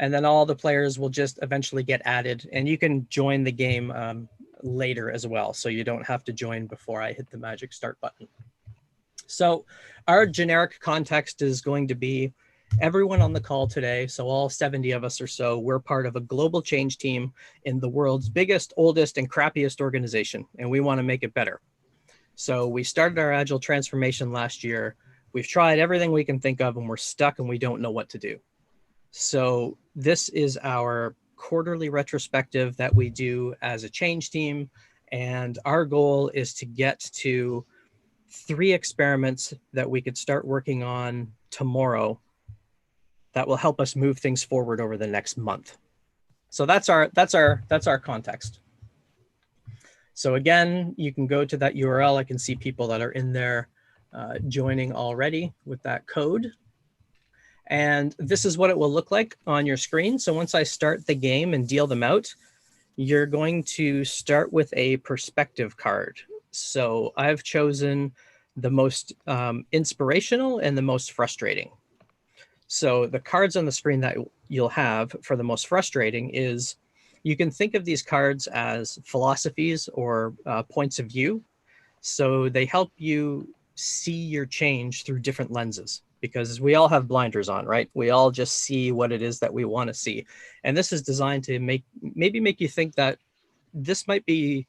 and then all the players will just eventually get added, and you can join the game later as well, so you don't have to join before I hit the magic start button. So our generic context is going to be everyone on the call today, so all 70 of us or so, we're part of a global change team in the world's biggest, oldest, and crappiest organization, and we want to make it better. So we started our Agile transformation last year. We've tried everything we can think of, and we're stuck and we don't know what to do. So this is our quarterly retrospective that we do as a change team. And our goal is to get to 3 experiments that we could start working on tomorrow that will help us move things forward over the next month. So that's our context. So again, you can go to that URL. I can see people that are in there joining already with that code. And this is what it will look like on your screen. So once I start the game and deal them out, you're going to start with a perspective card. So I've chosen the most inspirational and the most frustrating. So the cards on the screen that you'll have for the most frustrating is, you can think of these cards as philosophies or points of view. So they help you see your change through different lenses, because we all have blinders on, right? We all just see what it is that we want to see. And this is designed to maybe make you think that this might be,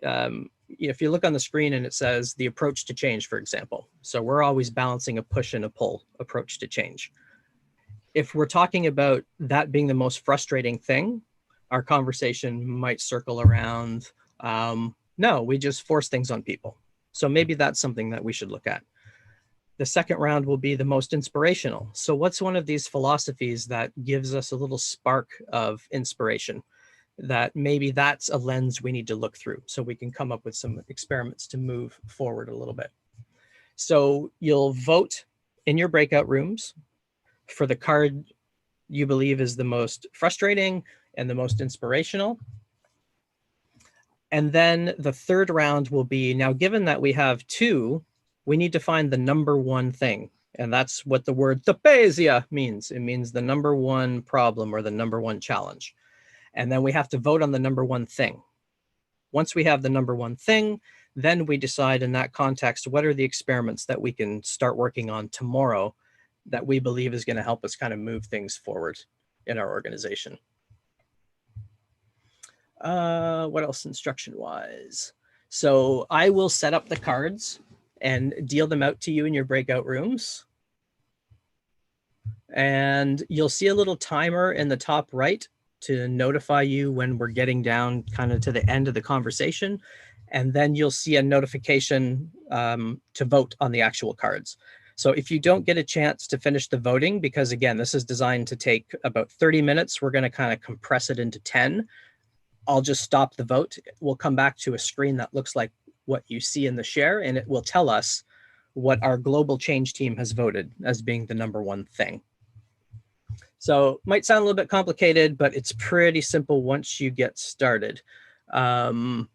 if you look on the screen and it says the approach to change, for example. So we're always balancing a push and a pull approach to change. If we're talking about that being the most frustrating thing, our conversation might circle around, no, we just force things on people. So maybe that's something that we should look at. The second round will be the most inspirational. So what's one of these philosophies that gives us a little spark of inspiration, that maybe that's a lens we need to look through so we can come up with some experiments to move forward a little bit. So you'll vote in your breakout rooms for the card you believe is the most frustrating and the most inspirational. And then the third round will be, now given that we have 2, we need to find the number 1 thing. And that's what the word tapesia means. It means the number 1 problem or the number 1 challenge. And then we have to vote on the number 1 thing. Once we have the number 1 thing, then we decide in that context, what are the experiments that we can start working on tomorrow that we believe is going to help us kind of move things forward in our organization. What else instruction-wise? So I will set up the cards and deal them out to you in your breakout rooms. And you'll see a little timer in the top right to notify you when we're getting down kind of to the end of the conversation. And then you'll see a notification to vote on the actual cards. So if you don't get a chance to finish the voting, because again, this is designed to take about 30 minutes, we're going to kind of compress it into 10. I'll just stop the vote. We'll come back to a screen that looks like what you see in the share, and it will tell us what our global change team has voted as being the number 1 thing. So might sound a little bit complicated, but it's pretty simple once you get started. Okay,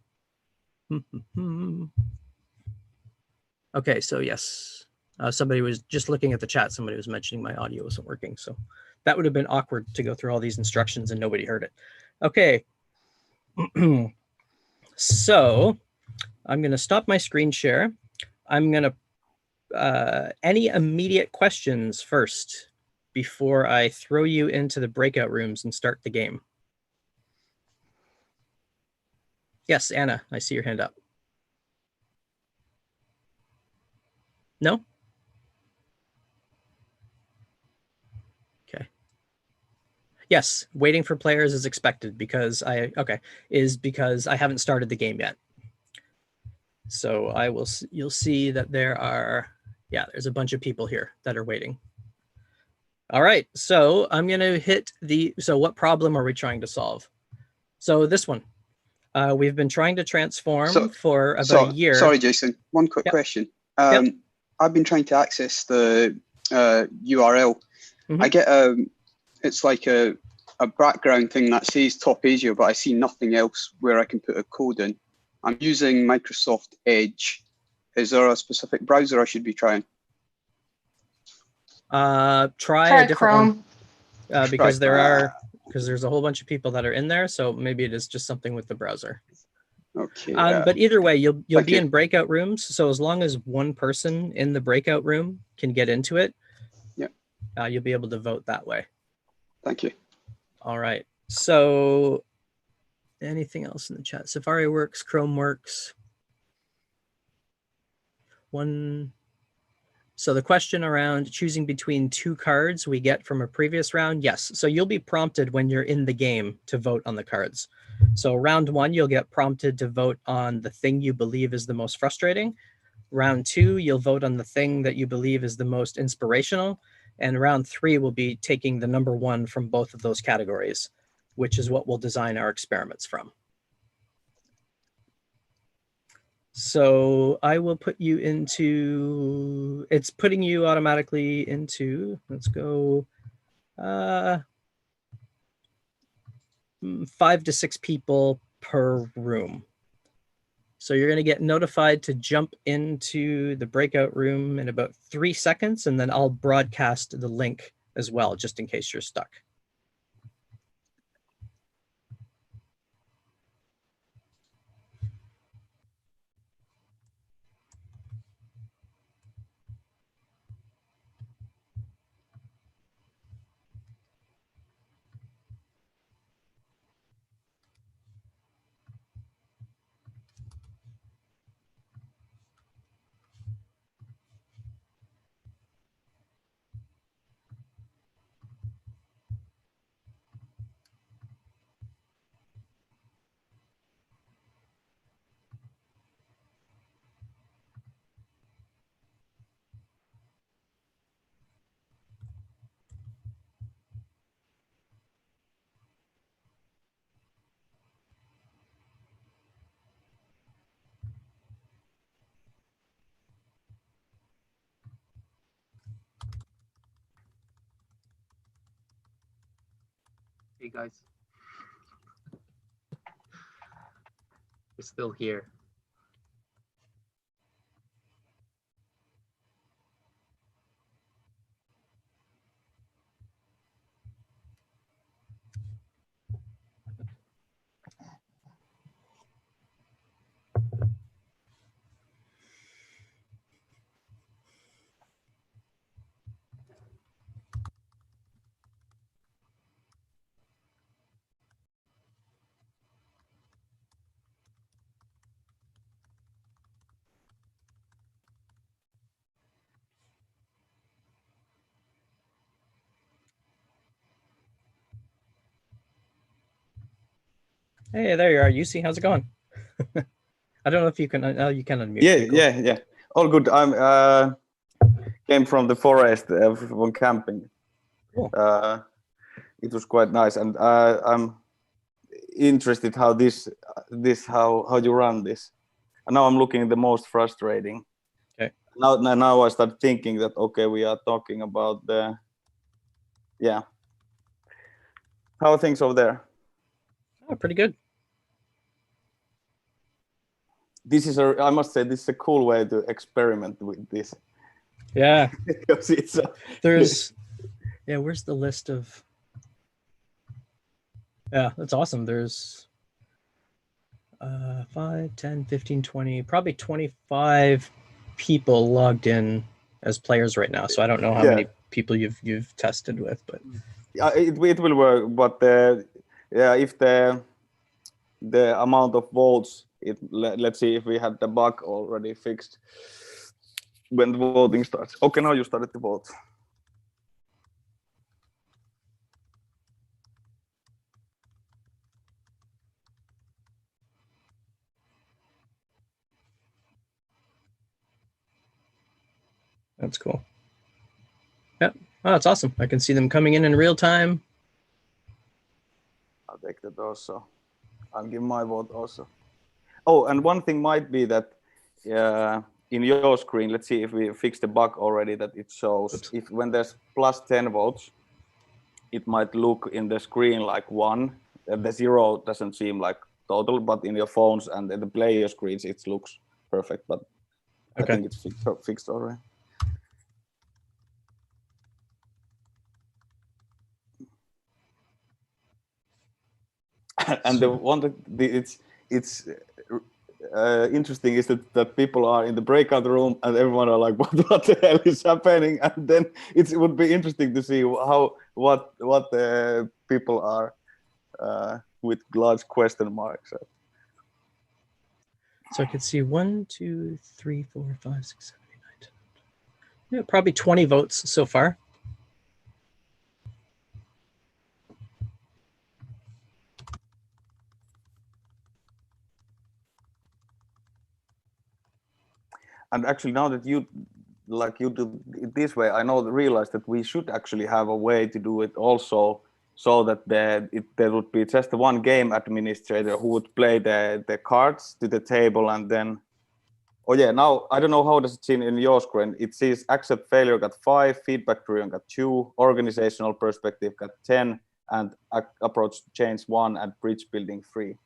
so yes. Somebody was just looking at the chat. Somebody was mentioning my audio wasn't working. So that would have been awkward to go through all these instructions and nobody heard it. Okay. So I'm going to stop my screen share. I'm going to, any immediate questions first before I throw you into the breakout rooms and start the game? Yes, Anna, I see your hand up. No? Okay. Yes, waiting for players is expected because because I haven't started the game yet. So you'll see that there's a bunch of people here that are waiting. All right, so I'm gonna hit so what problem are we trying to solve? So this one, we've been trying to transform for about a year. Sorry, Jason, one quick question. I've been trying to access the URL. I get it's like a background thing that says Top Asia, but I see nothing else where I can put a code in. I'm using Microsoft Edge. Is there a specific browser I should be trying? Try a different Chrome. one. because there's a whole bunch of people that are in there. So maybe it is just something with the browser. Okay. But either way, you'll be in breakout rooms. So as long as one person in the breakout room can get into it, you'll be able to vote that way. Thank you. All right. So anything else in the chat? Safari works, Chrome works. So the question around choosing between two cards we get from a previous round, yes. So you'll be prompted when you're in the game to vote on the cards. So round 1, you'll get prompted to vote on the thing you believe is the most frustrating. Round 2, you'll vote on the thing that you believe is the most inspirational. And round 3 will be taking the number 1 from both of those categories, which is what we'll design our experiments from. So I will put you into, it's putting you automatically into, let's go 5 to 6 people per room. So you're going to get notified to jump into the breakout room in about 3 seconds, and then I'll broadcast the link as well, just in case you're stuck. Hey guys, we're still here. Hey, there you are. Yusi, how's it going? I don't know if you can, you can unmute. Yeah, Okay, cool. yeah. All good. I'm came from the forest from camping. Cool. It was quite nice, and I'm interested how how you run this. And now I'm looking at the most frustrating. Okay. Now I start thinking that okay, we are talking about the how are things over there? Oh, pretty good. I must say, this is a cool way to experiment with this. Yeah. Because it's There's, yeah, where's the list of, yeah, that's awesome. There's 5, 10, 15, 20, probably 25 people logged in as players right now. So I don't know how many people you've tested with, but it will work. But if the amount of votes, let's see if we had the bug already fixed when the voting starts. Okay, now you started to vote. that's cool. Yep. Oh, that's awesome. I can see them coming in real time. I'll take that also. I'll give my vote also. Oh, and one thing might be that in your screen, let's see if we fix the bug already, that it shows if when there's plus 10 votes, it might look in the screen like 1. The 0 doesn't seem like total, but in your phones and the player screens, it looks perfect. But okay. I think it's fixed already. And the one that it's interesting is that people are in the breakout room and everyone are like, what the hell is happening? And then it would be interesting to see what people are with large question marks. So I could see 1, 2, 3, 4, 5, 6, 7, 8, 9, 10. Yeah, probably 20 votes so far. And actually, now that you do it this way, I realize that we should actually have a way to do it also, so that there would be just one game administrator who would play the cards to the table, and then, oh yeah, now I don't know how does it seem in your screen. It says accept failure got 5, feedback driven got 2, organizational perspective got 10, and approach change 1, and bridge building 3.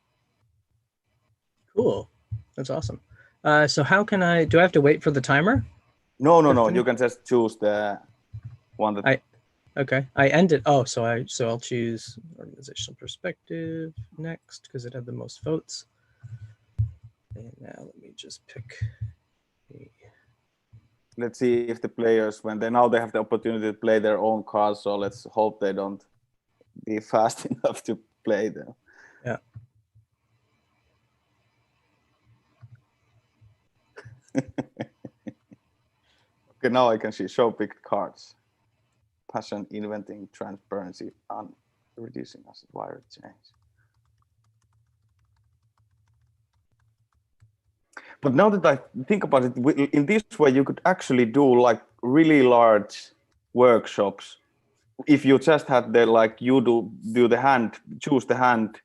Cool, that's awesome. So how can do I have to wait for the timer? No, you can just choose the one that okay, I ended. Oh, so I'll choose organizational perspective next because it had the most votes. And now let me just pick. Let's see if the players, when they have the opportunity to play their own cards, so let's hope they don't be fast enough to play them. Yeah. Okay, now I can see show picked cards. Passion, inventing, transparency, and reducing asset wire change. But now that I think about it, in this way, you could actually do like really large workshops. If you just had you do the hand, choose the hand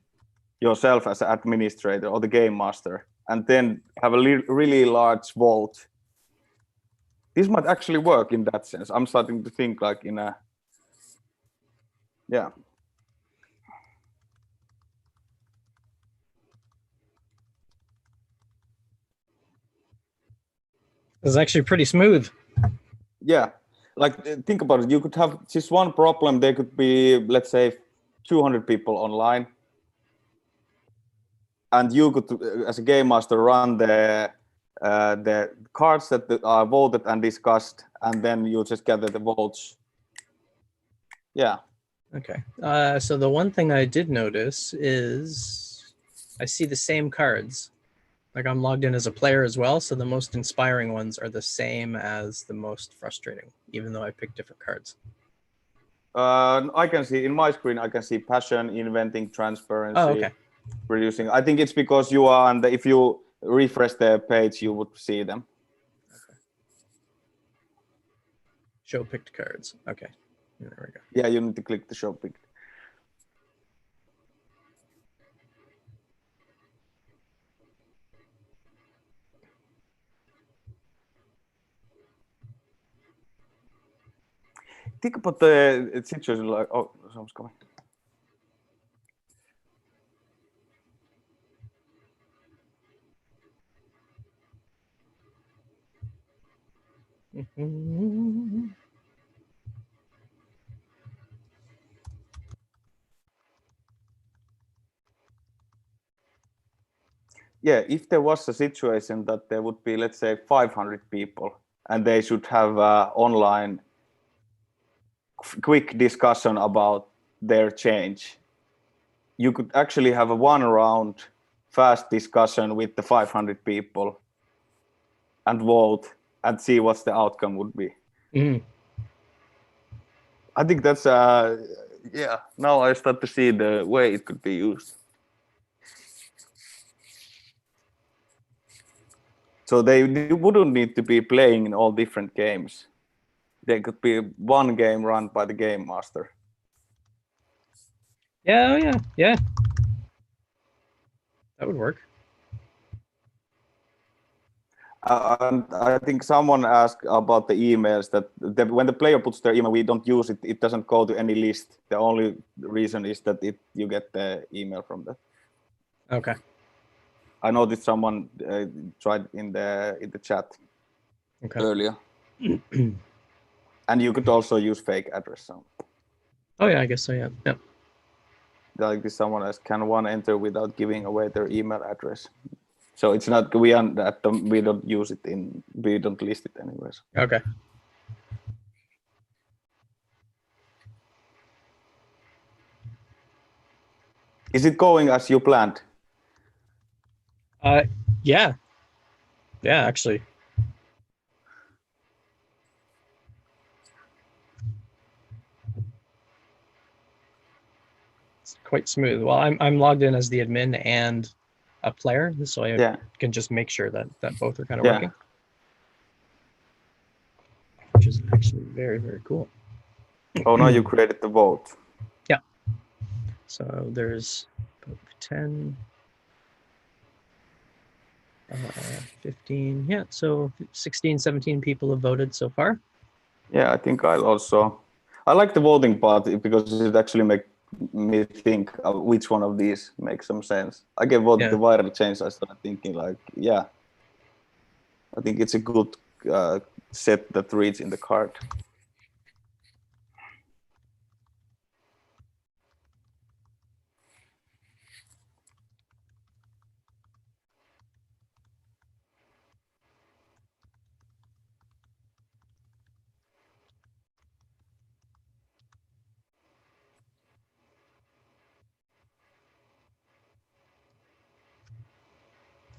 yourself as an administrator or the game master, and then have a really large vault. This might actually work in that sense. I'm starting to think like in a, yeah. It's actually pretty smooth. Yeah, like think about it. You could have just one problem. There could be, let's say, 200 people online, and you could, as a game master, run the cards that are voted and discussed, and then you just gather the votes. Yeah. Okay. So the one thing I did notice is I see the same cards. Like I'm logged in as a player as well, so the most inspiring ones are the same as the most frustrating, even though I picked different cards. I can see in my screen, I can see passion, inventing, transparency, reducing. I think it's because you are, and if you refresh the page, you would see them. Okay. Show picked cards. Okay. There we go. Yeah, you need to click the show picked. Think about the situation like, oh, someone's coming. Yeah, if there was a situation that there would be, let's say, 500 people and they should have online quick discussion about their change, you could actually have a 1 round fast discussion with the 500 people and vote and see what the outcome would be. I think that's yeah, now I start to see the way it could be used. So they wouldn't need to be playing in all different games. There could be one game run by the game master. Yeah, yeah. That would work. And I think someone asked about the emails that when the player puts their email, we don't use it. It doesn't go to any list. The only reason is that you get the email from that. Okay. I noticed someone tried in the chat earlier. And you could also use fake address. So. Oh yeah, I guess so. Yeah. like this someone else, can one enter without giving away their email address? So it's not, we don't use it we don't list it anyways. Okay. Is it going as you planned? Yeah. Yeah, actually. It's quite smooth. Well, I'm logged in as the admin and a player, so I can just make sure that both are kind of working. Which is actually very, very cool. Oh, now you created the vote. Yeah. So there's 10, 15, yeah, so 16, 17 people have voted so far. Yeah, I think I like the voting part because it actually makes me think of which one of these makes some sense. I can vote the viral change. I started thinking like, yeah, I think it's a good set that reads in the card.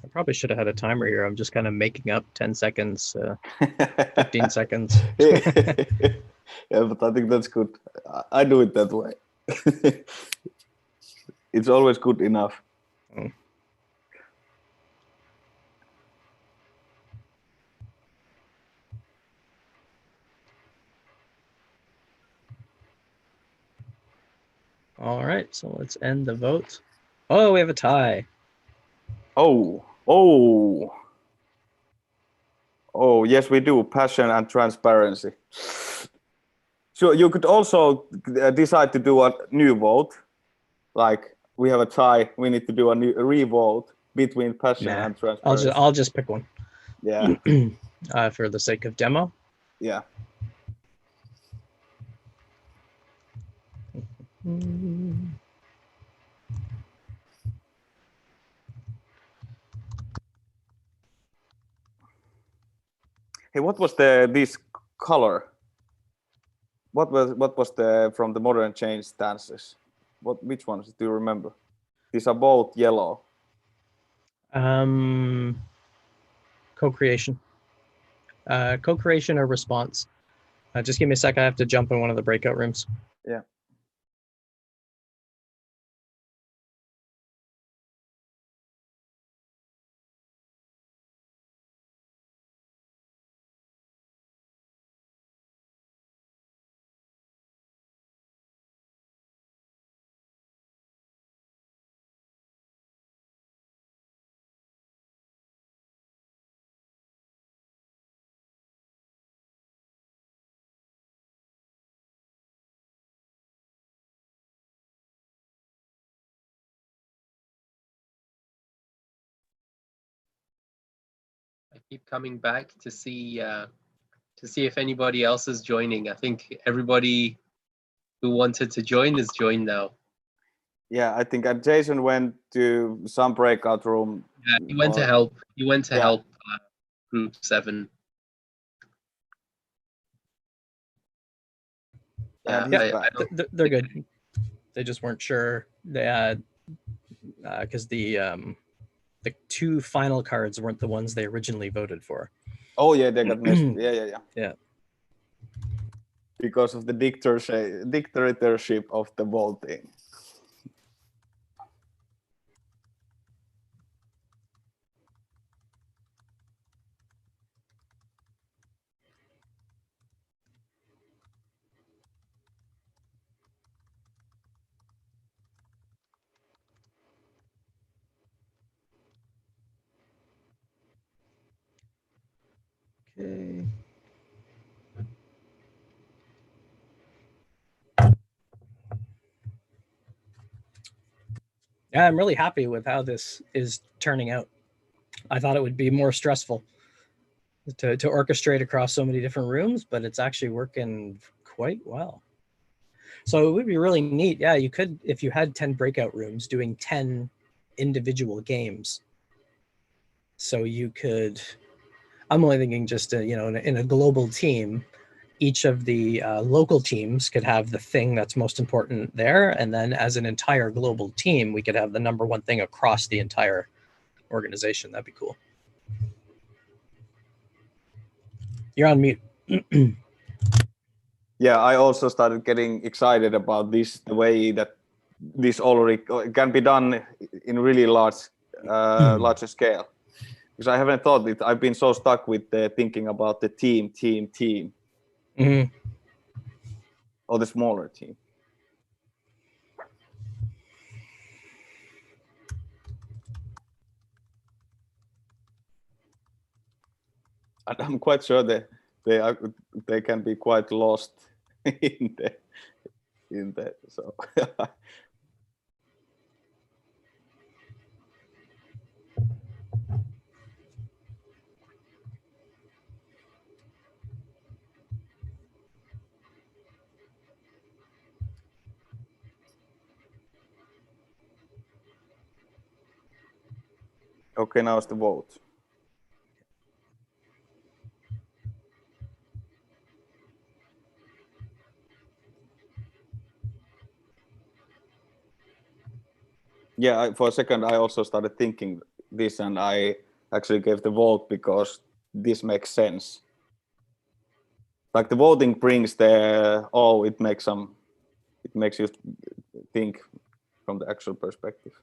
I probably should have had a timer here. I'm just kind of making up 10 seconds, 15 seconds. Yeah, but I think that's good. I do it that way. It's always good enough. Mm. All right, so let's end the vote. Oh, we have a tie. Oh, yes, we do. Passion and transparency. So you could also decide to do a new vote. Like we have a tie, we need to do a new re-vote between passion and transparency. I'll just pick one. Yeah. For the sake of demo. Yeah. Hey, what was this color? What was from the modern change stances? Which ones do you remember? These are both yellow. Co-creation. Co-creation or response. Just give me a sec. I have to jump in one of the breakout rooms. Yeah. I keep coming back to see if anybody else is joining. I think everybody who wanted to join is joined now. Yeah, I think Jason went to some breakout room. Yeah, he went to help. He went to help group 7. Yeah, they're good. They just weren't sure. They had because the 2 final cards weren't the ones they originally voted for. Oh yeah, they got missed. Yeah. Because of the dictatorship of the voting. Okay. Yeah, I'm really happy with how this is turning out. I thought it would be more stressful to orchestrate across so many different rooms, but it's actually working quite well. So it would be really neat. Yeah, you could, if you had 10 breakout rooms doing 10 individual games. So you could, I'm only thinking just, in a global team, each of the local teams could have the thing that's most important there. And then as an entire global team, we could have the number one thing across the entire organization. That'd be cool. You're on mute. Yeah, I also started getting excited about this, the way that this already can be done in really larger scale. Because I haven't thought it. I've been so stuck with thinking about the team, Mm-hmm. or the smaller team. And I'm quite sure that they can be quite lost in the so. Okay, now it's the vote. Yeah, for a second I also started thinking this, and I actually gave the vote because this makes sense. Like the voting brings it makes you think from the actual perspective.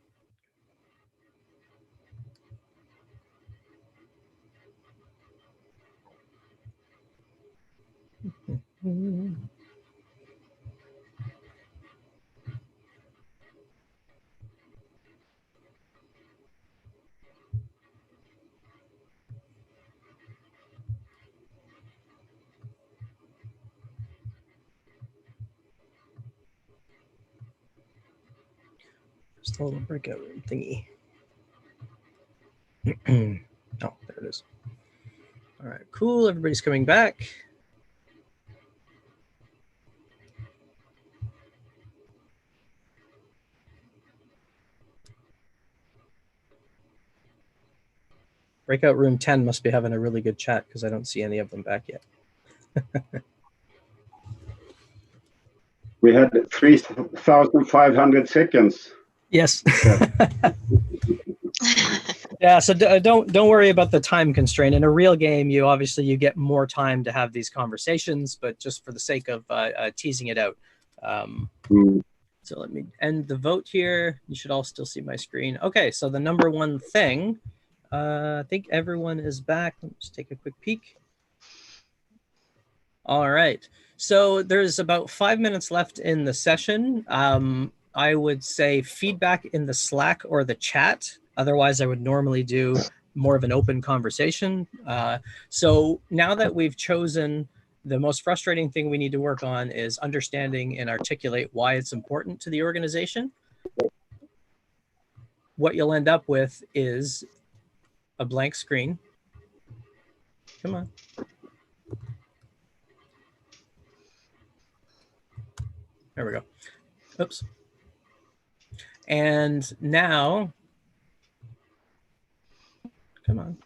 Just a little breakout room thingy. Oh, there it is. All right, cool. Everybody's coming back. Breakout room 10 must be having a really good chat because I don't see any of them back yet. We had 3,500 seconds. Yes. Yeah, so don't worry about the time constraint. In a real game, you get more time to have these conversations, but just for the sake of teasing it out. So let me end the vote here. You should all still see my screen. Okay, so the number one thing, I think everyone is back. Let me just take a quick peek. All right, so there's about 5 minutes left in the session. I would say feedback in the Slack or the chat. Otherwise, I would normally do more of an open conversation. So now that we've chosen, the most frustrating thing we need to work on is understanding and articulate why it's important to the organization. What you'll end up with is a blank screen. Come on. There we go. Oops. And now, come on.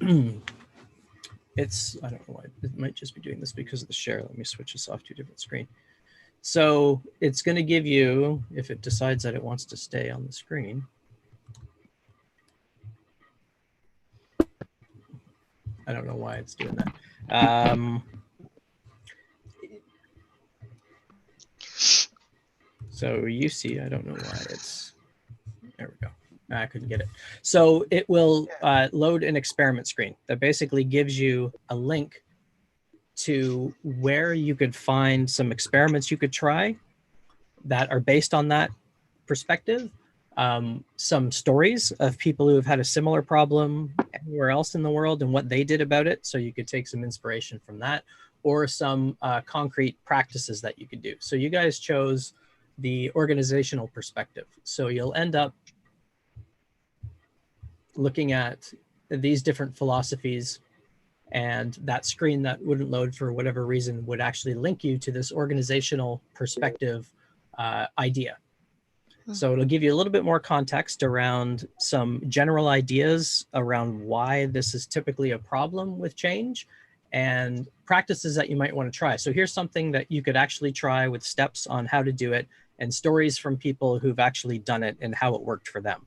I don't know why, it might just be doing this because of the share. Let me switch this off to a different screen. So it's going to give you, if it decides that it wants to stay on the screen. I don't know why it's doing that. So you see, I don't know why it's, there we go. I couldn't get it. So it will load an experiment screen that basically gives you a link to where you could find some experiments you could try that are based on that perspective. Some stories of people who have had a similar problem anywhere else in the world and what they did about it. So you could take some inspiration from that, or some concrete practices that you could do. So you guys chose the organizational perspective. So you'll end up looking at these different philosophies And that screen that wouldn't load for whatever reason would actually link you to this organizational perspective idea. So it'll give you a little bit more context around some general ideas around why this is typically a problem with change and practices that you might want to try. So here's something that you could actually try with steps on how to do it and stories from people who've actually done it and how it worked for them.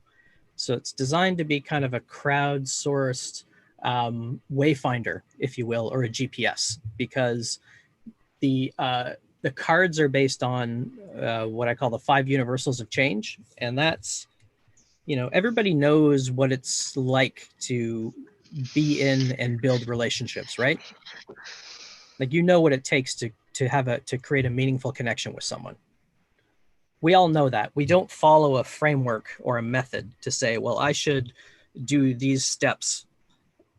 So it's designed to be kind of a crowdsourced wayfinder, if you will, or a GPS, because the cards are based on what I call the 5 universals of change. And that's, everybody knows what it's like to be in and build relationships, right? Like, what it takes to create a meaningful connection with someone. We all know that. We don't follow a framework or a method to say, well, I should do these steps.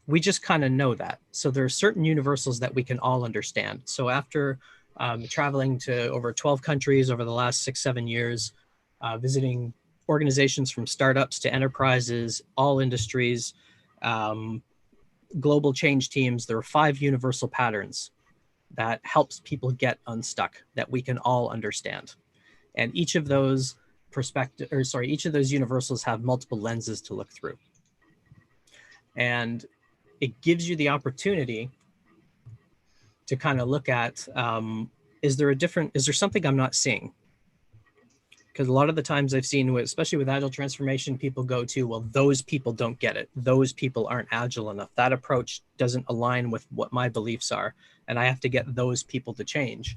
We just kind of know that. So there are certain universals that we can all understand. So after traveling to over 12 countries over the last 6-7 years, visiting organizations from startups to enterprises, all industries, global change teams, there are 5 universal patterns that helps people get unstuck that we can all understand. And each of those each of those universals have multiple lenses to look through. And it gives you the opportunity to kind of look at, is there something I'm not seeing? Because a lot of the times I've seen, especially with Agile transformation, people go to, well, those people don't get it. Those people aren't Agile enough. That approach doesn't align with what my beliefs are. And I have to get those people to change.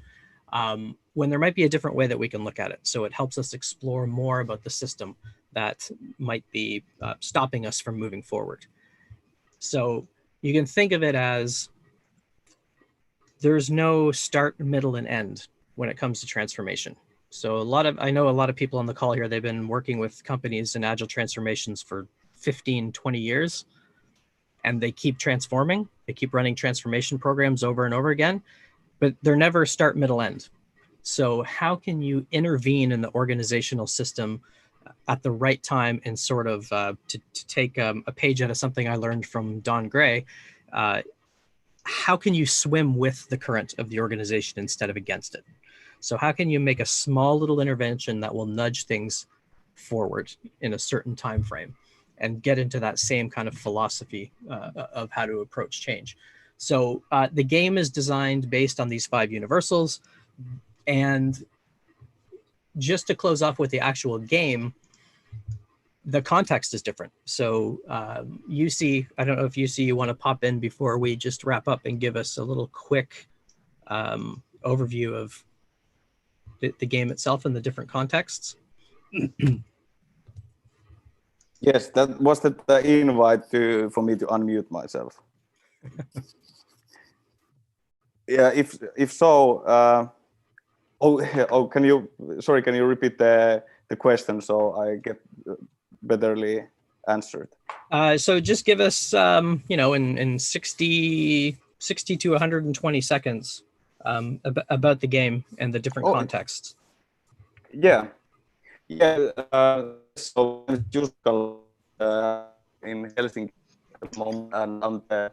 When there might be a different way that we can look at it. So it helps us explore more about the system that might be stopping us from moving forward. So you can think of it as there's no start, middle, and end when it comes to transformation. So I know a lot of people on the call here, they've been working with companies in Agile transformations for 15, 20 years, and they keep transforming. They keep running transformation programs over and over again, but they're never start, middle, end. So how can you intervene in the organizational system at the right time and sort of to take a page out of something I learned from Don Gray, how can you swim with the current of the organization instead of against it? So how can you make a small little intervention that will nudge things forward in a certain time frame and get into that same kind of philosophy of how to approach change? So the game is designed based on these 5 universals. And just to close off with the actual game, the context is different. So UC, I don't know if UC, you want to pop in before we just wrap up and give us a little quick overview of the game itself and the different contexts. Yes, that was the invite for me to unmute myself. Yeah, if so, can you repeat the question so I get betterly answered? So just give us, in 60 to 120 seconds about the game and the different contexts. Yeah. So Juskal in Helsinki at the moment, and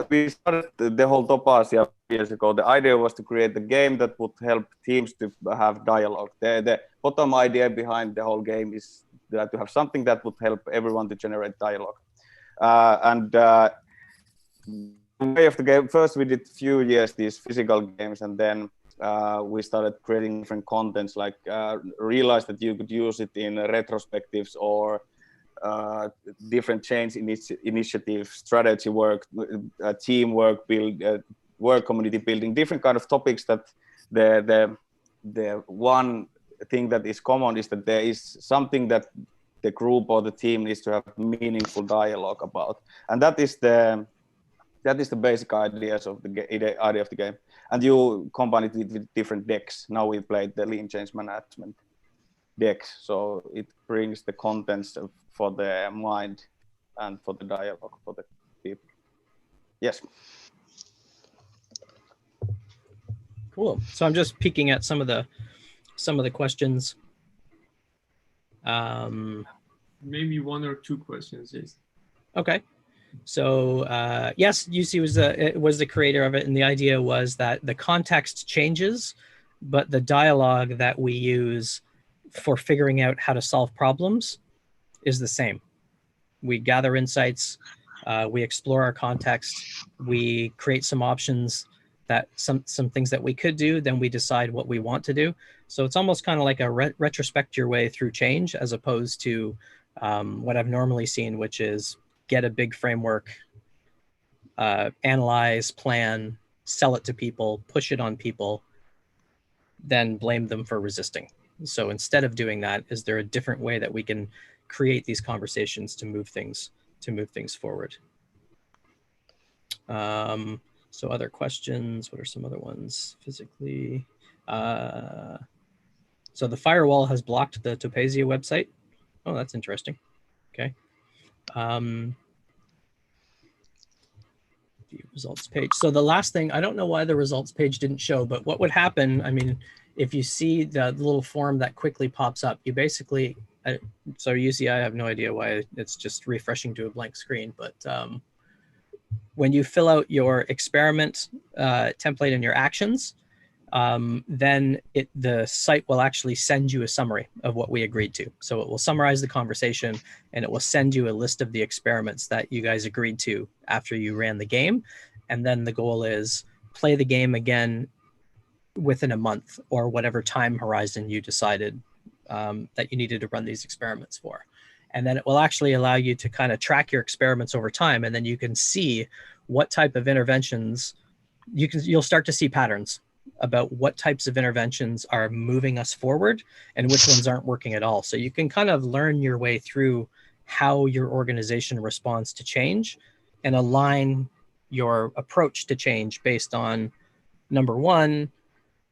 we started the whole Topasia years ago. The idea was to create a game that would help teams to have dialogue. The bottom idea behind the whole game is that to have something that would help everyone to generate dialogue. The way of the game, first we did a few years these physical games, and then we started creating different contents, like realized that you could use it in retrospectives or different change initiatives, strategy work, teamwork, work community building, different kind of topics. That the one thing that is common is that there is something that the group or the team needs to have meaningful dialogue about, and that is the basic ideas of the idea of the game. And you combine it with different decks. Now we played the lean change management decks, so it brings the contents for the mind and for the dialogue for the people. Yes. Cool. So I'm just peeking at some of the questions. Maybe 1 or 2 questions. Yes. Okay. So yes, UC was the creator of it, and the idea was that the context changes, but the dialogue that we use for figuring out how to solve problems is the same. We gather insights, we explore our context, we create some options, that some things that we could do, then we decide what we want to do. So it's almost kind of like a retrospect your way through change, as opposed to what I've normally seen, which is get a big framework, analyze, plan, sell it to people, push it on people, then blame them for resisting. So instead of doing that, is there a different way that we can create these conversations to move things forward? So other questions, what are some other ones physically? So the firewall has blocked the Topazia website. Oh, that's interesting. Okay. The results page. So the last thing, I don't know why the results page didn't show, but what would happen, I mean, if you see the little form that quickly pops up, you basically, so UC, I have no idea why it's just refreshing to a blank screen, but when you fill out your experiment template and your actions, then the site will actually send you a summary of what we agreed to. So it will summarize the conversation, and it will send you a list of the experiments that you guys agreed to after you ran the game. And then the goal is play the game again within a month or whatever time horizon you decided that you needed to run these experiments for. And then it will actually allow you to kind of track your experiments over time. And then you can see what type of interventions you'll start to see patterns about what types of interventions are moving us forward and which ones aren't working at all. So you can kind of learn your way through how your organization responds to change and align your approach to change based on, number one,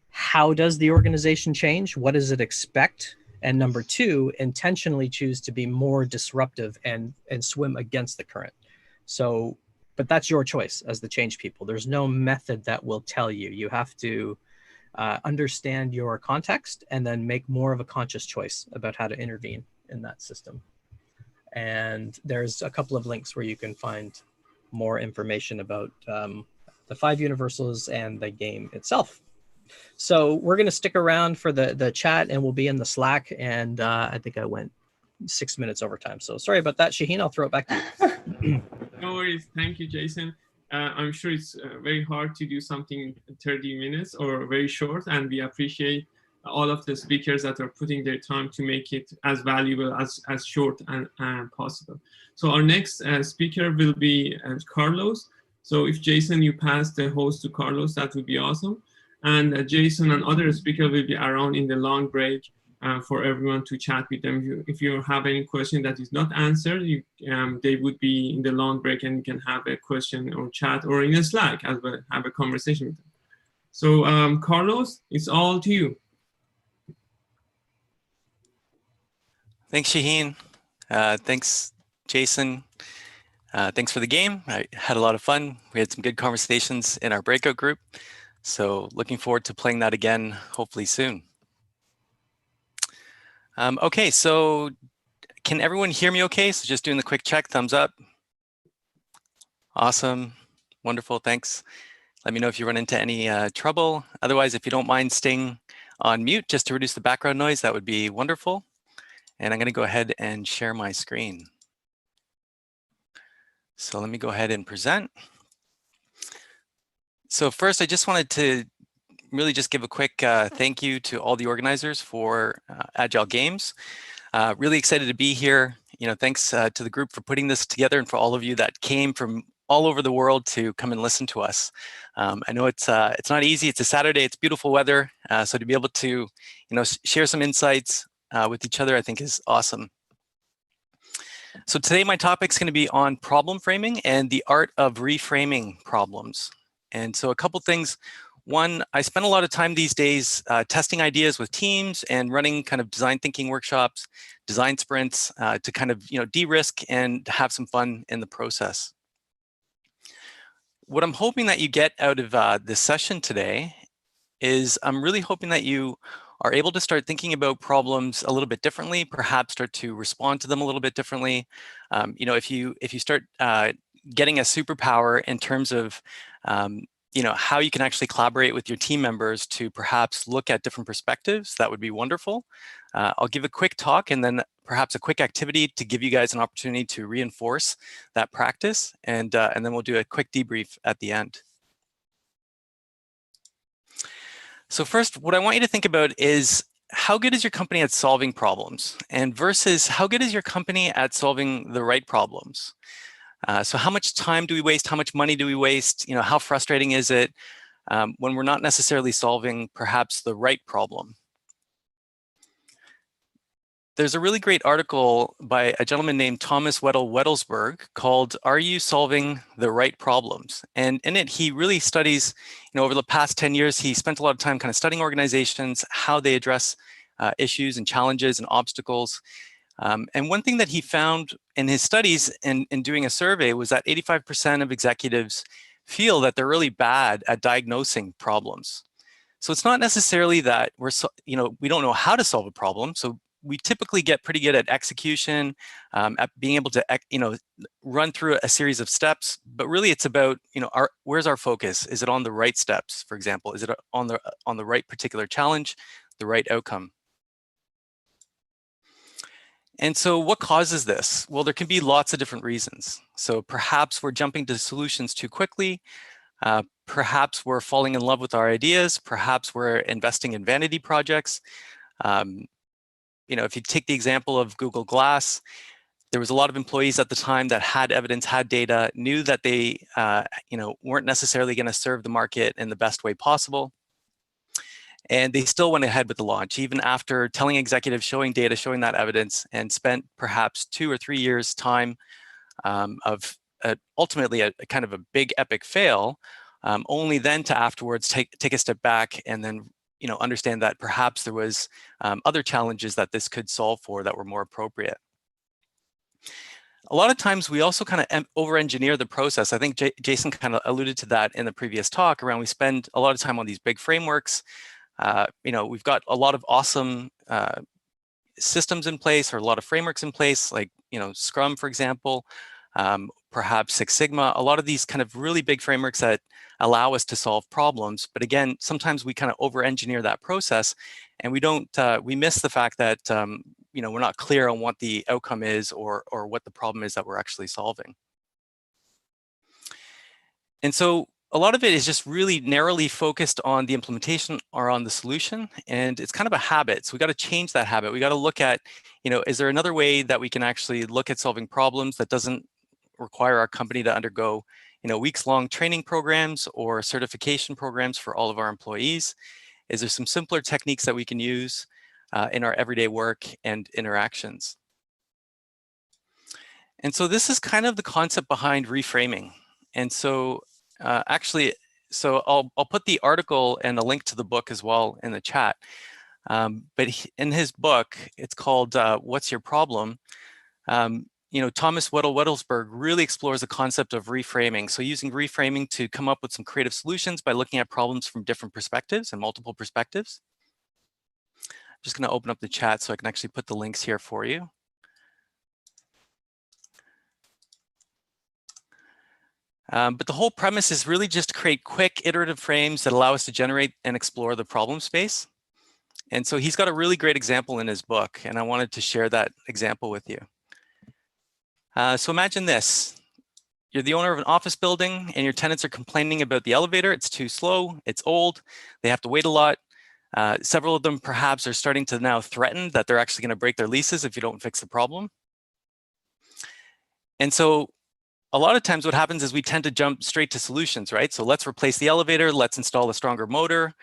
how does the organization change? What does it expect? And number two, intentionally choose to be more disruptive and swim against the current. So, but that's your choice as the change people. There's no method that will tell you. You have to understand your context and then make more of a conscious choice about how to intervene in that system. And there's a couple of links where you can find more information about the 5 universals and the game itself. So we're going to stick around for the chat, and we'll be in the Slack. And I think I went 6 minutes over time. So sorry about that, Shaheen. I'll throw it back to you. No worries. Thank you, Jason. I'm sure it's very hard to do something in 30 minutes or very short, and we appreciate all of the speakers that are putting their time to make it as valuable as short and possible. So our next speaker will be Carlos. So if Jason, you pass the host to Carlos, that would be awesome. And Jason and other speakers will be around in the long break for everyone to chat with them. If you have any question that is not answered, they would be in the long break, and you can have a question or chat, or in a Slack as well, have a conversation with them. So Carlos, it's all to you. Thanks, Shaheen. Thanks, Jason. Thanks for the game. I had a lot of fun. We had some good conversations in our breakout group. So looking forward to playing that again, hopefully soon. Okay, so can everyone hear me okay? So just doing the quick check, thumbs up. Awesome, wonderful, thanks. Let me know if you run into any trouble. Otherwise, if you don't mind staying on mute just to reduce the background noise, that would be wonderful. And I'm gonna go ahead and share my screen. So let me go ahead and present. So first, I just wanted to really just give a quick thank you to all the organizers for Agile Games. Really excited to be here. You know, thanks to the group for putting this together, and for all of you that came from all over the world to come and listen to us. I know it's not easy. It's a Saturday. It's beautiful weather. So to be able to, you know, share some insights with each other, I think is awesome. So today my topic is going to be on problem framing and the art of reframing problems. And so a couple things. One, I spend a lot of time these days testing ideas with teams and running kind of design thinking workshops, design sprints to kind of, you know, de-risk and have some fun in the process. What I'm hoping that you get out of this session today is I'm really hoping that you are able to start thinking about problems a little bit differently, perhaps start to respond to them a little bit differently. You know, if you start getting a superpower in terms of how you can actually collaborate with your team members to perhaps look at different perspectives, that would be wonderful. I'll give a quick talk and then perhaps a quick activity to give you guys an opportunity to reinforce that practice, and then we'll do a quick debrief at the end. So first, what I want you to think about is how good is your company at solving problems, and versus how good is your company at solving the right problems. So how much time do we waste? How much money do we waste? How frustrating is it when we're not necessarily solving perhaps the right problem? There's a really great article by a gentleman named Thomas Wettelsberg called "Are You Solving the Right Problems?" And in it, he really studies, over the past 10 years, he spent a lot of time kind of studying organizations, how they address issues and challenges and obstacles. And one thing that he found in his studies and in doing a survey was that 85% of executives feel that they're really bad at diagnosing problems. So it's not necessarily that we don't know how to solve a problem. So we typically get pretty good at execution, at being able to, run through a series of steps. But really, it's about, where's our focus? Is it on the right steps, for example? Is it on the right particular challenge, the right outcome? And so what causes this? Well, there can be lots of different reasons. So perhaps we're jumping to solutions too quickly. Perhaps we're falling in love with our ideas. Perhaps we're investing in vanity projects. If you take the example of Google Glass, there was a lot of employees at the time that had evidence, had data, knew that they weren't necessarily going to serve the market in the best way possible. And they still went ahead with the launch, even after telling executives, showing data, showing that evidence, and spent perhaps 2 or 3 years' time of ultimately a kind of a big epic fail, only then to afterwards take a step back and then understand that perhaps there was other challenges that this could solve for that were more appropriate. A lot of times we also kind of over-engineer the process. I think Jason kind of alluded to that in the previous talk around we spend a lot of time on these big frameworks. We've got a lot of awesome systems in place or a lot of frameworks in place, like Scrum, for example, perhaps Six Sigma, a lot of these kind of really big frameworks that allow us to solve problems. But again, sometimes we kind of over-engineer that process, and we miss the fact that we're not clear on what the outcome is or what the problem is that we're actually solving. And so a lot of it is just really narrowly focused on the implementation or on the solution, and it's kind of a habit. So we got to change that habit. We got to look at, is there another way that we can actually look at solving problems that doesn't require our company to undergo, weeks-long training programs or certification programs for all of our employees? Is there some simpler techniques that we can use in our everyday work and interactions? And so this is kind of the concept behind reframing. And so I'll put the article and a link to the book as well in the chat. But in his book, it's called "What's Your Problem?" Thomas Wettelsberg really explores the concept of reframing. So using reframing to come up with some creative solutions by looking at problems from different perspectives and multiple perspectives. I'm just going to open up the chat so I can actually put the links here for you. But the whole premise is really just to create quick iterative frames that allow us to generate and explore the problem space. And so he's got a really great example in his book, and I wanted to share that example with you. So imagine this. You're the owner of an office building and your tenants are complaining about the elevator. It's too slow, it's old, they have to wait a lot. Several of them perhaps are starting to now threaten that they're actually going to break their leases if you don't fix the problem. And so a lot of times what happens is we tend to jump straight to solutions, right? So let's replace the elevator, let's install a stronger motor,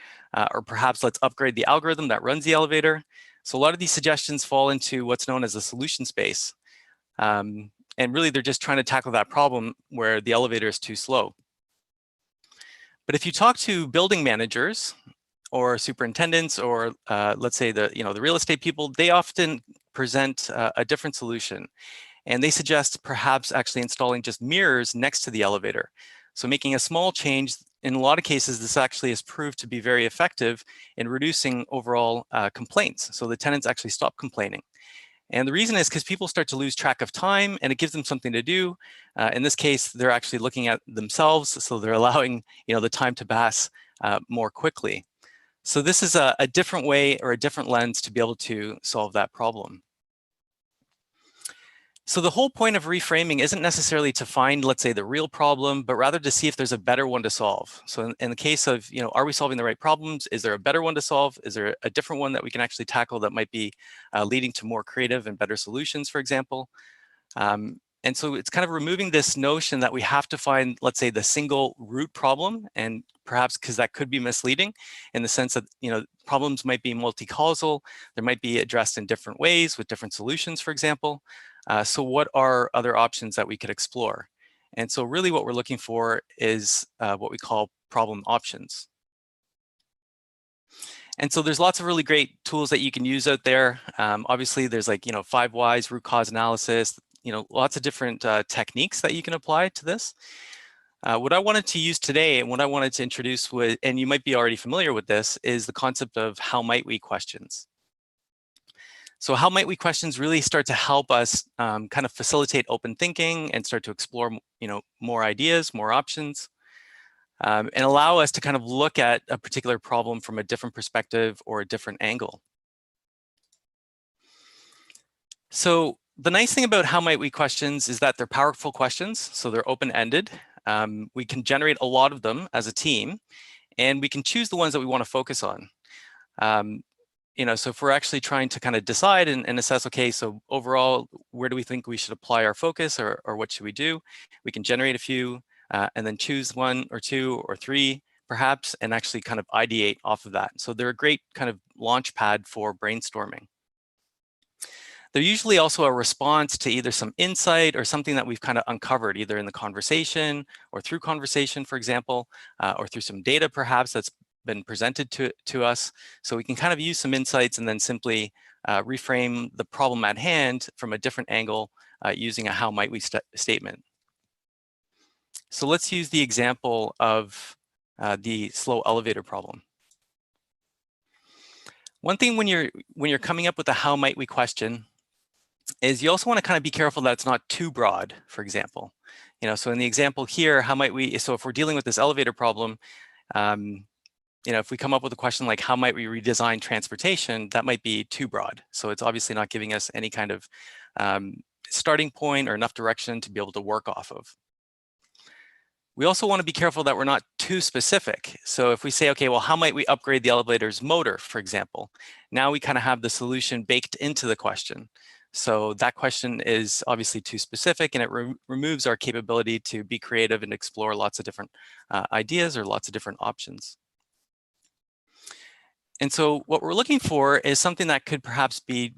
or perhaps let's upgrade the algorithm that runs the elevator. So a lot of these suggestions fall into what's known as a solution space. And really, they're just trying to tackle that problem where the elevator is too slow. But if you talk to building managers or superintendents or let's say the real estate people, they often present a different solution. And they suggest perhaps actually installing just mirrors next to the elevator. So making a small change, in a lot of cases, this actually has proved to be very effective in reducing overall complaints. So the tenants actually stop complaining. And the reason is because people start to lose track of time, and it gives them something to do. In this case, they're actually looking at themselves, so they're allowing the time to pass more quickly. So this is a different way or a different lens to be able to solve that problem. So the whole point of reframing isn't necessarily to find, let's say, the real problem, but rather to see if there's a better one to solve. So in the case of, are we solving the right problems? Is there a better one to solve? Is there a different one that we can actually tackle that might be leading to more creative and better solutions, for example? And so it's kind of removing this notion that we have to find, let's say, the single root problem, and perhaps because that could be misleading in the sense that, problems might be multi-causal, they might be addressed in different ways with different solutions, for example. So what are other options that we could explore? And so really what we're looking for is what we call problem options. And so there's lots of really great tools that you can use out there. Obviously, there's like, 5 whys, root cause analysis, lots of different techniques that you can apply to this. What I wanted to use today and what I wanted to introduce was, and you might be already familiar with this, is the concept of how might we questions. So how might we questions really start to help us kind of facilitate open thinking and start to explore, more ideas, more options, and allow us to kind of look at a particular problem from a different perspective or a different angle. So the nice thing about how might we questions is that they're powerful questions, so they're open-ended. We can generate a lot of them as a team, and we can choose the ones that we want to focus on. So if we're actually trying to kind of decide and assess, okay, so overall, where do we think we should apply our focus, or what should we do? We can generate a few and then choose 1 or 2 or 3 perhaps, and actually kind of ideate off of that. So they're a great kind of launch pad for brainstorming. They're usually also a response to either some insight or something that we've kind of uncovered, either in the conversation or through conversation, for example, or through some data perhaps that's been presented to us. So we can kind of use some insights and then simply reframe the problem at hand from a different angle using a how might we statement. So let's use the example of the slow elevator problem. One thing when you're coming up with a how might we question is you also want to kind of be careful that it's not too broad, for example. So in the example here, how might we, so if we're dealing with this elevator problem, if we come up with a question like how might we redesign transportation, that might be too broad. So it's obviously not giving us any kind of starting point or enough direction to be able to work off of. We also want to be careful that we're not too specific. So if we say, okay, well, how might we upgrade the elevator's motor, for example? Now we kind of have the solution baked into the question. So that question is obviously too specific, and it removes our capability to be creative and explore lots of different ideas or lots of different options. And so what we're looking for is something that could perhaps be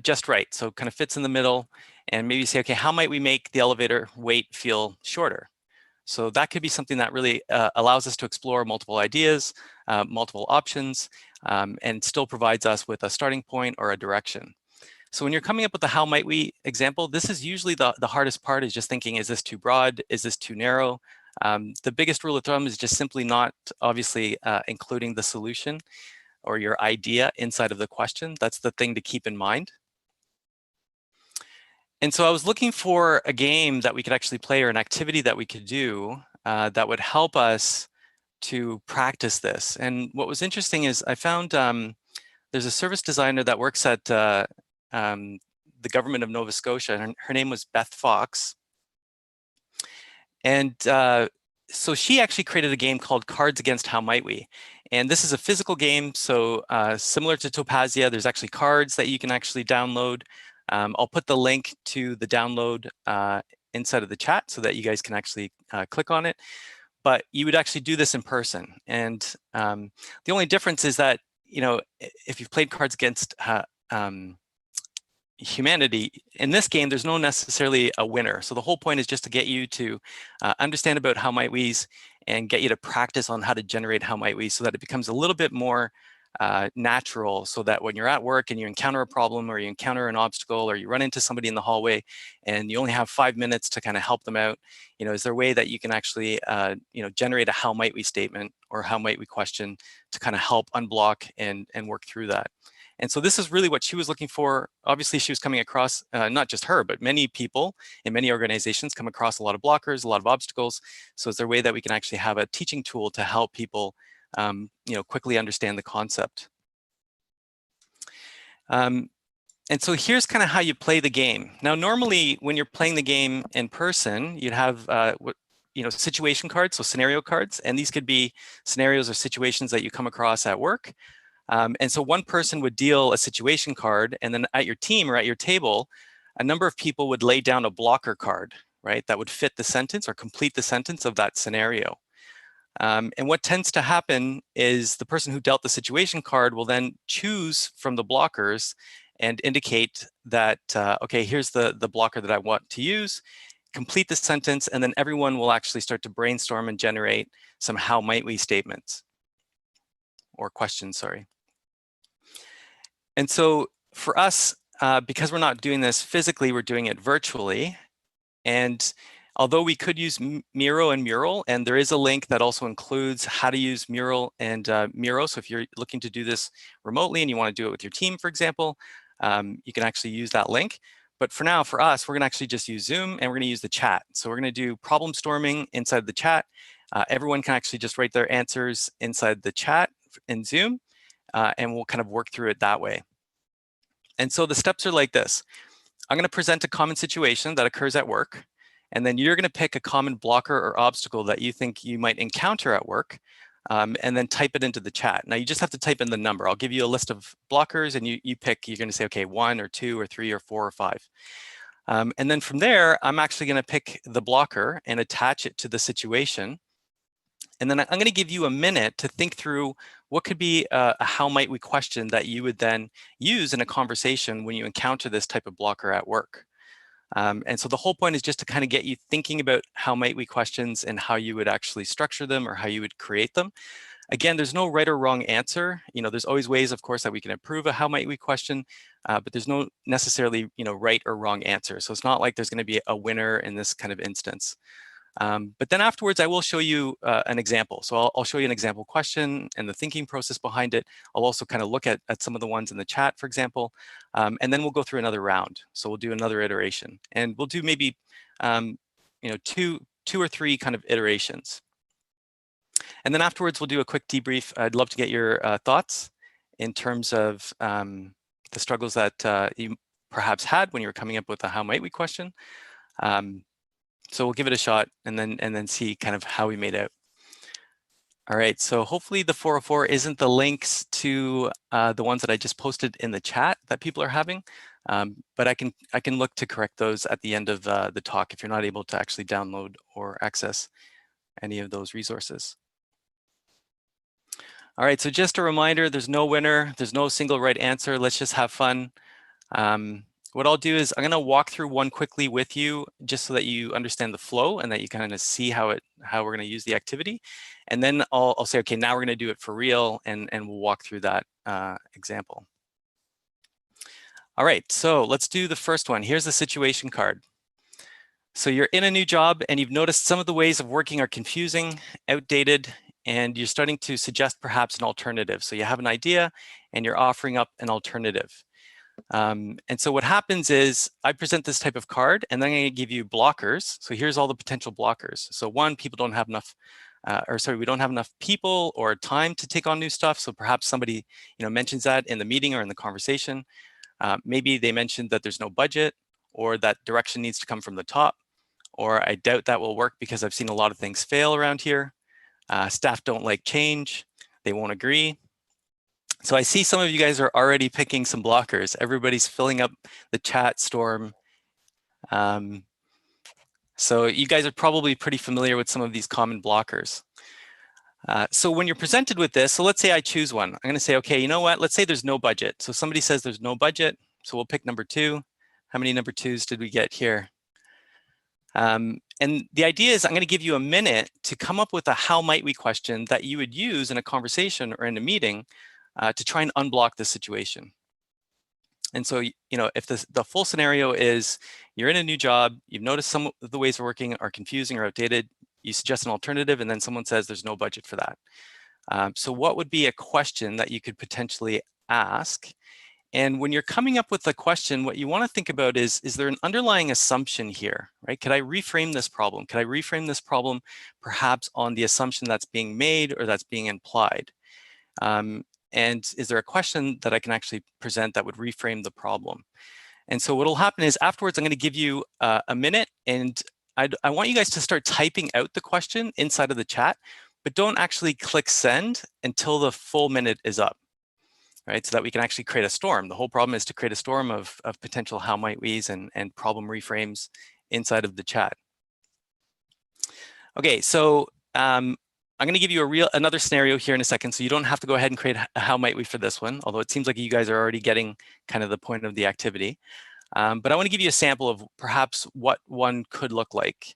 just right. So kind of fits in the middle, and maybe say, okay, how might we make the elevator wait feel shorter? So that could be something that really allows us to explore multiple ideas, multiple options, and still provides us with a starting point or a direction. So when you're coming up with the how might we example, this is usually the hardest part, is just thinking, is this too broad? Is this too narrow? The biggest rule of thumb is just simply not obviously including the solution or your idea inside of the question. That's the thing to keep in mind. And so I was looking for a game that we could actually play, or an activity that we could do that would help us to practice this. And what was interesting is I found there's a service designer that works at the government of Nova Scotia, and her name was Beth Fox. And so she actually created a game called Cards Against How Might We. And this is a physical game, so similar to Topazia, there's actually cards that you can actually download. I'll put the link to the download inside of the chat so that you guys can actually click on it. But you would actually do this in person. And the only difference is that, if you've played Cards Against Humanity, in this game, there's no necessarily a winner. So the whole point is just to get you to understand about how might we's and get you to practice on how to generate how might we, so that it becomes a little bit more natural, so that when you're at work and you encounter a problem or you encounter an obstacle or you run into somebody in the hallway and you only have 5 minutes to kind of help them out, is there a way that you can actually generate a how might we statement or how might we question to kind of help unblock and work through that. And so this is really what she was looking for. Obviously, she was coming across, not just her, but many people in many organizations come across a lot of blockers, a lot of obstacles. So is there a way that we can actually have a teaching tool to help people quickly understand the concept? And so here's kind of how you play the game. Now, normally when you're playing the game in person, you'd have situation cards, so scenario cards, and these could be scenarios or situations that you come across at work. And so one person would deal a situation card, and then at your team or at your table, a number of people would lay down a blocker card, right, that would fit the sentence or complete the sentence of that scenario. And what tends to happen is the person who dealt the situation card will then choose from the blockers and indicate that, okay, here's the blocker that I want to use, complete the sentence, and then everyone will actually start to brainstorm and generate some how might we statements or questions, sorry. And so for us, because we're not doing this physically, we're doing it virtually. And although we could use Miro and Mural, and there is a link that also includes how to use Mural and Miro. So if you're looking to do this remotely and you want to do it with your team, for example, you can actually use that link. But for now, for us, we're going to actually just use Zoom and we're going to use the chat. So we're going to do problem storming inside the chat. Everyone can actually just write their answers inside the chat in Zoom, and we'll kind of work through it that way. And so the steps are like this. I'm going to present a common situation that occurs at work, and then you're going to pick a common blocker or obstacle that you think you might encounter at work, and then type it into the chat. Now you just have to type in the number. I'll give you a list of blockers, and you pick, you're going to say, okay, 1 or 2 or 3 or 4 or 5. And then from there, I'm actually going to pick the blocker and attach it to the situation. And then I'm going to give you a minute to think through what could be a how might we question that you would then use in a conversation when you encounter this type of blocker at work. And so the whole point is just to kind of get you thinking about how might we questions and how you would actually structure them or how you would create them. Again, there's no right or wrong answer. There's always ways, of course, that we can improve a how might we question, but there's no necessarily, right or wrong answer. So it's not like there's going to be a winner in this kind of instance. But then afterwards, I will show you an example. So I'll show you an example question and the thinking process behind it. I'll also kind of look at some of the ones in the chat, for example, and then we'll go through another round. So we'll do another iteration, and we'll do maybe two or three kind of iterations. And then afterwards, we'll do a quick debrief. I'd love to get your thoughts in terms of the struggles that you perhaps had when you were coming up with a how might we question. So we'll give it a shot and then see kind of how we made out. All right, so hopefully the 404 isn't the links to the ones that I just posted in the chat that people are having, but I can look to correct those at the end of the talk if you're not able to actually download or access any of those resources. All right, so just a reminder, there's no winner, there's no single right answer. Let's just have fun. What I'll do is I'm going to walk through one quickly with you just so that you understand the flow and that you kind of see how we're going to use the activity. And then I'll say, okay, now we're going to do it for real, and we'll walk through that example. All right, so let's do the first one. Here's the situation card. So you're in a new job and you've noticed some of the ways of working are confusing, outdated, and you're starting to suggest perhaps an alternative. So you have an idea and you're offering up an alternative. And so what happens is I present this type of card and then I'm going to give you blockers. So here's all the potential blockers. So one, people don't have enough, we don't have enough people or time to take on new stuff. So perhaps somebody mentions that in the meeting or in the conversation. Maybe they mentioned that there's no budget or that direction needs to come from the top, or I doubt that will work because I've seen a lot of things fail around here. Staff don't like change. They won't agree. So I see some of you guys are already picking some blockers. Everybody's filling up the chat storm. So you guys are probably pretty familiar with some of these common blockers. So when you're presented with this, so let's say I choose one. I'm going to say, okay, you know what? Let's say there's no budget. So somebody says there's no budget. So we'll pick number 2. How many number 2s did we get here? And the idea is I'm going to give you a minute to come up with a how might we question that you would use in a conversation or in a meeting to try and unblock the situation. And so, if the full scenario is you're in a new job, you've noticed some of the ways we're working are confusing or outdated, you suggest an alternative, and then someone says there's no budget for that. So what would be a question that you could potentially ask? And when you're coming up with a question, what you want to think about is there an underlying assumption here, right? Could I reframe this problem? Could I reframe this problem perhaps on the assumption that's being made or that's being implied? And is there a question that I can actually present that would reframe the problem? And so what will happen is afterwards, I'm going to give you a minute, and I want you guys to start typing out the question inside of the chat, but don't actually click send until the full minute is up, right? So that we can actually create a storm. The whole problem is to create a storm of potential how might we's and problem reframes inside of the chat. Okay, so I'm going to give you another scenario here in a second, so you don't have to go ahead and create a how might we for this one, although it seems like you guys are already getting kind of the point of the activity. But I want to give you a sample of perhaps what one could look like.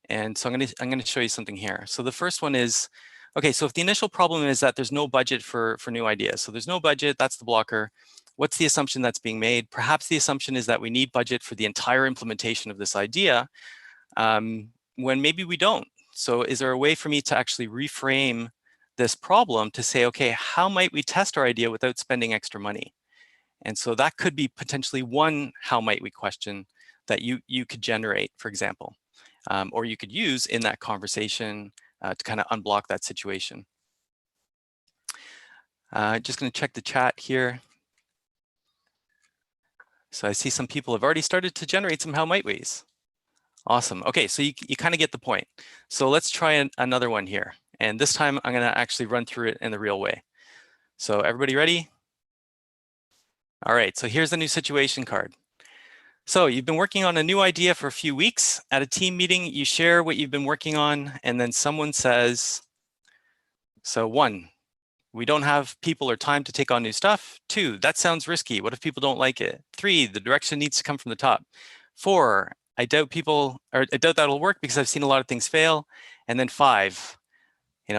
And so I'm going to show you something here. So the first one is, okay, so if the initial problem is that there's no budget for new ideas, so there's no budget, that's the blocker. What's the assumption that's being made? Perhaps the assumption is that we need budget for the entire implementation of this idea, when maybe we don't. So is there a way for me to actually reframe this problem to say, okay, how might we test our idea without spending extra money? And so that could be potentially one how might we question that you could generate, for example, or you could use in that conversation to kind of unblock that situation. Just going to check the chat here. So I see some people have already started to generate some how might we's. Awesome. Okay, so you kind of get the point. So let's try another one here. And this time I'm going to actually run through it in the real way. So everybody ready? All right, so here's the new situation card. So you've been working on a new idea for a few weeks. At a team meeting, you share what you've been working on, and then someone says, so 1, we don't have people or time to take on new stuff. 2, that sounds risky. What if people don't like it? 3, the direction needs to come from the top. 4, I doubt that'll work because I've seen a lot of things fail. And then 5,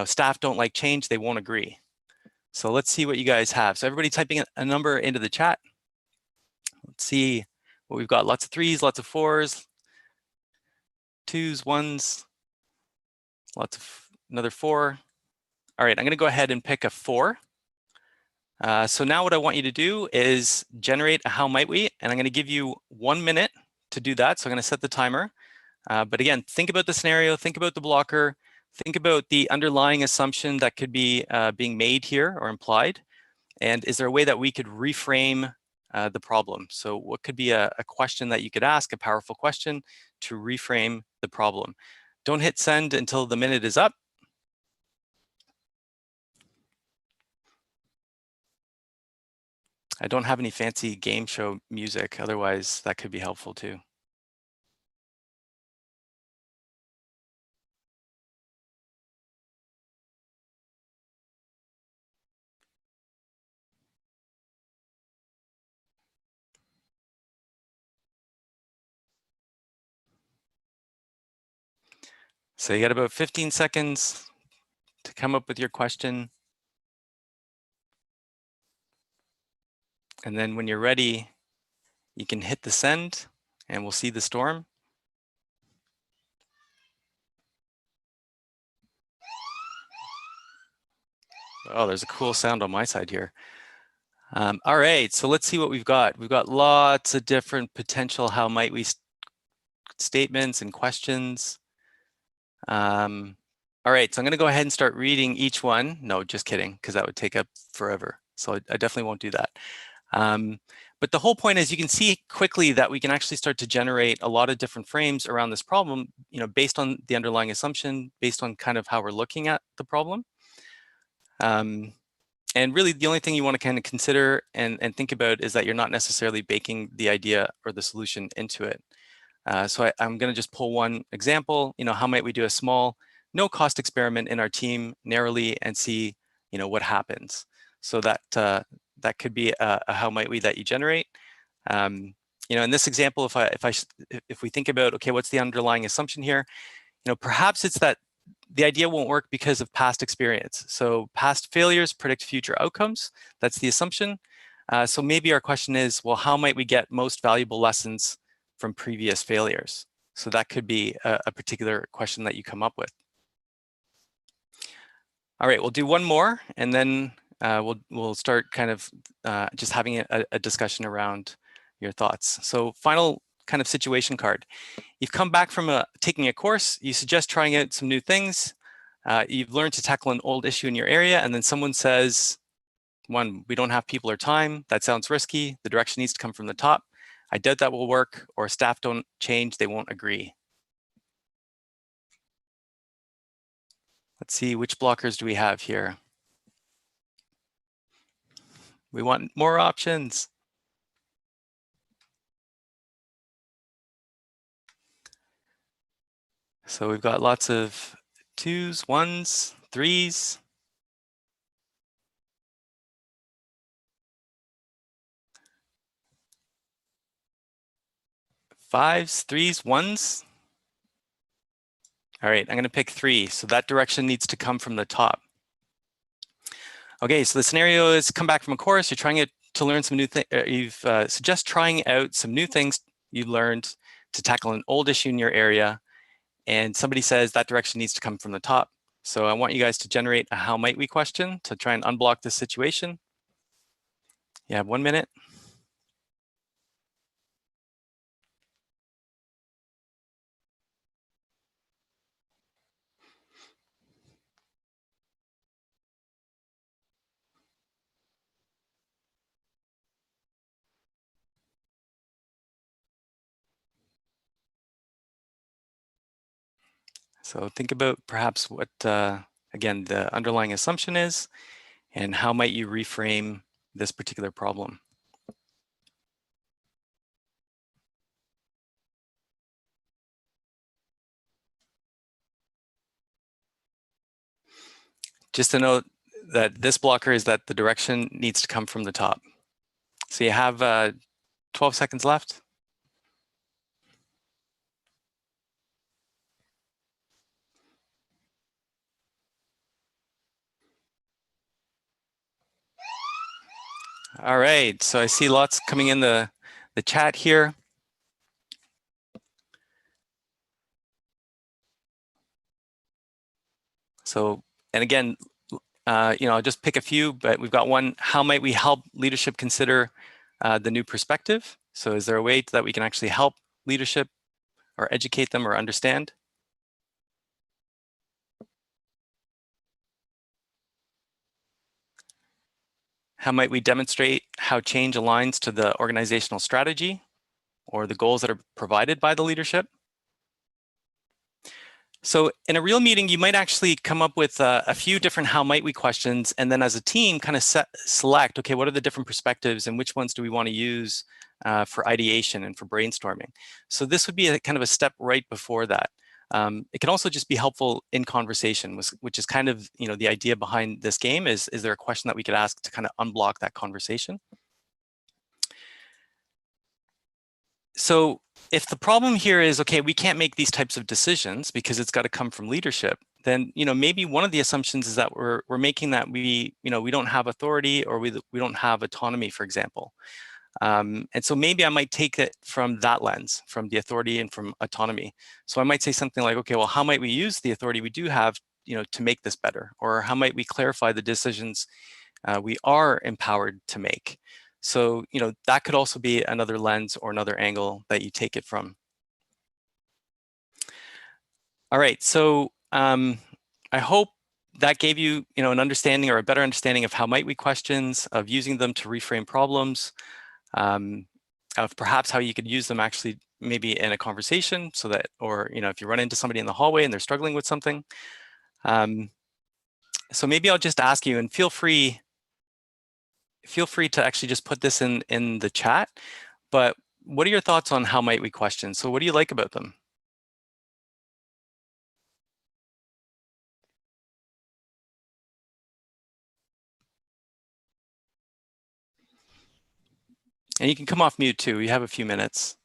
staff don't like change, they won't agree. So let's see what you guys have. So everybody typing a number into the chat. Let's see what we've got. Lots of 3s, lots of 4s, 2s, 1s, lots of another 4. All right, I'm going to go ahead and pick a 4. So now what I want you to do is generate a how might we, and I'm going to give you 1 minute to do that. So I'm going to set the timer. But again, think about the scenario, think about the blocker, think about the underlying assumption that could be being made here or implied. And is there a way that we could reframe the problem? So what could be a question that you could ask, a powerful question to reframe the problem? Don't hit send until the minute is up. I don't have any fancy game show music, otherwise that could be helpful too. So you got about 15 seconds to come up with your question. And then when you're ready, you can hit the send and we'll see the storm. Oh, there's a cool sound on my side here. All right, so let's see what we've got. We've got lots of different potential how might we statements and questions. All right, so I'm going to go ahead and start reading each one. No, just kidding, because that would take up forever. So I definitely won't do that. But the whole point is you can see quickly that we can actually start to generate a lot of different frames around this problem, based on the underlying assumption, based on kind of how we're looking at the problem. And really the only thing you want to kind of consider and think about is that you're not necessarily baking the idea or the solution into it. So I'm going to just pull one example. How might we do a small, no-cost experiment in our team narrowly and see, what happens? So that that could be a how might we that you generate. In this example, if we think about, okay, what's the underlying assumption here? Perhaps it's that the idea won't work because of past experience. So past failures predict future outcomes. That's the assumption. So maybe our question is, well, how might we get most valuable lessons from previous failures? So that could be a particular question that you come up with. All right, we'll do one more, and then we'll start kind of just having a discussion around your thoughts. So final kind of situation card. You've come back from taking a course, you suggest trying out some new things, you've learned to tackle an old issue in your area, and then someone says, one, we don't have people or time, that sounds risky, the direction needs to come from the top, I doubt that will work, or staff don't change, they won't agree. Let's see, which blockers do we have here? We want more options. So we've got lots of 2s, 1s, 3s. Fives, 3s, 1s. All right, I'm going to pick 3. So that direction needs to come from the top. Okay, so the scenario is come back from a course. You're trying to learn some new things. You've suggest trying out some new things you learned to tackle an old issue in your area. And somebody says that direction needs to come from the top. So I want you guys to generate a how might we question to try and unblock this situation. You have 1 minute. So think about perhaps what, again, the underlying assumption is, and how might you reframe this particular problem. Just to note that this blocker is that the direction needs to come from the top. So you have 12 seconds left. All right, so I see lots coming in the chat here. So, and again, I'll just pick a few, but we've got one, how might we help leadership consider the new perspective? So is there a way that we can actually help leadership or educate them or understand? How might we demonstrate how change aligns to the organizational strategy or the goals that are provided by the leadership? So in a real meeting, you might actually come up with a few different how might we questions, and then as a team kind of select, okay, what are the different perspectives and which ones do we want to use for ideation and for brainstorming? So this would be a kind of a step right before that. It can also just be helpful in conversation, which is kind of, the idea behind this game is there a question that we could ask to kind of unblock that conversation? So if the problem here is, okay, we can't make these types of decisions because it's got to come from leadership, then, maybe one of the assumptions is that we're making that we don't have authority or we don't have autonomy, for example. And so maybe I might take it from that lens, from the authority and from autonomy. So I might say something like, okay, well, how might we use the authority we do have, to make this better? Or how might we clarify the decisions we are empowered to make? So, that could also be another lens or another angle that you take it from. All right, so I hope that gave you, an understanding or a better understanding of how might we questions, of using them to reframe problems, of perhaps how you could use them actually maybe in a conversation so that, or, if you run into somebody in the hallway and they're struggling with something. So maybe I'll just ask you, and feel free to actually just put this in the chat, but what are your thoughts on how might we question? So what do you like about them? And you can come off mute too. You have a few minutes.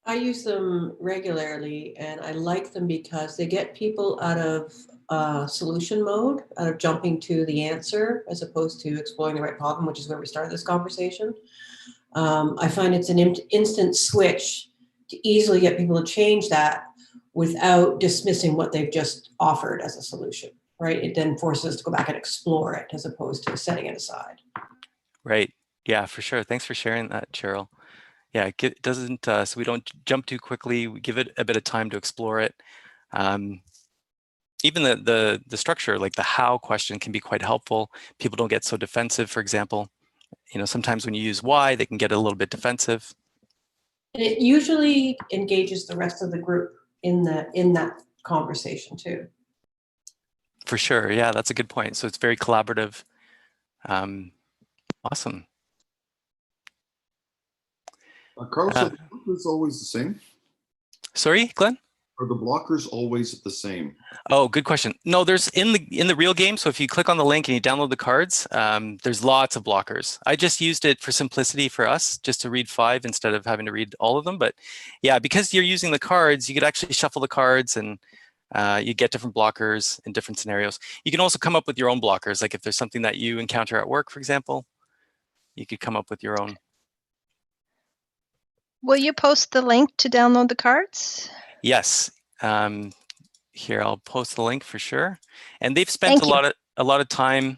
I use them regularly, and I like them because they get people out of solution mode, out of jumping to the answer, as opposed to exploring the right problem, which is where we started this conversation. I find it's an instant switch to easily get people to change that without dismissing what they've just offered as a solution, right? It then forces us to go back and explore it as opposed to setting it aside. Right. Yeah, for sure. Thanks for sharing that, Cheryl. Yeah, it doesn't, so we don't jump too quickly. We give it a bit of time to explore it. Even the structure, like the how question, can be quite helpful. People don't get so defensive, for example. You know, sometimes when you use why, they can get a little bit defensive. And it usually engages the rest of the group in that conversation too. For sure. Yeah, that's a good point. So it's very collaborative. Awesome. Carlos, are the blockers always the same? Sorry, Glenn? Are the blockers always the same? Oh, good question. No, there's in the real game. So if you click on the link and you download the cards, there's lots of blockers. I just used it for simplicity for us, just to read 5 instead of having to read all of them. But yeah, because you're using the cards, you could actually shuffle the cards and you get different blockers in different scenarios. You can also come up with your own blockers. Like if there's something that you encounter at work, for example, you could come up with your own. Will you post the link to download the cards? Yes. Here, I'll post the link for sure. And they've spent a lot of time.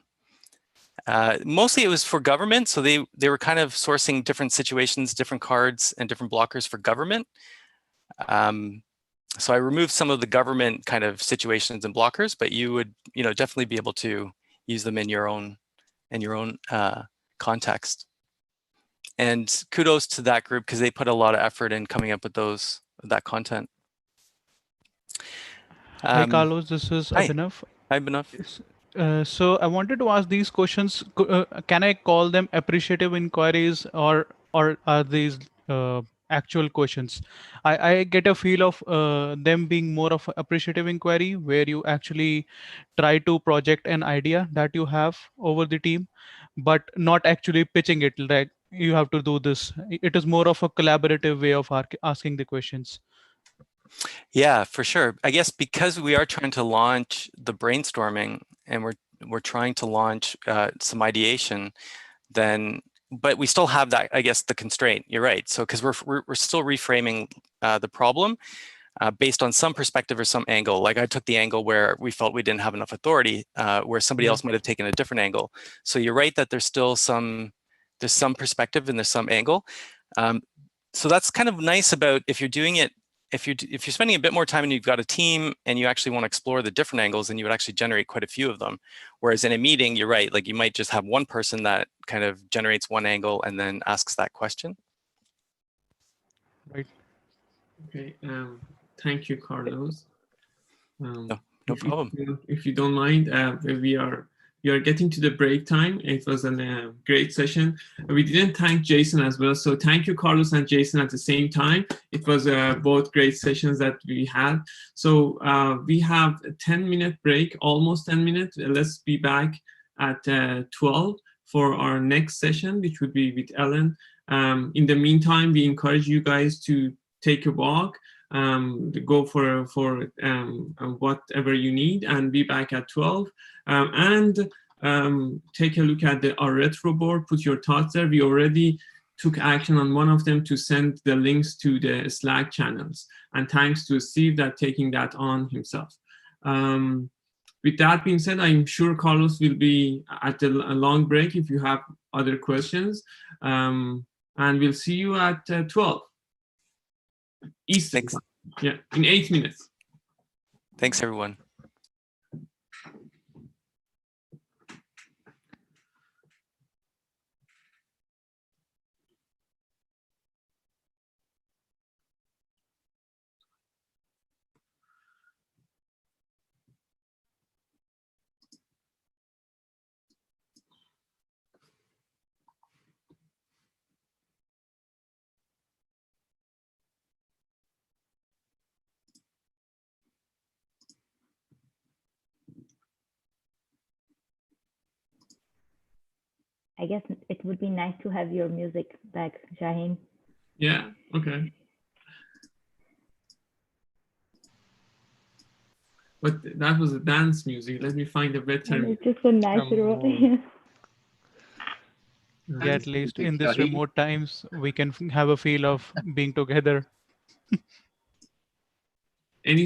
Mostly it was for government. So they were kind of sourcing different situations, different cards, and different blockers for government. So I removed some of the government kind of situations and blockers, but you would, definitely be able to use them in your own context. And kudos to that group because they put a lot of effort in coming up with that content. Hi, Carlos. This is Abhinav. Hi, Abhinav. So I wanted to ask these questions. Can I call them appreciative inquiries, or are these actual questions? I get a feel of them being more of an appreciative inquiry, where you actually try to project an idea that you have over the team, but not actually pitching it. Like you have to do this. It is more of a collaborative way of asking the questions. Yeah, for sure. I guess because we are trying to launch the brainstorming and we're trying to launch some ideation, but we still have that, I guess, the constraint. You're right. So because we're still reframing the problem based on some perspective or some angle. Like I took the angle where we felt we didn't have enough authority, where somebody else might have taken a different angle. So you're right that there's still some perspective and there's some angle. So that's kind of nice about if you're doing it. If you're spending a bit more time and you've got a team and you actually want to explore the different angles, then you would actually generate quite a few of them. Whereas in a meeting, you're right, like you might just have one person that kind of generates one angle and then asks that question. Right. Okay. Thank you, Carlos. No problem. If you don't mind, we are getting to the break time. It was a great session. We didn't thank Jason as well. So thank you, Carlos and Jason, at the same time. It was both great sessions that we had. So we have a 10-minute break, almost 10 minutes. Let's be back at 12 for our next session, which would be with Ellen. In the meantime, we encourage you guys to take a walk, go for whatever you need, and be back at 12. And take a look at our retro board, put your thoughts there. We already took action on one of them to send the links to the Slack channels. And thanks to Steve that taking that on himself. With that being said, I'm sure Carlos will be at a long break if you have other questions. And we'll see you at 12. Eastern time. Yeah, in 8 minutes. Thanks, everyone. I guess it would be nice to have your music back, Shaheen. Yeah, okay. But that was a dance music. Let me find a better. And it's just a natural. Yeah, at least in this remote times, we can have a feel of being together. Any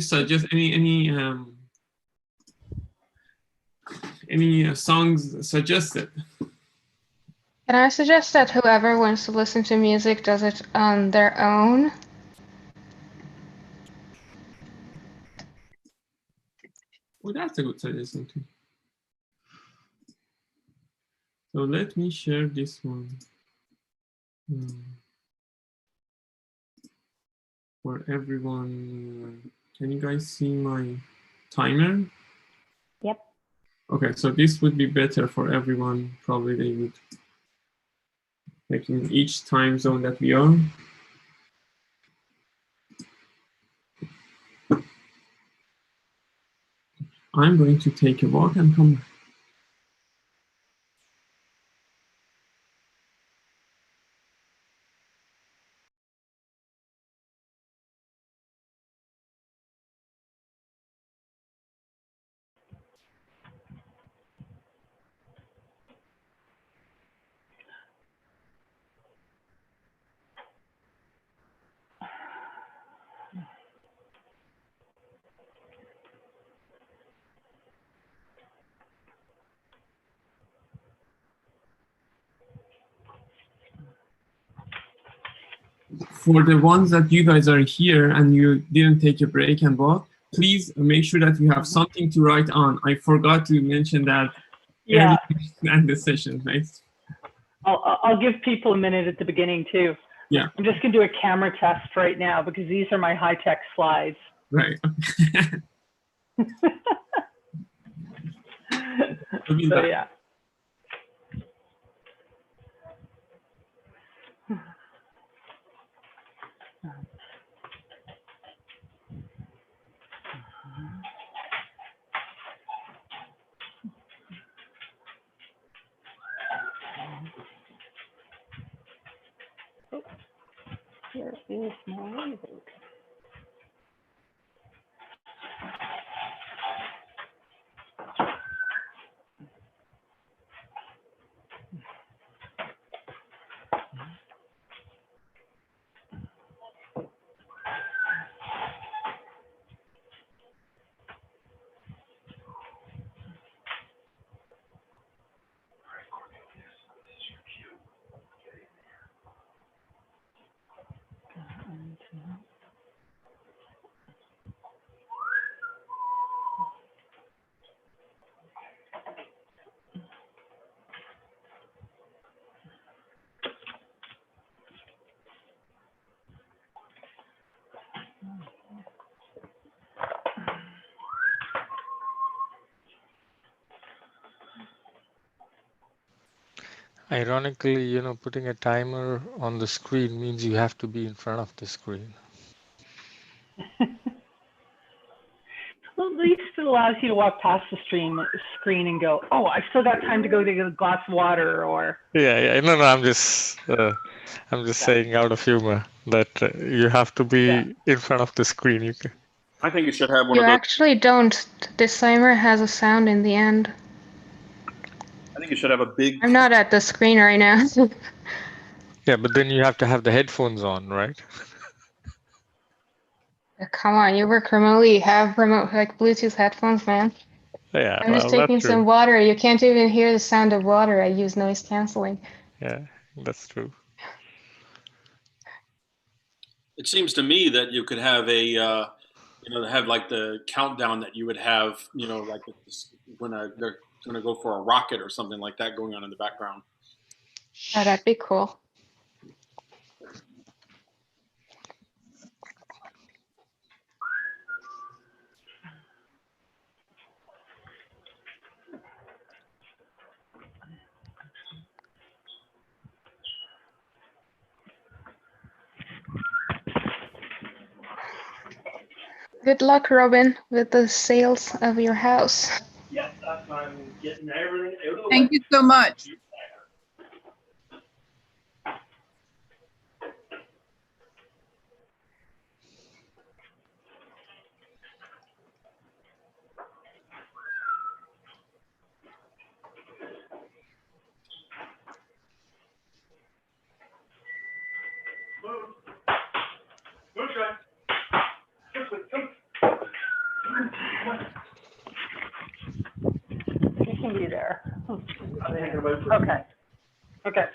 songs suggested? Can I suggest that whoever wants to listen to music does it on their own? Well, that's a good suggestion too. So let me share this one. For everyone. Can you guys see my timer? Yep. Okay, so this would be better for everyone. Probably they would make in each time zone that we are. I'm going to take a walk and come back. For the ones that you guys are here and you didn't take a break and walk, please make sure that you have something to write on. I forgot to mention that early in the session, right? I'll give people a minute at the beginning too. Yeah. I'm just gonna do a camera test right now because these are my high-tech slides. Right. So yeah. Here is my vote. Ironically, putting a timer on the screen means you have to be in front of the screen. Well, at least it allows you to walk past the screen and go, oh, I still got time to go to get a glass of water, or. Yeah. No, I'm just saying out of humor that you have to be in front of the screen. I think you should have one You of those. actually don't. This timer has a sound in the end. I think you should have a big. I'm not at the screen right now. Yeah, but then you have to have the headphones on, right? Come on, you work remotely. You have remote, like Bluetooth headphones, man. Yeah, I'm just well, that's taking true. some water. You can't even hear the sound of water. I use noise canceling. Yeah, that's true. It seems to me that you could have a, have like the countdown that you would have, like when they're going to go for a rocket or something like that going on in the background. Oh, that'd be cool. Good luck, Robin, with the sales of your house. Yep, I'm getting everything out of the way. Thank you so much. You can be there. Okay. Okay.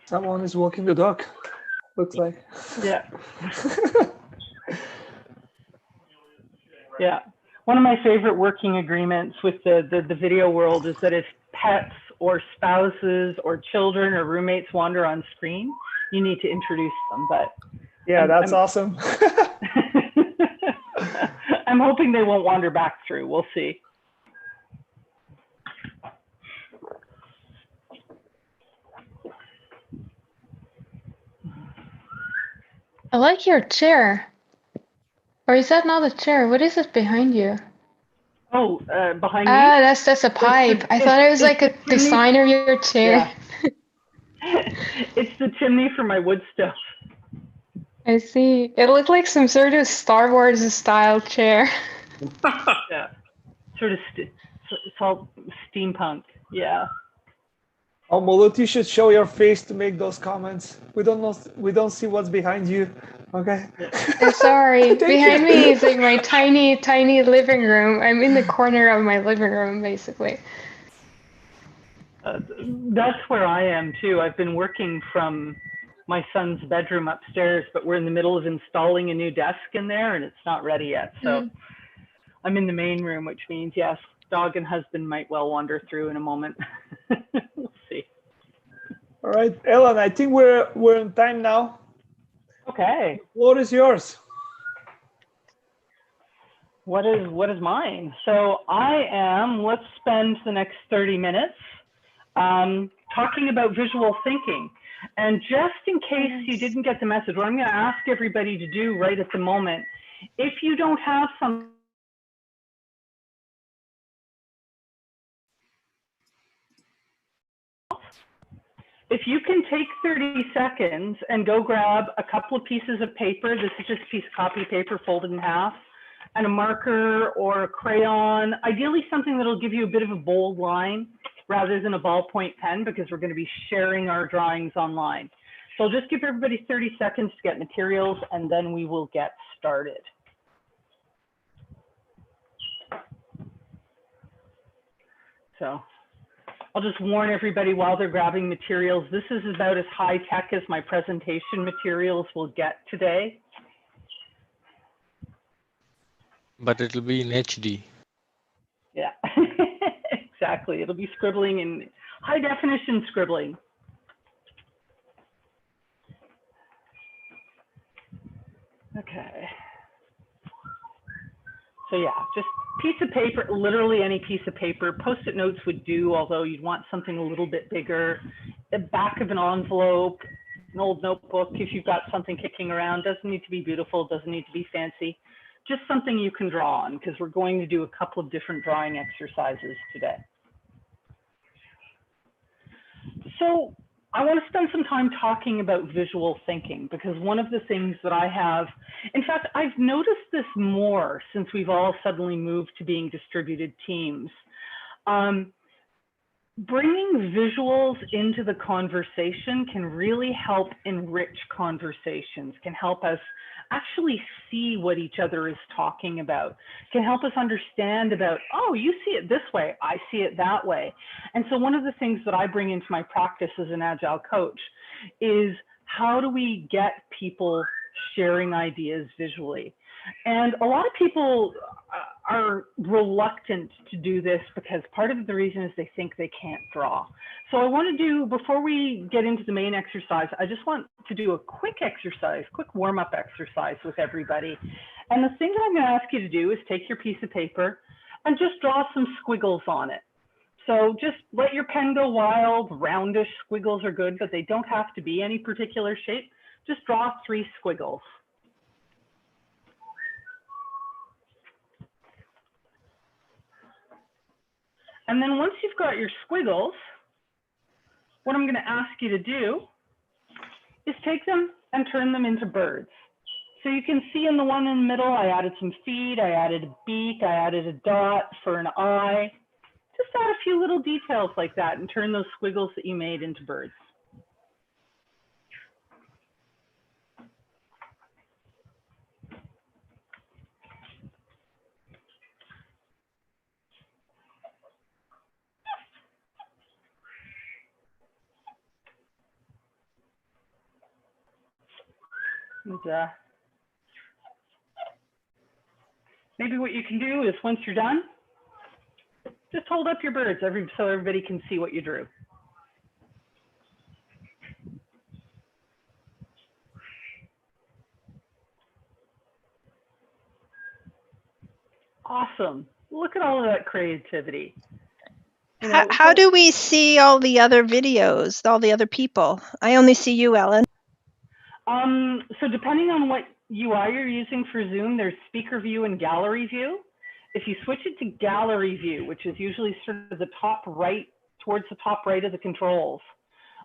Someone is walking the dog. Looks like. Yeah. Yeah. One of my favorite working agreements with the video world is that if pets or spouses or children or roommates wander on screen, you need to introduce them. But yeah, that's awesome. I'm hoping they won't wander back through. We'll see. I like your chair. Or is that not a chair? What is it behind you? Oh, behind me? Ah, that's a pipe. I thought it was like a design of your chair. Yeah. It's the chimney for my wood stove. I see. It looked like some sort of Star Wars style chair. Yeah. Sort of, it's all steampunk. Yeah. Oh, Mulut, you should show your face to make those comments. We don't know. We don't see what's behind you. Okay. Sorry. Behind you. me is like my tiny, tiny living room. I'm in the corner of my living room, basically. That's where I am too. I've been working from my son's bedroom upstairs, but we're in the middle of installing a new desk in there and it's not ready yet. So I'm in the main room, which means yes, dog and husband might well wander through in a moment. We'll see. All right, Ellen, I think we're in time now. Okay. The floor is yours. What is mine? So let's spend the next 30 minutes talking about visual thinking. And just in case you didn't get the message, what I'm going to ask everybody to do right at the moment, if you don't have some if you can take 30 seconds and go grab a couple of pieces of paper, this is just a piece of copy paper folded in half, and a marker or a crayon, ideally something that'll give you a bit of a bold line rather than a ballpoint pen, because we're going to be sharing our drawings online. So I'll just give everybody 30 seconds to get materials and then we will get started. So I'll just warn everybody while they're grabbing materials, this is about as high tech as my presentation materials will get today. But it'll be in HD. Yeah, exactly. It'll be scribbling in high definition scribbling. Okay. So yeah, just piece of paper, literally any piece of paper. Post-it notes would do, although you'd want something a little bit bigger. The back of an envelope, an old notebook, if you've got something kicking around. Doesn't need to be beautiful, doesn't need to be fancy. Just something you can draw on, because we're going to do a couple of different drawing exercises today. So I want to spend some time talking about visual thinking, because one of the things that I have, in fact, I've noticed this more since we've all suddenly moved to being distributed teams. Bringing visuals into the conversation can really help enrich conversations, can help us actually see what each other is talking about, can help us understand about, oh, you see it this way, I see it that way. And so one of the things that I bring into my practice as an Agile coach is, how do we get people sharing ideas visually? And a lot of people are reluctant to do this because part of the reason is they think they can't draw. So I want to do, before we get into the main exercise, I just want to do a quick exercise, quick warm-up exercise with everybody. And the thing that I'm going to ask you to do is take your piece of paper and just draw some squiggles on it. So just let your pen go wild. Roundish squiggles are good, but they don't have to be any particular shape. Just draw 3 squiggles. And then once you've got your squiggles, what I'm going to ask you to do is take them and turn them into birds. So you can see in the one in the middle, I added some feet, I added a beak, I added a dot for an eye. Just add a few little details like that and turn those squiggles that you made into birds. And, maybe what you can do is once you're done, just hold up your birds so everybody can see what you drew. Awesome. Look at all of that creativity. How do we see all the other videos, all the other people? I only see you, Ellen. So depending on what UI you're using for Zoom, there's speaker view and gallery view. If you switch it to gallery view, which is usually sort of the top right, towards the top right of the controls,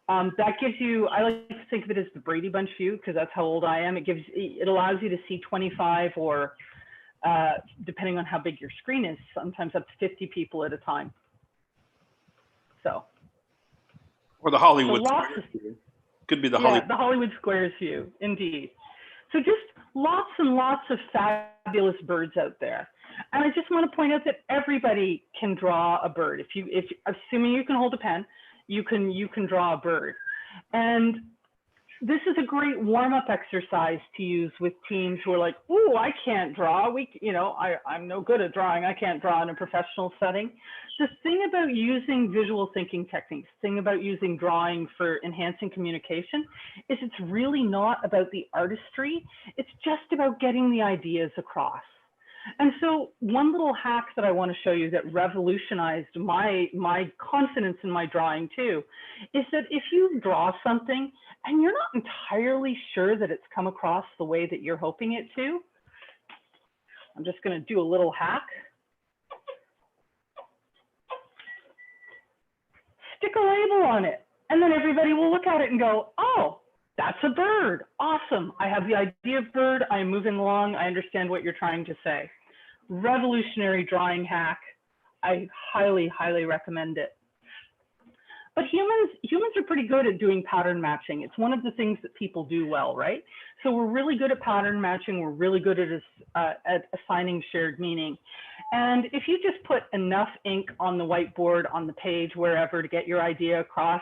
that gives you, I like to think of it as the Brady Bunch view because that's how old I am. It allows you to see 25 or depending on how big your screen is, sometimes up to 50 people at a time. So. Or the Hollywood. So could be the the Hollywood Squares view, indeed. So just lots and lots of fabulous birds out there. And I just want to point out that everybody can draw a bird. If assuming you can hold a pen, you can draw a bird. And this is a great warm-up exercise to use with teams who are like, "Ooh, I can't draw. I'm no good at drawing. I can't draw in a professional setting." The thing about using visual thinking techniques, thing about using drawing for enhancing communication, is it's really not about the artistry. It's just about getting the ideas across. And so one little hack that I want to show you that revolutionized my confidence in my drawing too, is that if you draw something and you're not entirely sure that it's come across the way that you're hoping it to, I'm just going to do a little hack. Stick a label on it, and then everybody will look at it and go, "Oh, that's a bird. Awesome. I have the idea of bird. I'm moving along. I understand what you're trying to say." Revolutionary drawing hack. I highly, highly recommend it. But humans are pretty good at doing pattern matching. It's one of the things that people do well, right? So we're really good at pattern matching. We're really good at assigning shared meaning. And if you just put enough ink on the whiteboard, on the page, wherever to get your idea across,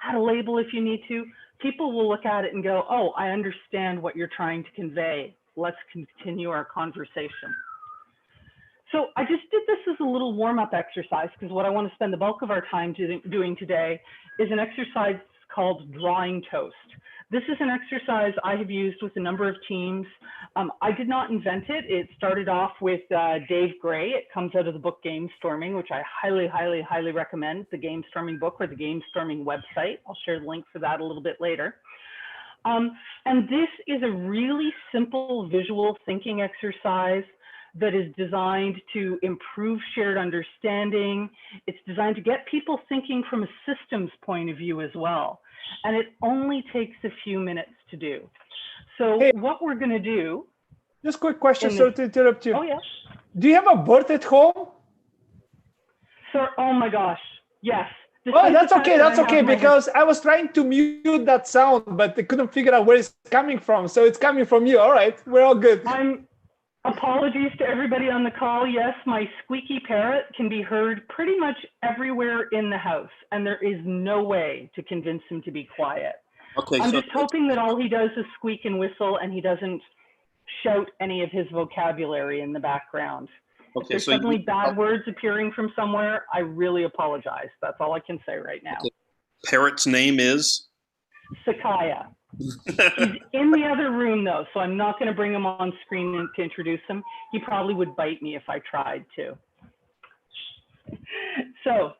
add a label if you need to, people will look at it and go, "Oh, I understand what you're trying to convey. Let's continue our conversation." So I just did this as a little warm-up exercise because what I want to spend the bulk of our time doing today is an exercise called drawing toast. This is an exercise I have used with a number of teams. I did not invent it. It started off with Dave Gray. It comes out of the book Game Storming, which I highly, highly, highly recommend, the Game Storming book or the Game Storming website. I'll share the link for that a little bit later. And this is a really simple visual thinking exercise that is designed to improve shared understanding. It's designed to get people thinking from a systems point of view as well. And it only takes a few minutes to do. So what we're going to do. Just a quick question, sorry to interrupt you. Oh, yeah. Do you have a bird at home? Sir, oh my gosh, yes. Oh, that's okay. That's okay, because I was trying to mute that sound, but I couldn't figure out where it's coming from. So it's coming from you. All right, we're all good. Apologies to everybody on the call. Yes, my squeaky parrot can be heard pretty much everywhere in the house, and there is no way to convince him to be quiet. Okay, I'm just hoping that all he does is squeak and whistle, and he doesn't shout any of his vocabulary in the background. Okay, if there's so suddenly bad words appearing from somewhere, I really apologize. That's all I can say right now. Okay. Parrot's name is? Sakaya. He's in the other room though, so I'm not going to bring him on screen to introduce him. He probably would bite me if I tried to. So,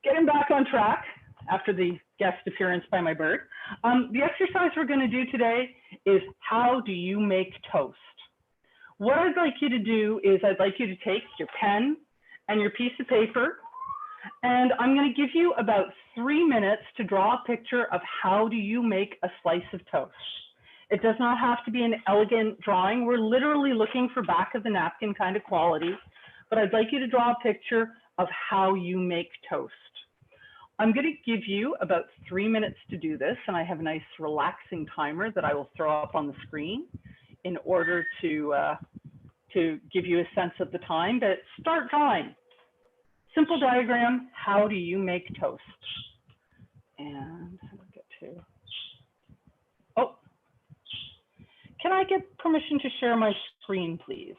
getting back on track after the guest appearance by my bird. The exercise we're going to do today is how do you make toast? What I'd like you to do is I'd like you to take your pen and your piece of paper, and I'm going to give you about 3 minutes to draw a picture of how do you make a slice of toast. It does not have to be an elegant drawing. We're literally looking for back of the napkin kind of quality, but I'd like you to draw a picture of how you make toast. I'm going to give you about 3 minutes to do this, and I have a nice relaxing timer that I will throw up on the screen in order to give you a sense of the time, but start drawing. Simple diagram, how do you make toast? And I'll get to, oh, can I get permission to share my screen, please?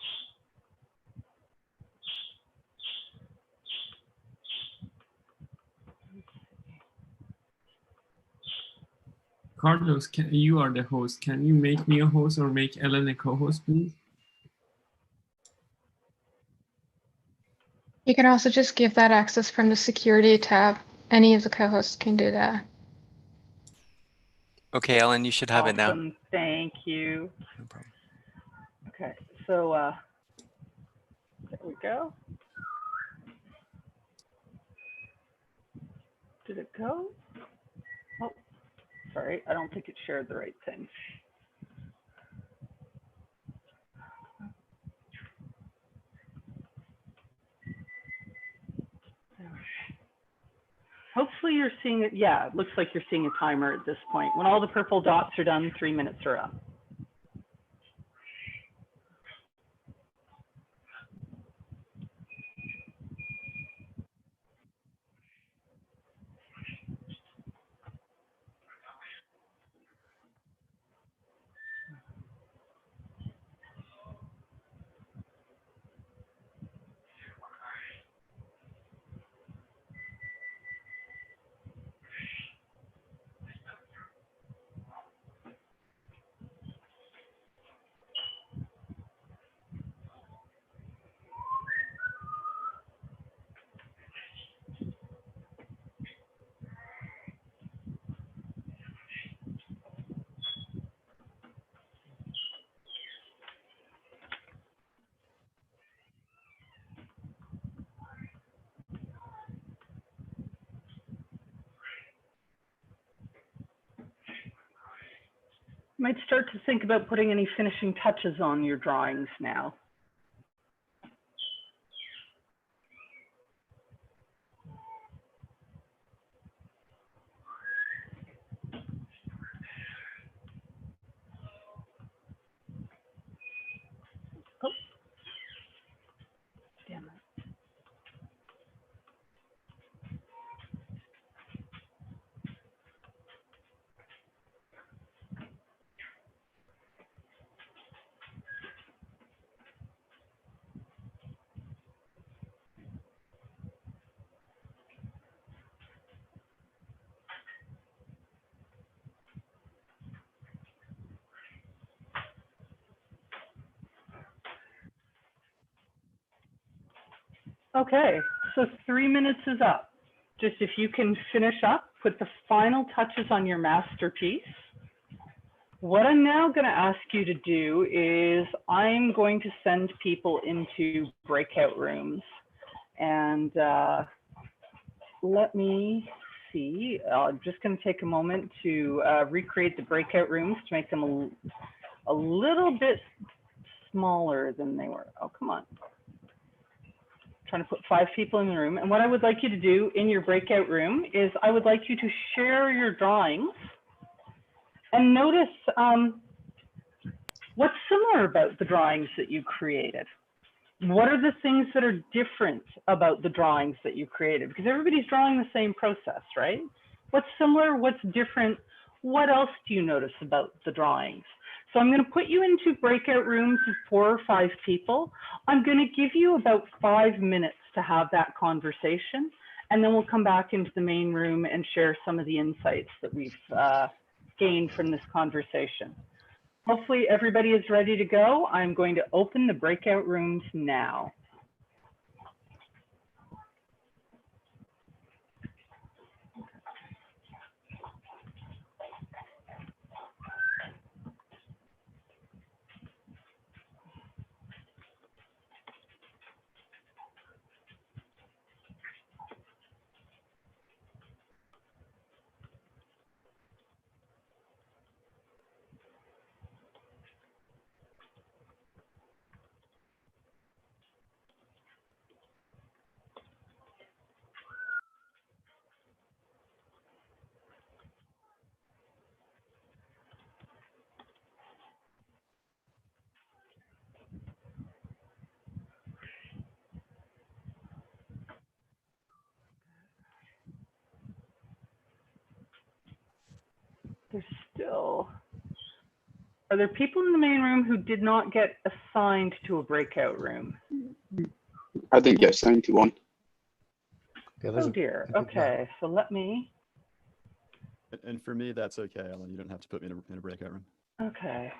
Carlos, you are the host. Can you make me a host or make Ellen a co-host, please? You can also just give that access from the security tab. Any of the co-hosts can do that. Okay, Ellen, you should have it now. Awesome, thank you. No problem. Okay, so there we go. Did it go? Oh, sorry, I don't think it shared the right thing. Hopefully you're seeing it. Yeah, it looks like you're seeing a timer at this point. When all the purple dots are done, 3 minutes are up. You might start to think about putting any finishing touches on your drawings now. Oh. Damn it. Okay, so 3 minutes is up. Just if you can finish up, put the final touches on your masterpiece. What I'm now going to ask you to do is I'm going to send people into breakout rooms. And let me see, I'm just going to take a moment to recreate the breakout rooms to make them a little bit smaller than they were. Oh, come on. Trying to put 5 people in the room. And what I would like you to do in your breakout room is I would like you to share your drawings and notice what's similar about the drawings that you created. What are the things that are different about the drawings that you created? Because everybody's drawing the same process, right? What's similar, what's different? What else do you notice about the drawings? So I'm going to put you into breakout rooms of 4 or 5 people. I'm going to give you about 5 minutes to have that conversation, and then we'll come back into the main room and share some of the insights that we've gained from this conversation. Hopefully everybody is ready to go. I'm going to open the breakout rooms now. There's still. Are there people in the main room who did not get assigned to a breakout room? I didn't get assigned to one. Oh dear. Okay, so let me. And for me, that's okay, Ellen. You don't have to put me in a breakout room. Okay.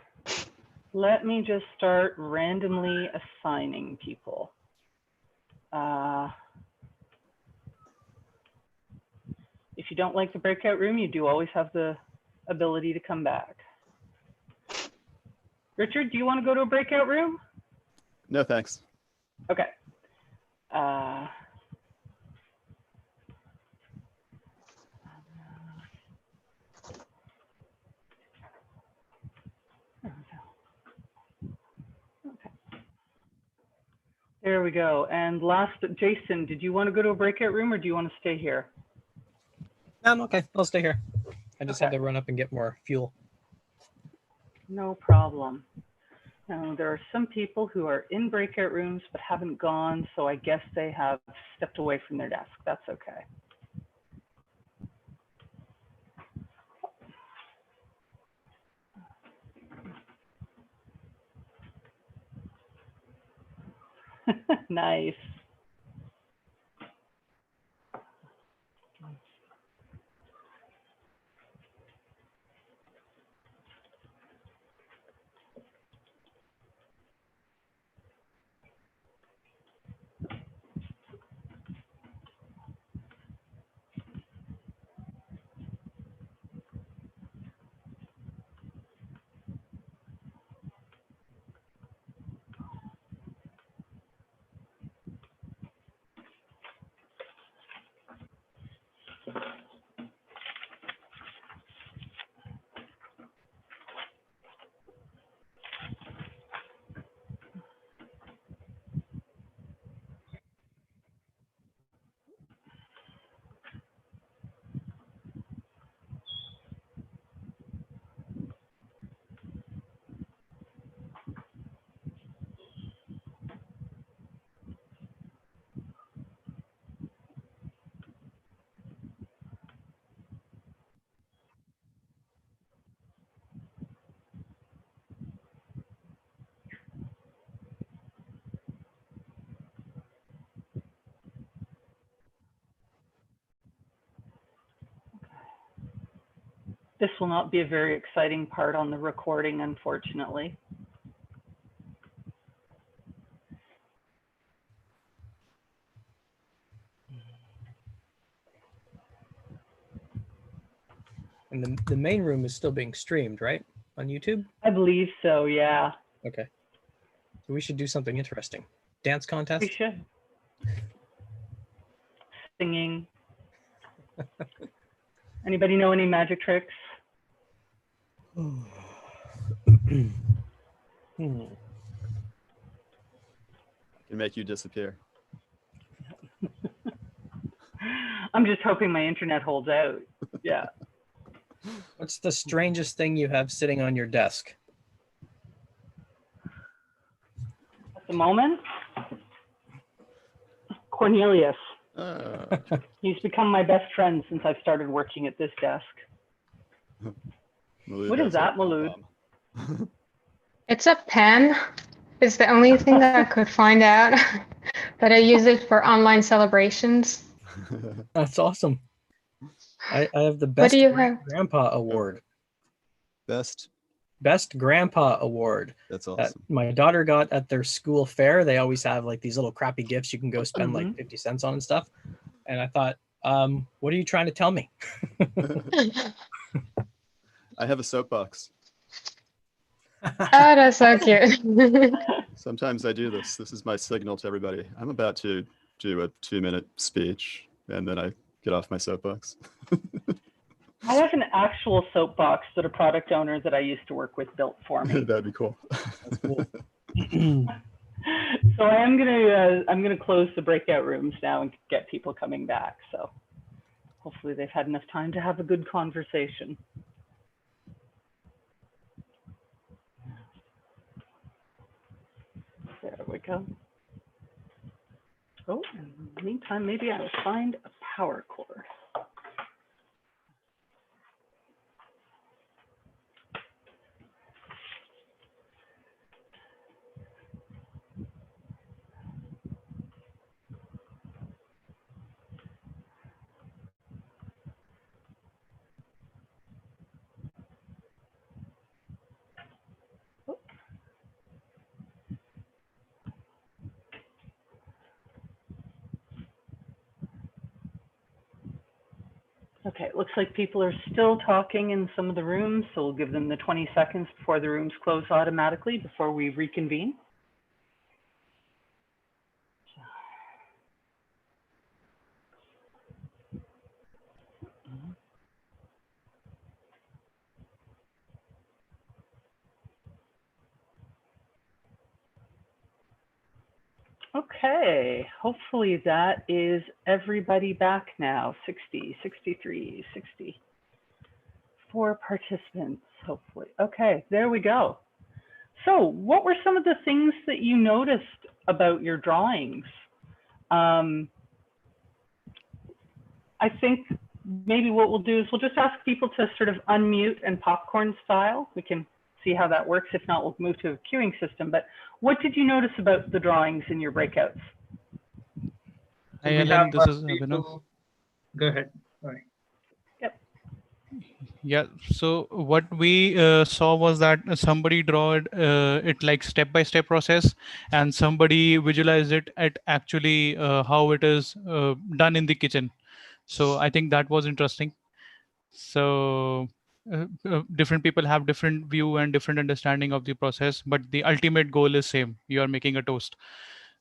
Let me just start randomly assigning people. If you don't like the breakout room, you do always have the ability to come back. Richard, do you want to go to a breakout room? No, thanks. Okay. There we go. And last, Jason, did you want to go to a breakout room or do you want to stay here? I'm okay. I'll stay here. I just had to run up and get more fuel. No problem. Now, there are some people who are in breakout rooms but haven't gone, so I guess they have stepped away from their desk. That's okay. Nice. This will not be a very exciting part on the recording, unfortunately. And the main room is still being streamed, right? On YouTube? I believe so, yeah. Okay. So we should do something interesting. Dance contest? We should. Singing. Anybody know any magic tricks? I can make you disappear. I'm just hoping my internet holds out. Yeah. What's the strangest thing you have sitting on your desk? At the moment, Cornelius. He's become my best friend since I've started working at this desk. What is that, Malud? It's a pen. It's the only thing that I could find out, but I use it for online celebrations. That's awesome. I have the best grandpa award. Best grandpa award. That's awesome. My daughter got at their school fair. They always have like these little crappy gifts you can go spend like 50 cents on and stuff. And I thought, what are you trying to tell me? I have a soapbox. Oh, that's so cute. Sometimes I do this. This is my signal to everybody. I'm about to do a 2-minute speech, and then I get off my soapbox. I have an actual soapbox that a product owner that I used to work with built for me. That'd be cool. That's cool. So I'm gonna close the breakout rooms now and get people coming back. So hopefully they've had enough time to have a good conversation. There we go. Oh, in the meantime, maybe I'll find a power cord. Okay, it looks like people are still talking in some of the rooms, so we'll give them the 20 seconds before the rooms close automatically before we reconvene. Okay, hopefully that is everybody back now. 60, 63, 64 participants, hopefully. Okay, there we go. So what were some of the things that you noticed about your drawings? I think maybe what we'll do is we'll just ask people to sort of unmute and popcorn style. We can see how that works. If not, we'll move to a queuing system. But what did you notice about the drawings in your breakouts? Hi, Ellen, this is Abhinav. Go ahead. Sorry. Yep. Yeah, so what we saw was that somebody drawed it like step-by-step process, and somebody visualized it at actually how it is done in the kitchen. So I think that was interesting. So different people have different view and different understanding of the process, but the ultimate goal is same. You are making a toast.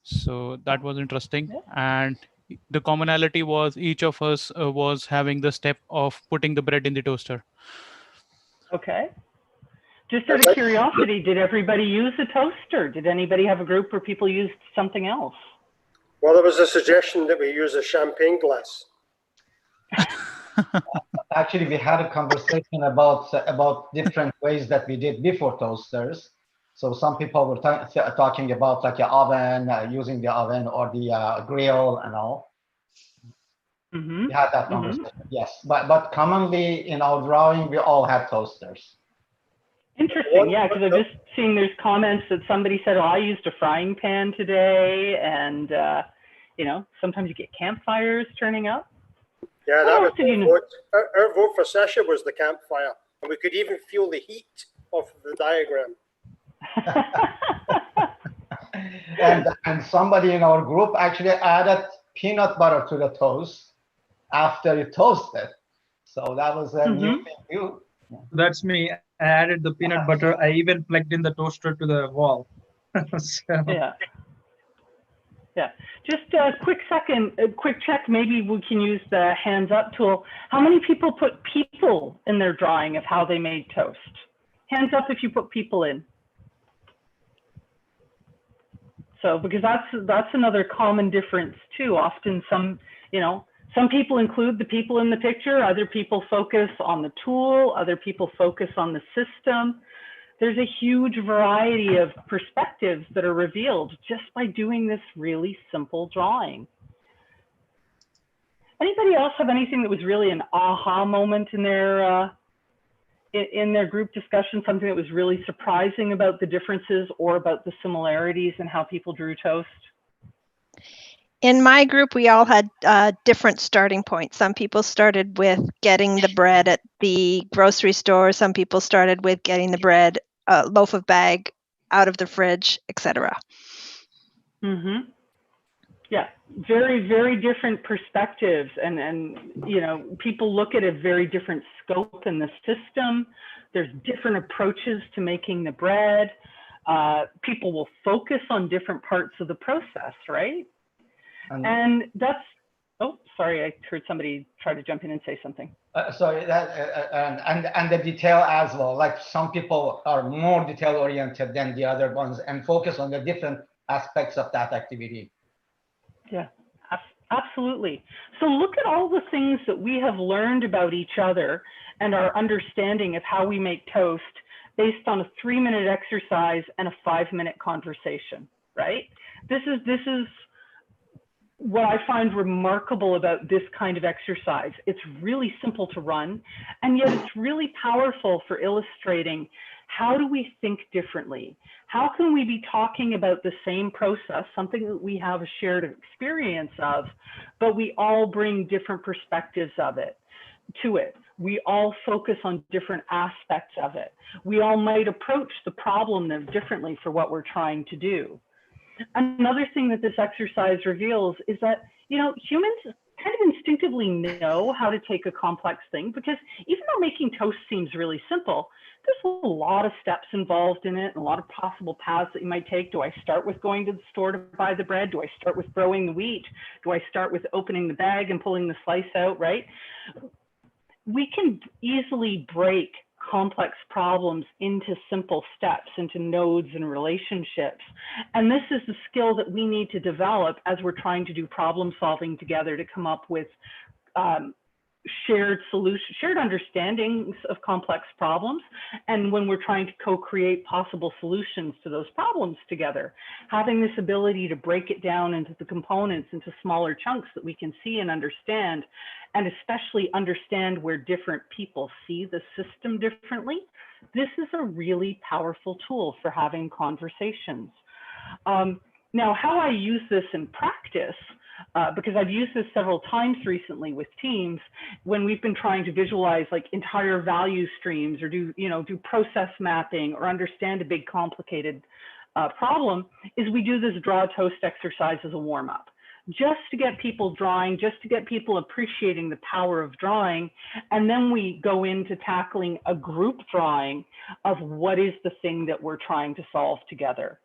So that was interesting. And the commonality was each of us was having the step of putting the bread in the toaster. Okay. Just out of curiosity, did everybody use a toaster? Did anybody have a group where people used something else? Well, there was a suggestion that we use a champagne glass. Actually, we had a conversation about different ways that we did before toasters. So some people were talking about like an oven, using the oven or the grill and all. Mm-hmm. We had that conversation, yes. But commonly in our drawing, we all had toasters. Interesting, yeah, because I'm just seeing there's comments that somebody said, oh, I used a frying pan today, and you know, sometimes you get campfires turning up. Yeah, that was our vote. Our vote for Sasha was the campfire, and we could even feel the heat of the diagram. and somebody in our group actually added peanut butter to the toast after you toasted. So that was a new thing too. Yeah. That's me. I added the peanut butter. I even plugged in the toaster to the wall. So. Yeah. Yeah. Just a quick check. Maybe we can use the hands up tool. How many people put people in their drawing of how they made toast? Hands up if you put people in. So, because that's another common difference too. Often some people include the people in the picture, other people focus on the tool, other people focus on the system. There's a huge variety of perspectives that are revealed just by doing this really simple drawing. Anybody else have anything that was really an aha moment in their group discussion, something that was really surprising about the differences or about the similarities in how people drew toast? In my group, we all had different starting points. Some people started with getting the bread at the grocery store. Some people started with getting the bread, loaf of bag, out of the fridge, etc. Mm-hmm. Yeah, very, very different perspectives. And you know, people look at a very different scope in the system. There's different approaches to making the bread. People will focus on different parts of the process, right? And that's, oh, sorry, I heard somebody try to jump in and say something. Sorry, and the detail as well. Like some people are more detail oriented than the other ones and focus on the different aspects of that activity. Yeah, absolutely. So look at all the things that we have learned about each other and our understanding of how we make toast based on a 3-minute exercise and a 5-minute conversation, right? This is what I find remarkable about this kind of exercise. It's really simple to run, and yet it's really powerful for illustrating how do we think differently? How can we be talking about the same process, something that we have a shared experience of, but we all bring different perspectives of it to it. We all focus on different aspects of it. We all might approach the problem differently for what we're trying to do. Another thing that this exercise reveals is that, you know, humans kind of instinctively know how to take a complex thing, because even though making toast seems really simple, there's a lot of steps involved in it and a lot of possible paths that you might take. Do I start with going to the store to buy the bread? Do I start with growing the wheat? Do I start with opening the bag and pulling the slice out, right? We can easily break complex problems into simple steps, into nodes and relationships. And this is the skill that we need to develop as we're trying to do problem solving together to come up with shared understandings of complex problems. And when we're trying to co-create possible solutions to those problems together, having this ability to break it down into the components, into smaller chunks that we can see and understand, and especially understand where different people see the system differently, this is a really powerful tool for having conversations. Now, how I use this in practice, because I've used this several times recently with teams when we've been trying to visualize like entire value streams, or do process mapping, or understand a big complicated problem, is we do this draw toast exercise as a warm-up, just to get people drawing, just to get people appreciating the power of drawing. And then we go into tackling a group drawing of what is the thing that we're trying to solve together.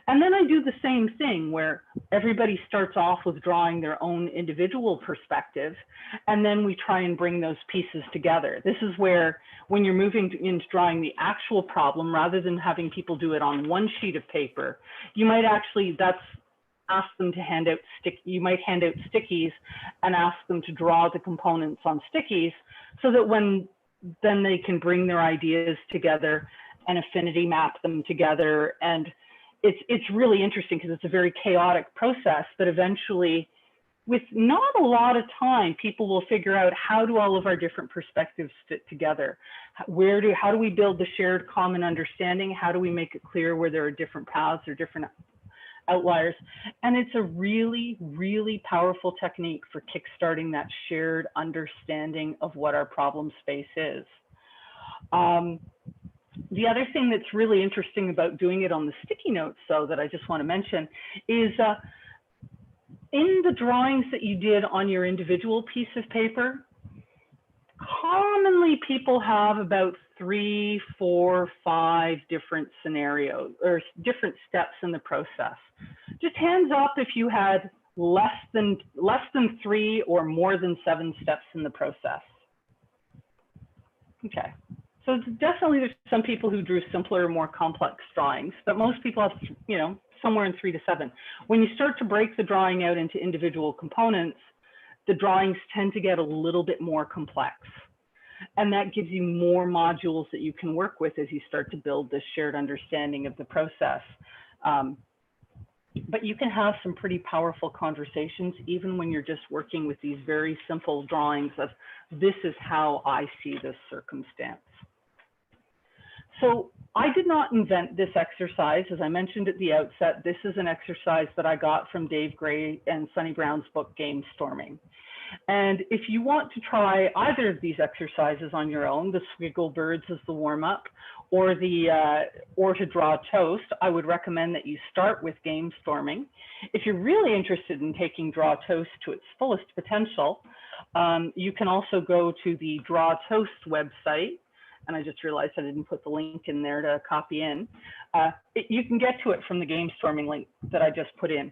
And then I do the same thing where everybody starts off with drawing their own individual perspective, and then we try and bring those pieces together. This is where, when you're moving into drawing the actual problem, rather than having people do it on one sheet of paper, you might actually, ask them to hand out you might hand out stickies and ask them to draw the components on stickies, so that then they can bring their ideas together and affinity map them together. And it's really interesting because it's a very chaotic process, but eventually, with not a lot of time, people will figure out, how do all of our different perspectives fit together? How do we build the shared common understanding? How do we make it clear where there are different paths or different outliers? And it's a really, really powerful technique for kickstarting that shared understanding of what our problem space is. The other thing that's really interesting about doing it on the sticky notes, though, that I just want to mention is in the drawings that you did on your individual piece of paper, commonly people have about 3, 4, 5 different scenarios or different steps in the process. Just hands up if you had less than 3 or more than 7 steps in the process. Okay. So definitely there's some people who drew simpler, more complex drawings, but most people have, somewhere in 3 to 7. When you start to break the drawing out into individual components, the drawings tend to get a little bit more complex. And that gives you more modules that you can work with as you start to build this shared understanding of the process. But you can have some pretty powerful conversations even when you're just working with these very simple drawings of, this is how I see this circumstance. So I did not invent this exercise. As I mentioned at the outset, this is an exercise that I got from Dave Gray and Sonny Brown's book, Game Storming. And if you want to try either of these exercises on your own, the squiggle birds as the warm-up, or to draw toast, I would recommend that you start with Game Storming. If you're really interested in taking Draw Toast to its fullest potential, you can also go to the Draw Toast website. And I just realized I didn't put the link in there to copy in. You can get to it from the Game Storming link that I just put in.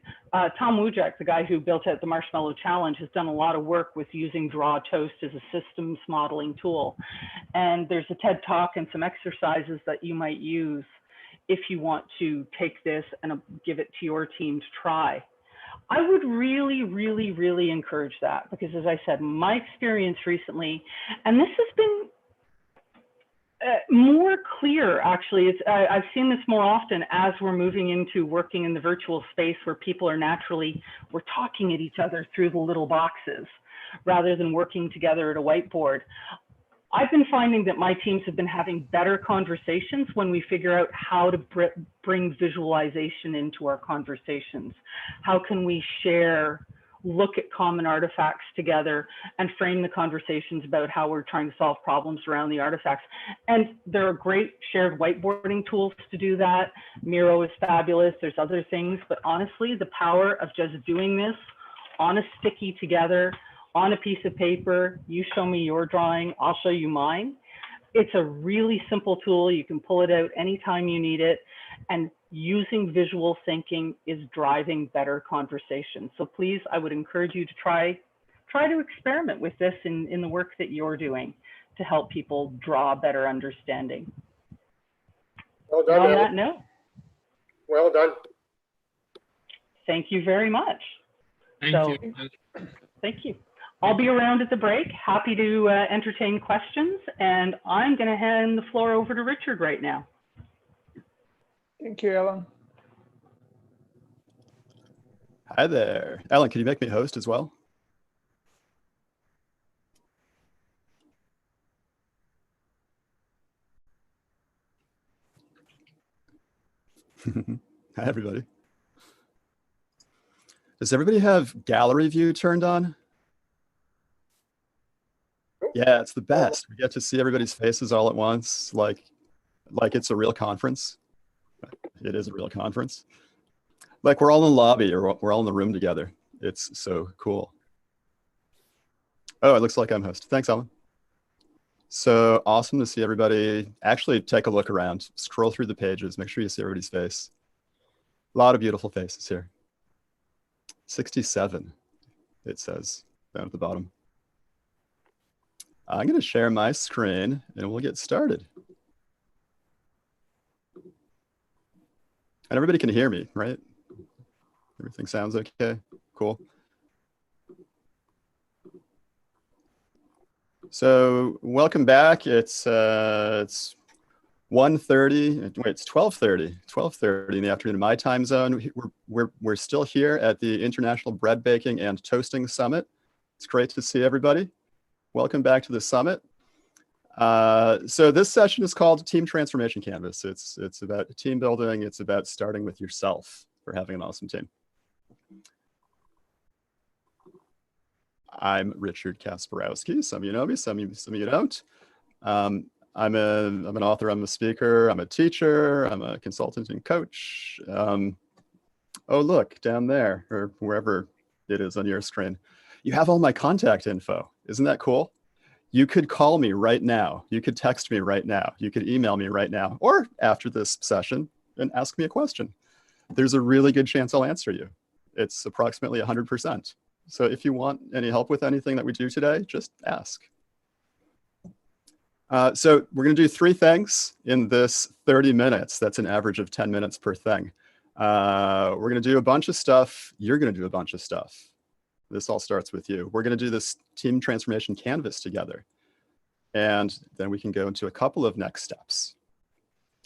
Tom Wujek, the guy who built out the Marshmallow Challenge, has done a lot of work with using Draw Toast as a systems modeling tool. And there's a TED Talk and some exercises that you might use if you want to take this and give it to your team to try. I would really, really, really encourage that, because as I said, my experience recently, and this has been more clear, actually. I've seen this more often as we're moving into working in the virtual space where people are we're talking at each other through the little boxes rather than working together at a whiteboard. I've been finding that my teams have been having better conversations when we figure out how to bring visualization into our conversations. How can we look at common artifacts together and frame the conversations about how we're trying to solve problems around the artifacts. And there are great shared whiteboarding tools to do that. Miro is fabulous. There's other things, but honestly, the power of just doing this on a sticky together on a piece of paper. You show me your drawing, I'll show you mine. It's a really simple tool. You can pull it out anytime you need it. And using visual thinking is driving better conversation. So please, I would encourage you to try to experiment with this in the work that you're doing to help people draw better understanding. Well done, On Ellen. that note, Well done. thank you very much. Thank you. Thank you. I'll be around at the break, happy to entertain questions, and I'm going to hand the floor over to Richard right now. Thank you, Ellen. Hi there. Ellen, can you make me host as well? Hi, everybody. Does everybody have gallery view turned on? Yeah, it's the best. We get to see everybody's faces all at once, like it's a real conference. It is a real conference. Like we're all in the lobby or we're all in the room together. It's so cool. Oh, it looks like I'm host. Thanks, Ellen. So awesome to see everybody. Actually, take a look around, scroll through the pages, make sure you see everybody's face. A lot of beautiful faces here. 67, it says down at the bottom. I'm going to share my screen and we'll get started. And everybody can hear me, right? Everything sounds okay? Cool. So welcome back. It's 1:30. Wait, it's 12:30 in the afternoon in my time zone. We're still here at the International Bread Baking and Toasting Summit. It's great to see everybody. Welcome back to the summit. So this session is called Team Transformation Canvas. It's about team building. It's about starting with yourself for having an awesome team. I'm Richard Kasparowski. Some of you know me, some of you don't. I'm an author, I'm a speaker, I'm a teacher, I'm a consultant and coach. Oh, look, down there, or wherever it is on your screen. You have all my contact info. Isn't that cool? You could call me right now. You could text me right now. You could email me right now, or after this session and ask me a question. There's a really good chance I'll answer you. It's approximately 100%. So if you want any help with anything that we do today, just ask. So we're going to do 3 things in this 30 minutes. That's an average of 10 minutes per thing. We're going to do a bunch of stuff. You're going to do a bunch of stuff. This all starts with you. We're going to do this team transformation canvas together. And then we can go into a couple of next steps.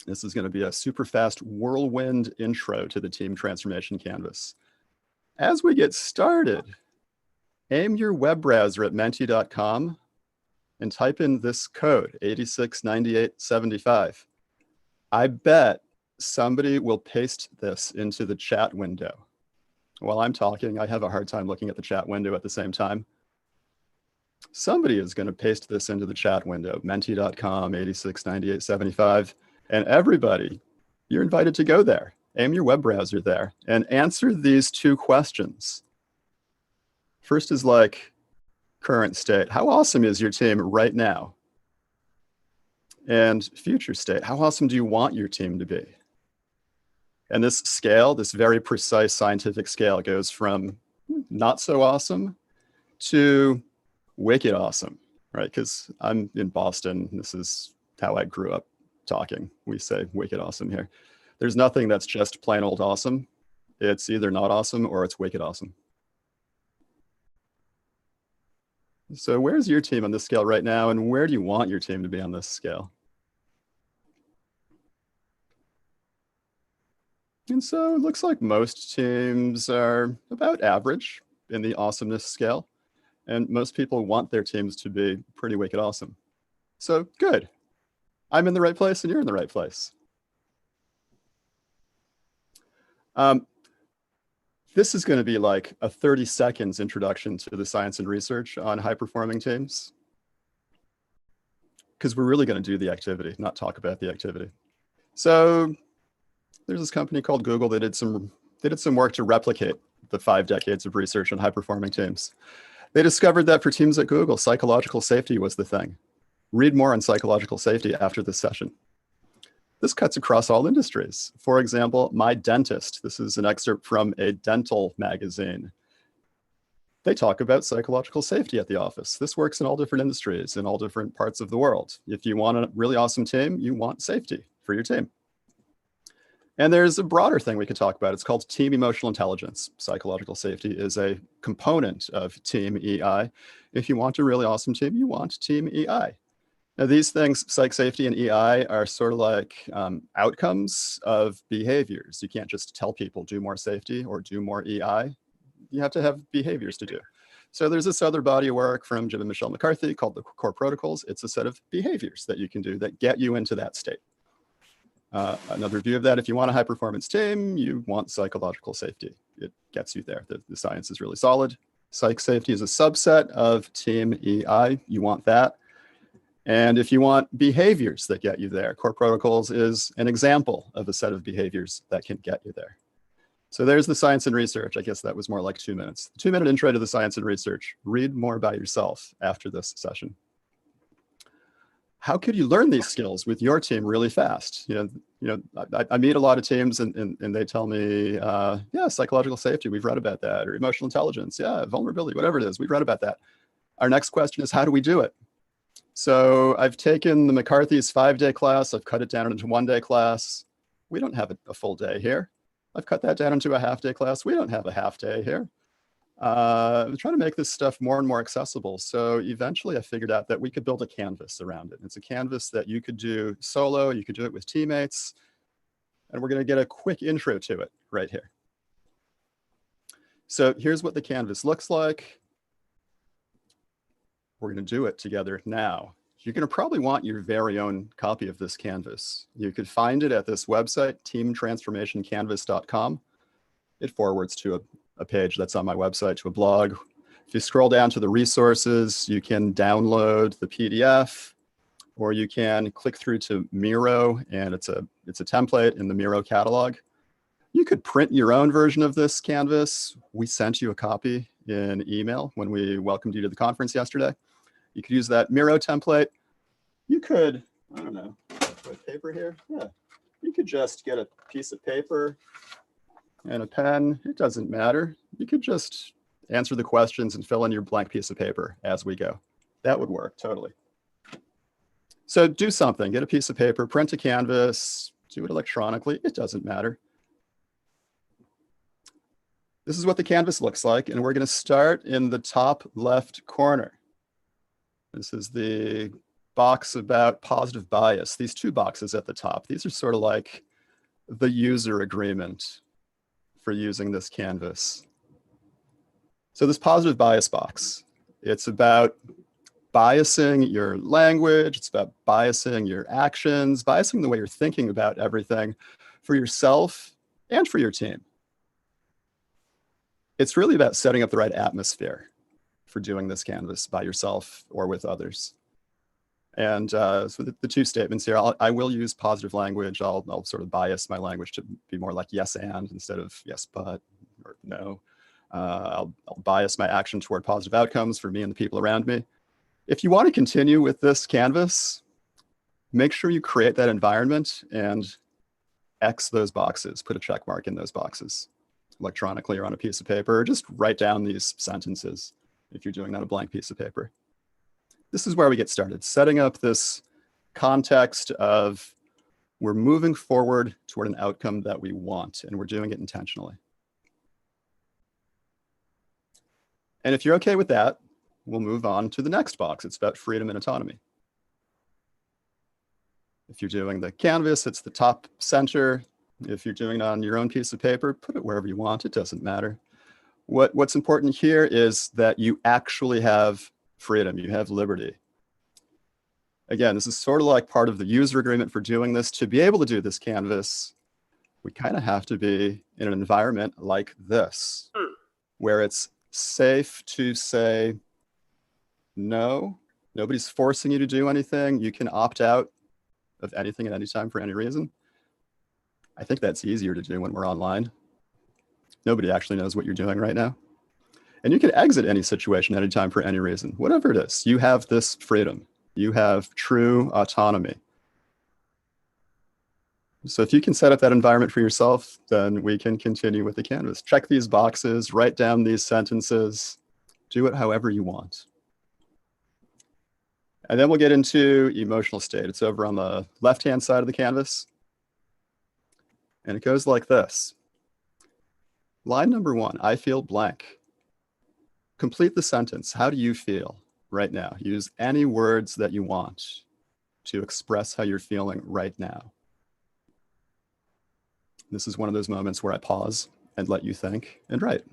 This is going to be a super fast whirlwind intro to the team transformation canvas. As we get started, aim your web browser at menti.com and type in this code, 869875. I bet somebody will paste this into the chat window. While I'm talking, I have a hard time looking at the chat window at the same time. Somebody is going to paste this into the chat window, menti.com, 869875. And everybody, you're invited to go there. Aim your web browser there and answer these 2 questions. First is like current state. How awesome is your team right now? And future state. How awesome do you want your team to be? And this scale, this very precise scientific scale, goes from not so awesome to wicked awesome, right? Because I'm in Boston. This is how I grew up talking. We say wicked awesome here. There's nothing that's just plain old awesome. It's either not awesome or it's wicked awesome. So where's your team on this scale right now, and where do you want your team to be on this scale? And so it looks like most teams are about average in the awesomeness scale, and most people want their teams to be pretty wicked awesome. So good. I'm in the right place and you're in the right place. This is going to be like a 30 seconds introduction to the science and research on high-performing teams, because we're really going to do the activity, not talk about the activity. So there's this company called Google that did some work to replicate the 5 decades of research on high-performing teams. They discovered that for teams at Google, psychological safety was the thing. Read more on psychological safety after this session. This cuts across all industries. For example, my dentist, this is an excerpt from a dental magazine. They talk about psychological safety at the office. This works in all different industries, in all different parts of the world. If you want a really awesome team, you want safety for your team. And there's a broader thing we could talk about. It's called team emotional intelligence. Psychological safety is a component of team EI. If you want a really awesome team, you want team EI. Now, these things, psych safety and EI, are sort of like outcomes of behaviors. You can't just tell people do more safety or do more EI. You have to have behaviors to do. So there's this other body of work from Jim and Michelle McCarthy called the core protocols. It's a set of behaviors that you can do that get you into that state. Another view of that, if you want a high performance team, you want psychological safety. It gets you there. The science is really solid. Psych safety is a subset of team EI. You want that. And if you want behaviors that get you there, core protocols is an example of a set of behaviors that can get you there. So there's the science and research. I guess that was more like 2 minutes. 2-minute intro to the science and research. Read more by yourself after this session. How could you learn these skills with your team really fast? I meet a lot of teams and they tell me, yeah, psychological safety, we've read about that, or emotional intelligence, yeah, vulnerability, whatever it is, we've read about that. Our next question is, how do we do it? So I've taken the McCarthy's 5-day class, I've cut it down into 1-day class. We don't have a full day here. I've cut that down into a half-day class. We don't have a half day here. I'm trying to make this stuff more and more accessible. So eventually I figured out that we could build a canvas around it. It's a canvas that you could do solo, you could do it with teammates, and we're gonna get a quick intro to it right here. So here's what the canvas looks like. We're gonna do it together now. You're gonna probably want your very own copy of this canvas. You could find it at this website, teamtransformationcanvas.com. It forwards to a page that's on my website, to a blog. If you scroll down to the resources, you can download the PDF, or you can click through to Miro, and it's a template in the Miro catalog. You could print your own version of this canvas. We sent you a copy in email when we welcomed you to the conference yesterday. You could use that Miro template. You could, I don't know, put paper here. Yeah, you could just get a piece of paper and a pen. It doesn't matter. You could just answer the questions and fill in your blank piece of paper as we go. That would work totally. So do something, get a piece of paper, print a canvas, do it electronically. It doesn't matter. This is what the canvas looks like, and we're going to start in the top left corner. This is the box about positive bias. These 2 boxes at the top, these are sort of like the user agreement for using this canvas. So this positive bias box, it's about biasing your language, it's about biasing your actions, biasing the way you're thinking about everything for yourself and for your team. It's really about setting up the right atmosphere for doing this canvas by yourself or with others. And so the 2 statements here, I will use positive language. I'll sort of bias my language to be more like yes and instead of yes but or no. I'll bias my action toward positive outcomes for me and the people around me. If you want to continue with this canvas, make sure you create that environment and X those boxes, put a check mark in those boxes electronically or on a piece of paper, or just write down these sentences if you're doing that on a blank piece of paper. This is where we get started, setting up this context of we're moving forward toward an outcome that we want, and we're doing it intentionally. And if you're okay with that, we'll move on to the next box. It's about freedom and autonomy. If you're doing the canvas, it's the top center. If you're doing it on your own piece of paper, put it wherever you want. It doesn't matter. What's important here is that you actually have freedom. You have liberty. Again, this is sort of like part of the user agreement for doing this. To be able to do this canvas, we kind of have to be in an environment like this, where it's safe to say no. Nobody's forcing you to do anything. You can opt out of anything at any time for any reason. I think that's easier to do when we're online. Nobody actually knows what you're doing right now. And you can exit any situation anytime for any reason, whatever it is. You have this freedom. You have true autonomy. So if you can set up that environment for yourself, then we can continue with the Canvas. Check these boxes, write down these sentences, do it however you want. And then we'll get into emotional state. It's over on the left-hand side of the Canvas. And it goes like this. Line number 1, I feel blank. Complete the sentence. How do you feel right now? Use any words that you want to express how you're feeling right now. This is one of those moments where I pause and let you think and write.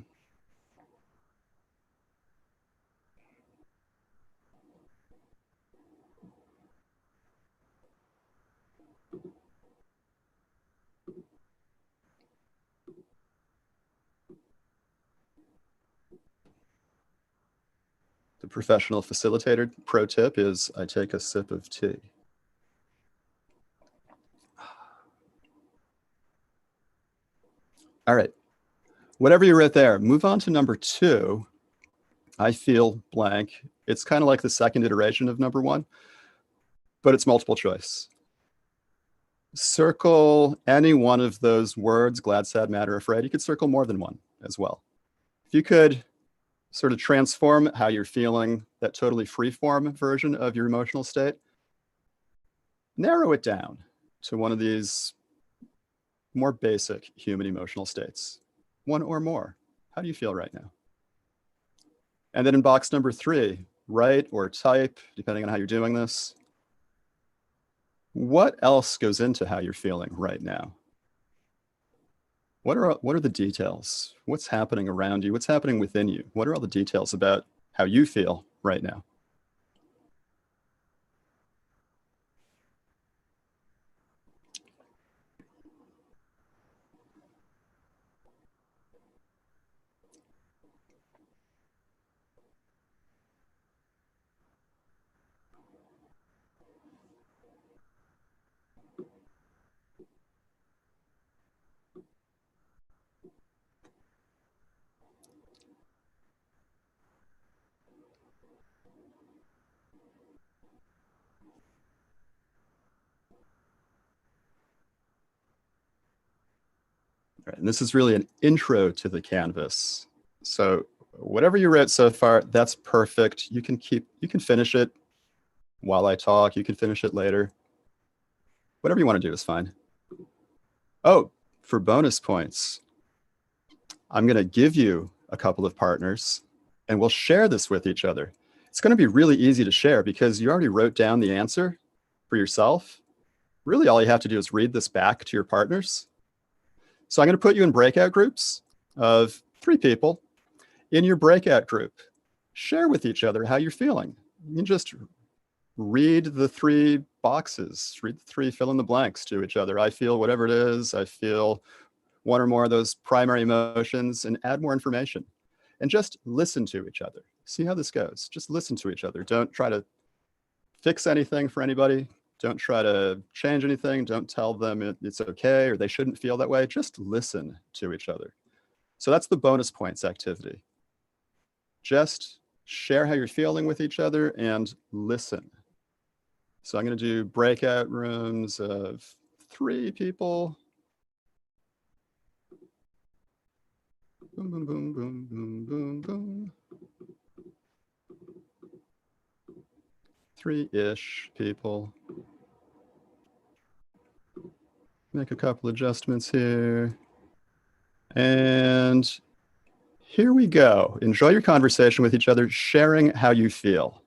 The professional facilitator pro tip is I take a sip of tea. All right, whatever you wrote there, move on to number 2. I feel blank. It's kind of like the second iteration of number 1, but it's multiple choice. Circle any one of those words, glad, sad, mad, or afraid. You could circle more than one as well. If you could sort of transform how you're feeling, that totally free-form version of your emotional state, narrow it down to one of these more basic human emotional states, one or more. How do you feel right now? And then in box number 3, write or type, depending on how you're doing this. What else goes into how you're feeling right now? What are the details? What's happening around you? What's happening within you? What are all the details about how you feel right now? Right, and this is really an intro to the Canvas. So whatever you wrote so far, that's perfect. You can finish it while I talk. You can finish it later. Whatever you want to do is fine. Oh, for bonus points, I'm going to give you a couple of partners and we'll share this with each other. It's going to be really easy to share because you already wrote down the answer for yourself. Really, all you have to do is read this back to your partners. So I'm going to put you in breakout groups of 3 people. In your breakout group, share with each other how you're feeling. You can just read the 3 boxes, read the 3 fill in the blanks to each other. I feel whatever it is. I feel one or more of those primary emotions, and add more information. And just listen to each other. See how this goes. Just listen to each other. Don't try to fix anything for anybody. Don't try to change anything. Don't tell them it's okay or they shouldn't feel that way. Just listen to each other. So that's the bonus points activity. Just share how you're feeling with each other and listen. So I'm going to do breakout rooms of 3 people. Boom, boom, boom, boom, boom, boom, boom. 3-ish people. Make a couple adjustments here. And here we go. Enjoy your conversation with each other, sharing how you feel.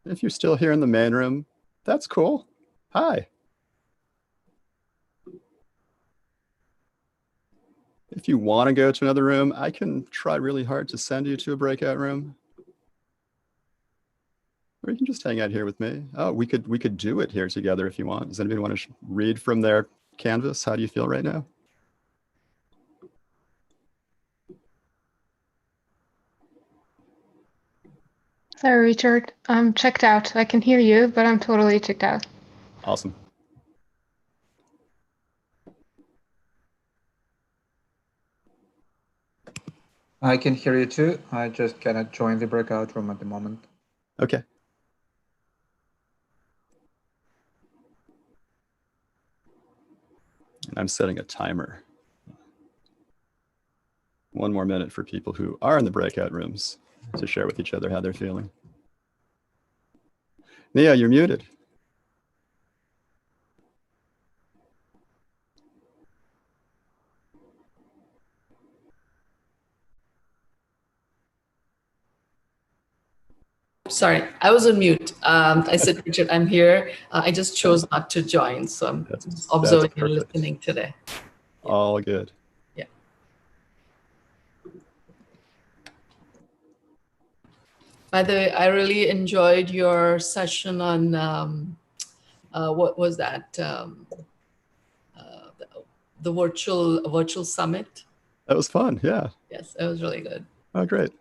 If you're still here in the main room, that's cool. Hi. If you want to go to another room, I can try really hard to send you to a breakout room. Or you can just hang out here with me. Oh, we could do it here together if you want. Does anybody want to read from their canvas? How do you feel right now? Sorry, Richard. I'm checked out. I can hear you, but I'm totally checked out. Awesome. I can hear you too. I just cannot join the breakout room at the moment. Okay. And I'm setting a timer. 1 more minute for people who are in the breakout rooms to share with each other how they're feeling. Nia, you're muted. Sorry, I was on mute. I said, Richard, I'm here. I just chose not to join, so I'm observing and listening today. Yeah. All good. Yeah. By the way, I really enjoyed your session on what was that? The virtual summit. That was fun. Yeah. Yes, it was really good. Oh, great.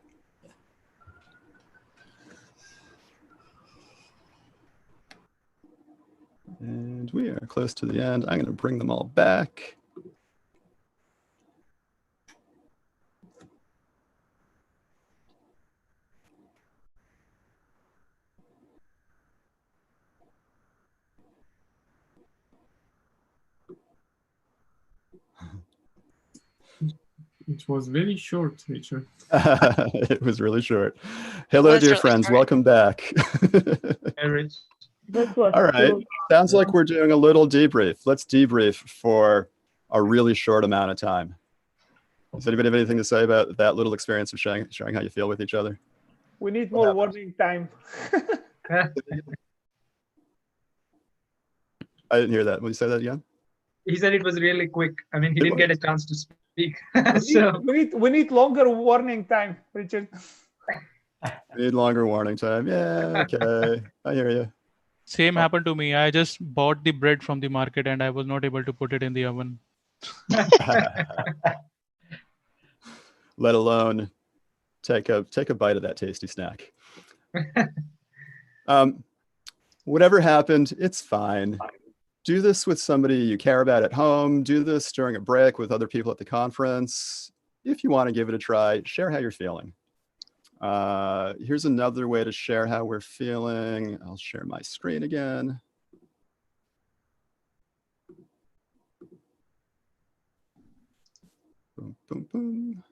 And we are close to the end. I'm going to bring them all back. It was very short, Richard. It was really short. Hello, dear friends. Welcome back. All right. Sounds like we're doing a little debrief. Let's debrief for a really short amount of time. Does anybody have anything to say about that little experience of sharing how you feel with each other? We need more warning time. I didn't hear that. Will you say that again? He said it was really quick. I mean, he didn't get a chance to speak. We need longer warning time, Richard. We need longer warning time. Yeah, okay. I hear you. Same happened to me. I just bought the bread from the market and I was not able to put it in the oven. Let alone take a bite of that tasty snack. Whatever happened, it's fine. Do this with somebody you care about at home. Do this during a break with other people at the conference. If you want to give it a try, share how you're feeling. Here's another way to share how we're feeling. I'll share my screen again. Boom, boom, boom.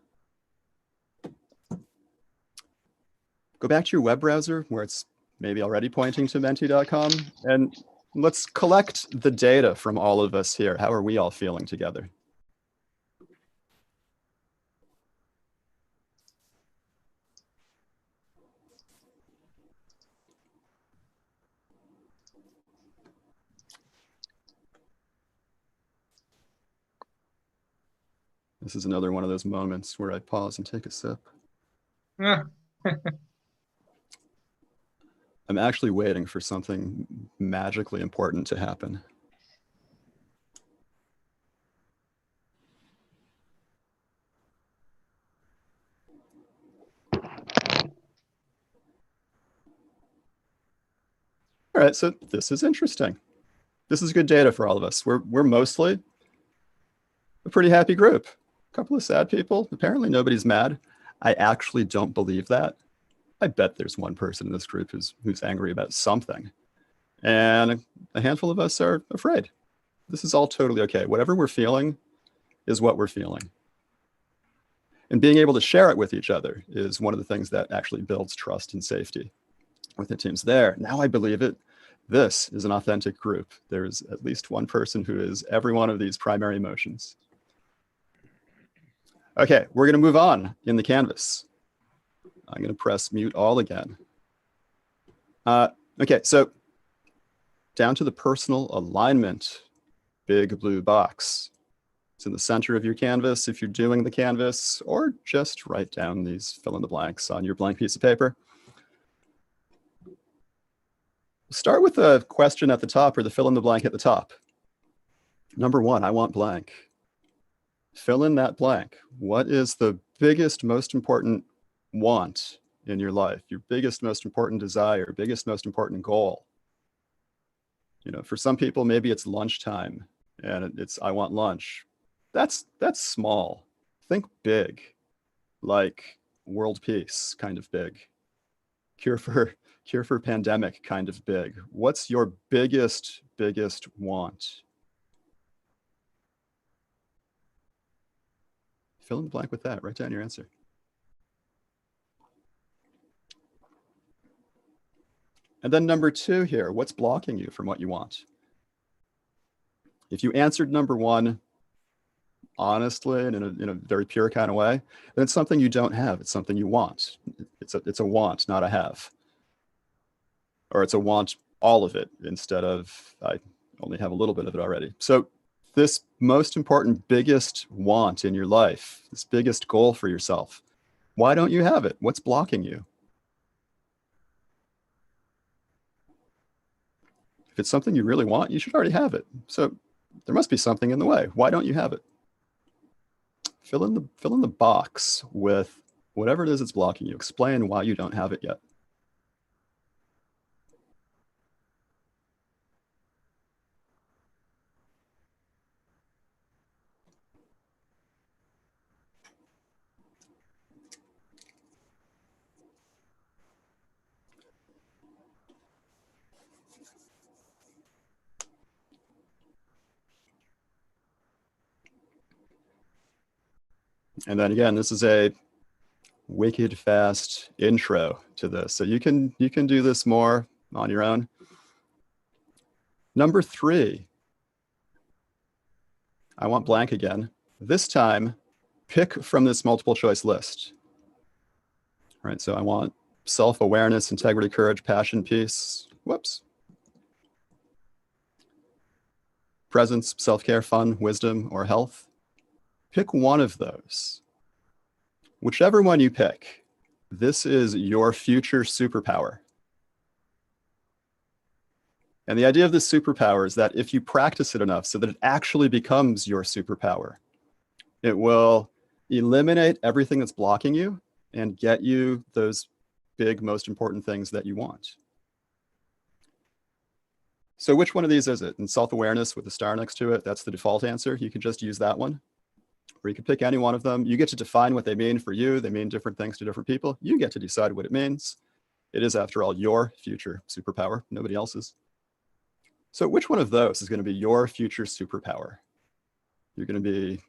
Go back to your web browser where it's maybe already pointing to menti.com and let's collect the data from all of us here. How are we all feeling together? This is another one of those moments where I pause and take a sip. I'm actually waiting for something magically important to happen. All right, so this is interesting. This is good data for all of us. We're mostly a pretty happy group. A couple of sad people. Apparently nobody's mad. I actually don't believe that. I bet there's one person in this group who's angry about something. And a handful of us are afraid. This is all totally okay. Whatever we're feeling is what we're feeling. And being able to share it with each other is one of the things that actually builds trust and safety with the teams there. Now I believe it. This is an authentic group. There's at least one person who is every one of these primary emotions. Okay, we're gonna move on in the canvas. I'm gonna press mute all again. Okay, so down to the personal alignment, big blue box. It's in the center of your canvas if you're doing the canvas, or just write down these fill in the blanks on your blank piece of paper. Start with a question at the top or the fill in the blank at the top. Number 1, I want blank. Fill in that blank. What is the biggest, most important want in your life? Your biggest, most important desire, biggest, most important goal? You know, for some people, maybe it's lunchtime and it's, I want lunch. That's small. Think big, like world peace kind of big. Cure for pandemic kind of big. What's your biggest want? Fill in the blank with that. Write down your answer. And then number 2 here, what's blocking you from what you want? If you answered number 1 honestly and in a very pure kind of way, then it's something you don't have. It's something you want. It's a want, not a have. Or it's a want all of it instead of I only have a little bit of it already. So this most important, biggest want in your life, this biggest goal for yourself, why don't you have it? What's blocking you? If it's something you really want, you should already have it. So there must be something in the way. Why don't you have it? Fill in the box with whatever it is that's blocking you. Explain why you don't have it yet. And then again, this is a wicked fast intro to this. So you can do this more on your own. Number 3, I want blank again. This time, pick from this multiple choice list. All right, so I want self-awareness, integrity, courage, passion, peace. Whoops. Presence, self-care, fun, wisdom, or health. Pick one of those. Whichever one you pick, this is your future superpower. And the idea of this superpower is that if you practice it enough so that it actually becomes your superpower, it will eliminate everything that's blocking you and get you those big, most important things that you want. So which one of these is it? And self-awareness with the star next to it, that's the default answer. You can just use that one. Or you can pick any one of them. You get to define what they mean for you. They mean different things to different people. You get to decide what it means. It is, after all, your future superpower, nobody else's. So which one of those is going to be your future superpower? You're going to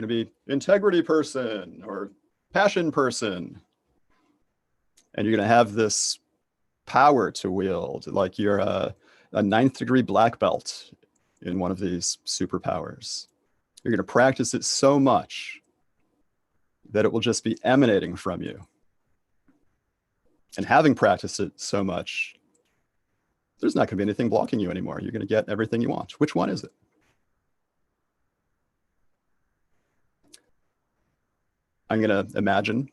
be integrity person or passion person. And you're going to have this power to wield, like you're a 9th degree black belt in one of these superpowers. You're going to practice it so much that it will just be emanating from you. And having practiced it so much, there's not going to be anything blocking you anymore. You're going to get everything you want. Which one is it? I'm going to imagine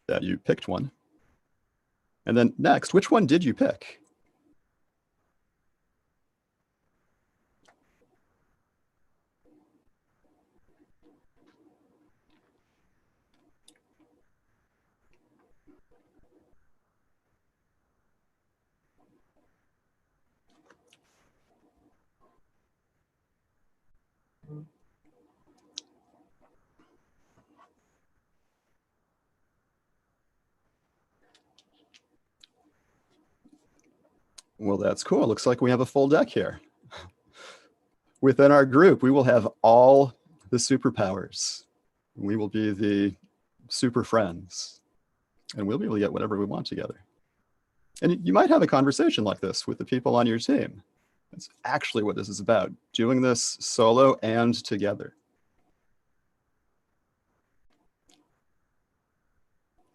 that you picked one. And then next, which one did you pick? Well, that's cool. Looks like we have a full deck here. Within our group, we will have all the superpowers. We will be the super friends, and we'll be able to get whatever we want together. And you might have a conversation like this with the people on your team. That's actually what this is about, doing this solo and together.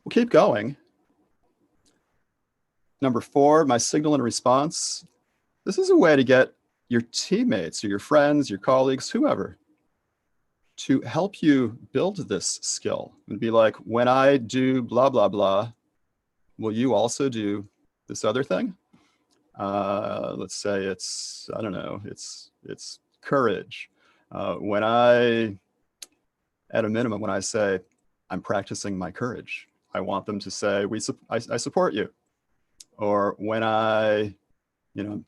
We'll keep going. Number 4, my signal and response. This is a way to get your teammates or your friends, your colleagues, whoever, to help you build this skill and be like, when I do blah, blah, blah, will you also do this other thing? Let's say it's, I don't know, it's courage. When I, at a minimum, when I say, I'm practicing my courage, I want them to say, I support you. Or when I'm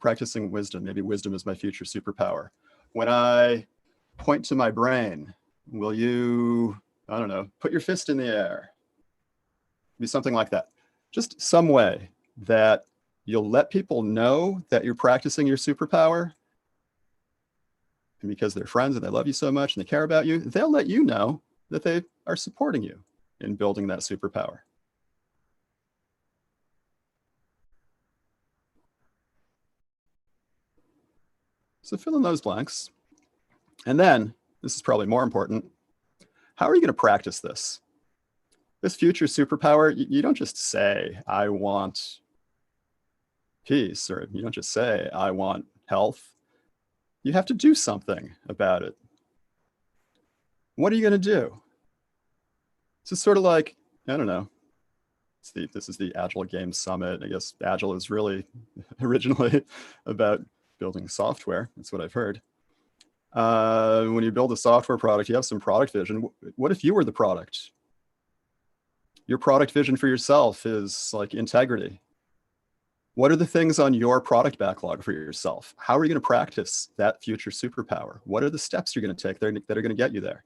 practicing wisdom, maybe wisdom is my future superpower. When I point to my brain, will you, I don't know, put your fist in the air? Be something like that. Just some way that you'll let people know that you're practicing your superpower. And because they're friends and they love you so much and they care about you, they'll let you know that they are supporting you in building that superpower. So fill in those blanks. And then, this is probably more important, how are you going to practice this? This future superpower, you don't just say, I want peace, or you don't just say, I want health. You have to do something about it. What are you going to do? This is sort of like, I don't know, this is the Agile Games Summit. I guess Agile is really originally about building software. That's what I've heard. When you build a software product, you have some product vision. What if you were the product? Your product vision for yourself is like integrity. What are the things on your product backlog for yourself? How are you going to practice that future superpower? What are the steps you're going to take that are going to get you there?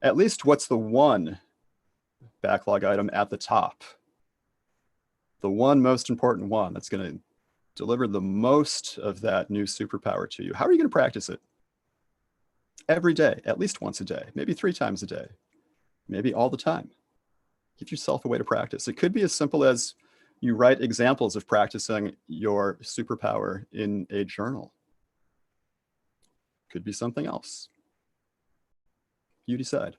At least what's the one backlog item at the top? The one most important one that's going to deliver the most of that new superpower to you. How are you going to practice it? Every day, at least once a day, maybe 3 times a day, maybe all the time. Give yourself a way to practice. It could be as simple as you write examples of practicing your superpower in a journal. Could be something else. You decide.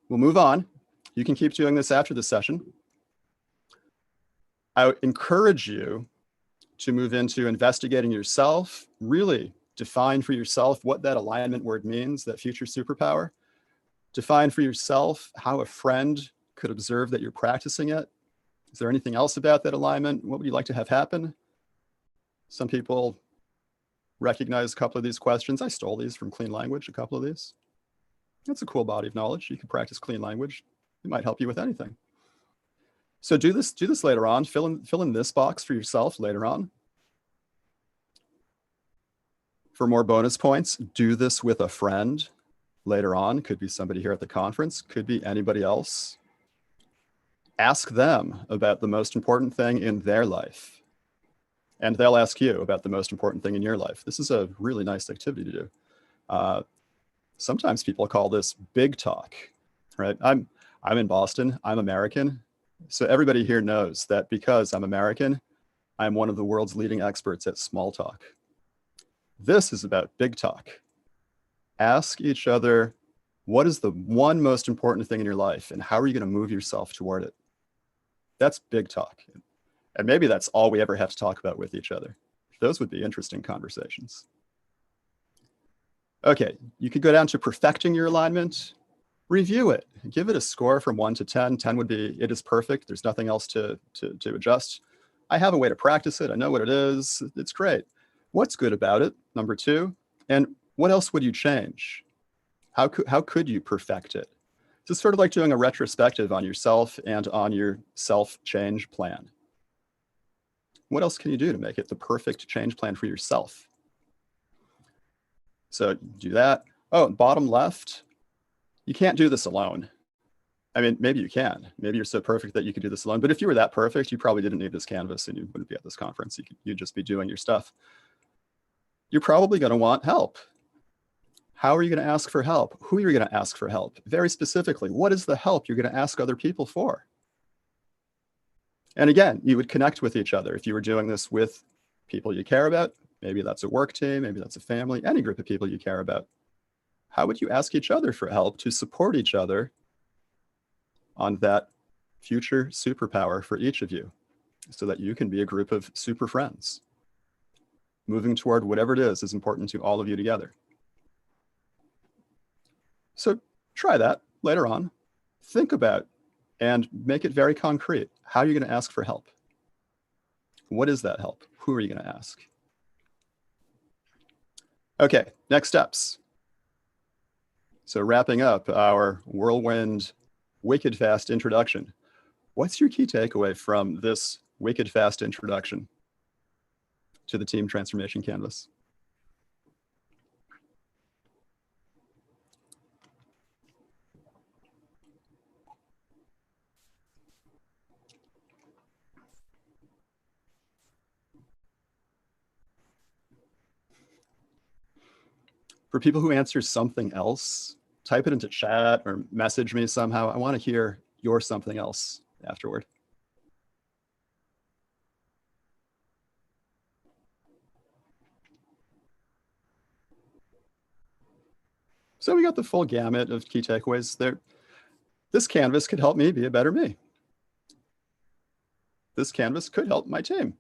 We'll move on. You can keep doing this after the session. I would encourage you to move into investigating yourself, really define for yourself what that alignment word means, that future superpower. Define for yourself how a friend could observe that you're practicing it. Is there anything else about that alignment? What would you like to have happen? Some people recognize a couple of these questions. I stole these from Clean Language, a couple of these. That's a cool body of knowledge. You can practice Clean Language. It might help you with anything. So do this later on. Fill in this box for yourself later on. For more bonus points, do this with a friend later on. Could be somebody here at the conference, could be anybody else. Ask them about the most important thing in their life. And they'll ask you about the most important thing in your life. This is a really nice activity to do. Sometimes people call this big talk, right? I'm in Boston, I'm American. So everybody here knows that because I'm American, I'm one of the world's leading experts at small talk. This is about big talk. Ask each other, what is the one most important thing in your life and how are you going to move yourself toward it? That's big talk. And maybe that's all we ever have to talk about with each other. Those would be interesting conversations. Okay, you could go down to perfecting your alignment. Review it. Give it a score from 1 to 10. 10 would be, it is perfect. There's nothing else to adjust. I have a way to practice it. I know what it is. It's great. What's good about it? Number 2. And what else would you change? How could you perfect it? It's sort of like doing a retrospective on yourself and on your self-change plan. What else can you do to make it the perfect change plan for yourself? So do that. Oh, bottom left, you can't do this alone. I mean, maybe you can. Maybe you're so perfect that you could do this alone. But if you were that perfect, you probably didn't need this canvas and you wouldn't be at this conference. You'd just be doing your stuff. You're probably going to want help. How are you going to ask for help? Who are you going to ask for help? Very specifically, what is the help you're going to ask other people for? And again, you would connect with each other if you were doing this with people you care about. Maybe that's a work team, maybe that's a family, any group of people you care about. How would you ask each other for help to support each other on that future superpower for each of you so that you can be a group of super friends. Moving toward whatever it is important to all of you together. So try that later on. Think about and make it very concrete. How are you going to ask for help? What is that help? Who are you going to ask? Okay, next steps. So wrapping up our whirlwind, wicked fast introduction. What's your key takeaway from this wicked fast introduction to the team transformation canvas? For people who answer something else, type it into chat or message me somehow. I want to hear your something else afterward. So we got the full gamut of key takeaways there. This canvas could help me be a better me. This canvas could help my team.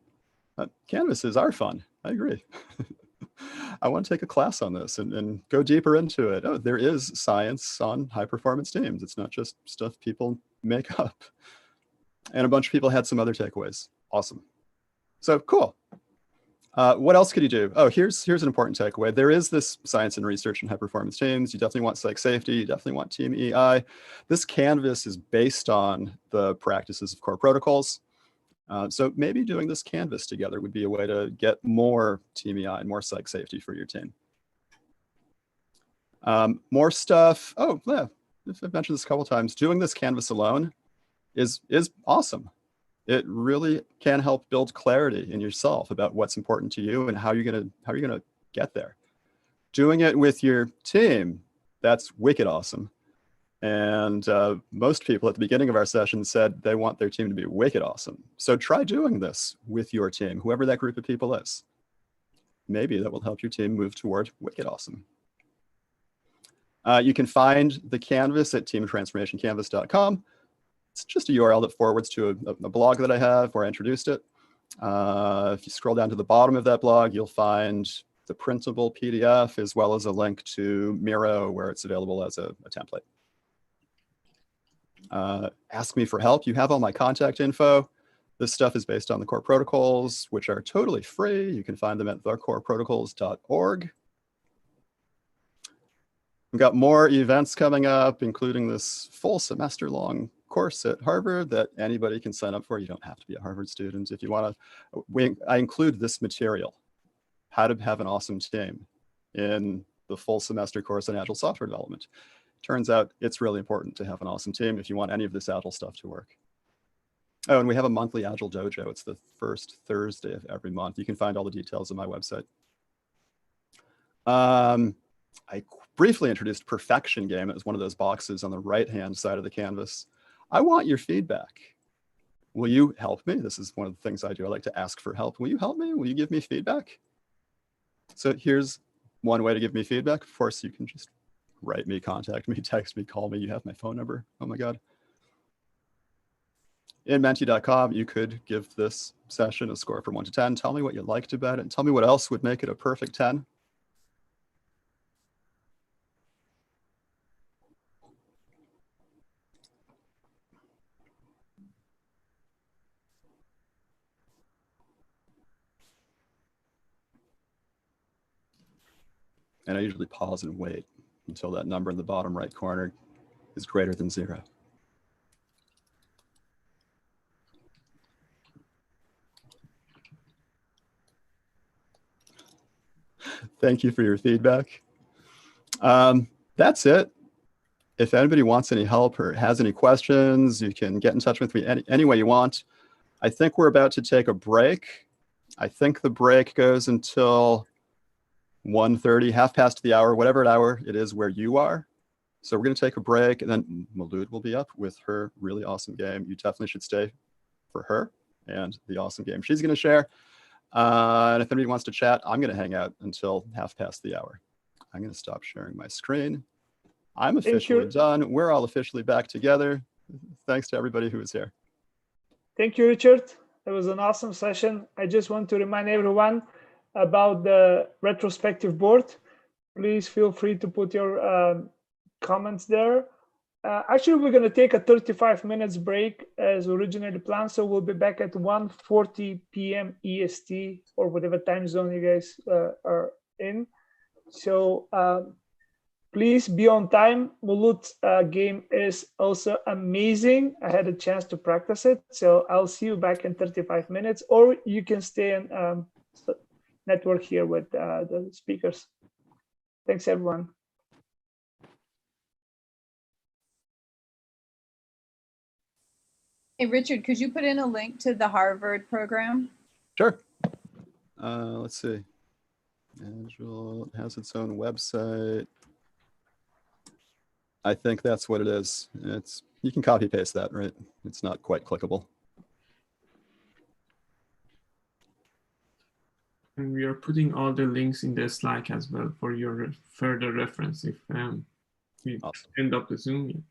Canvases are fun, I agree. I want to take a class on this and go deeper into it. Oh, there is science on high performance teams. It's not just stuff people make up. And a bunch of people had some other takeaways. Awesome. So cool. What else could you do? Oh, here's an important takeaway. There is this science and research in high performance teams. You definitely want psych safety. You definitely want team EI. This canvas is based on the practices of core protocols. So maybe doing this canvas together would be a way to get more team EI and more psych safety for your team. More stuff. Oh, yeah, I've mentioned this a couple times. Doing this canvas alone is awesome. It really can help build clarity in yourself about what's important to you and how you're gonna get there. Doing it with your team, that's wicked awesome. And most people at the beginning of our session said they want their team to be wicked awesome. So try doing this with your team, whoever that group of people is. Maybe that will help your team move toward wicked awesome. You can find the canvas at teamtransformationcanvas.com. It's just a URL that forwards to a blog that I have where I introduced it. If you scroll down to the bottom of that blog, you'll find the printable PDF as well as a link to Miro where it's available as a template. Ask me for help. You have all my contact info. This stuff is based on the core protocols, which are totally free. You can find them at thecoreprotocols.org. We've got more events coming up, including this full semester long course at Harvard that anybody can sign up for. You don't have to be a Harvard student. If you want to, I include this material, how to have an awesome team, in the full semester course on Agile software development. Turns out it's really important to have an awesome team if you want any of this Agile stuff to work. Oh, and we have a monthly Agile dojo. It's the first Thursday of every month. You can find all the details on my website. I briefly introduced Perfection Game. It was one of those boxes on the right-hand side of the canvas. I want your feedback. Will you help me? This is one of the things I do. I like to ask for help. Will you help me? Will you give me feedback? So here's one way to give me feedback. Of course, you can just write me, contact me, text me, call me. You have my phone number. Oh my God. In Menti.com, you could give this session a score from 1 to 10. Tell me what you liked about it. And tell me what else would make it a perfect 10. And I usually pause and wait until that number in the bottom right corner is greater than 0. Thank you for your feedback. That's it. If anybody wants any help or has any questions, you can get in touch with me any way you want. I think we're about to take a break. I think the break goes until 1:30, half past the hour, whatever hour it is where you are. So we're going to take a break, and then Malud will be up with her really awesome game. You definitely should stay for her and the awesome game she's going to share. And if anybody wants to chat, I'm going to hang out until half past the hour. I'm going to stop sharing my screen. I'm officially done. We're all officially back together. thanks to everybody who was here. Thank you, Richard. It was an awesome session. I just want to remind everyone about the retrospective board. Please feel free to put your comments there. Actually, we're going to take a 35 minutes break as originally planned. So we'll be back at 1:40 p.m. EST or whatever time zone you guys are in. So please be on time. Mulut's game is also amazing. I had a chance to practice it. So I'll see you back in 35 minutes, or you can stay and network here with the speakers. Thanks, everyone. Hey, Richard, could you put in a link to the Harvard program? Sure. Let's see. Agile has its own website. I think that's what it is. You can copy paste that, right? It's not quite clickable. And we are putting all the links in the Slack as well for your further reference if we end up the Zoom.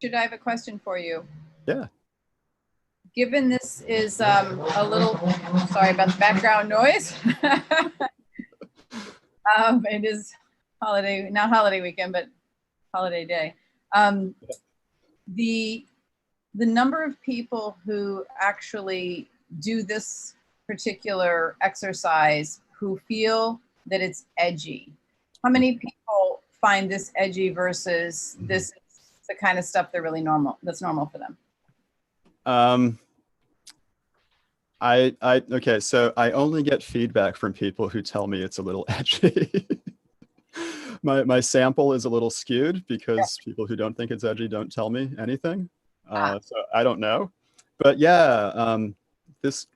Richard, I have a question for you. Yeah. Given this is a little, sorry about the background noise. It is holiday, not holiday weekend, but holiday day. The number of people who actually do this particular exercise who feel that it's edgy, how many people find this edgy versus this is the kind of stuff that's normal for them? Okay, so I only get feedback from people who tell me it's a little edgy. My sample is a little skewed because people who don't think it's edgy don't tell me anything. So I don't know, but yeah, this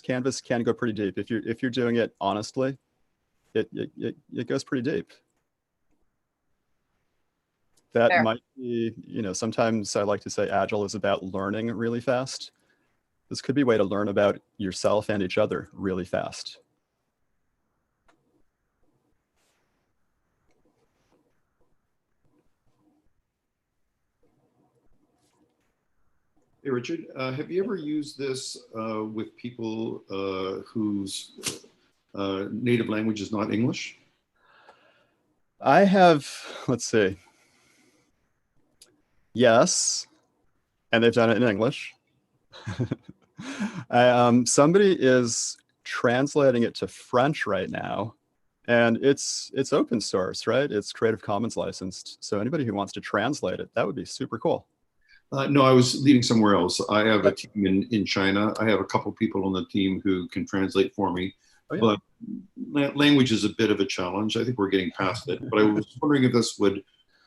canvas can go pretty deep if you're doing it honestly. It goes pretty deep. That Fair. might be, sometimes I like to say Agile is about learning really fast. This could be a way to learn about yourself and each other really fast. Hey, Richard, have you ever used this with people whose native language is not English? I have, let's see. Yes, and they've done it in English. Somebody is translating it to French right now, and it's open source, right? It's Creative Commons licensed. So anybody who wants to translate it, that would be super cool. No, I was leading somewhere else. I have a team in China. I have a couple people on the team who can translate for me. Oh, yeah. But language is a bit of a challenge. I think we're getting past it. But I was wondering if this would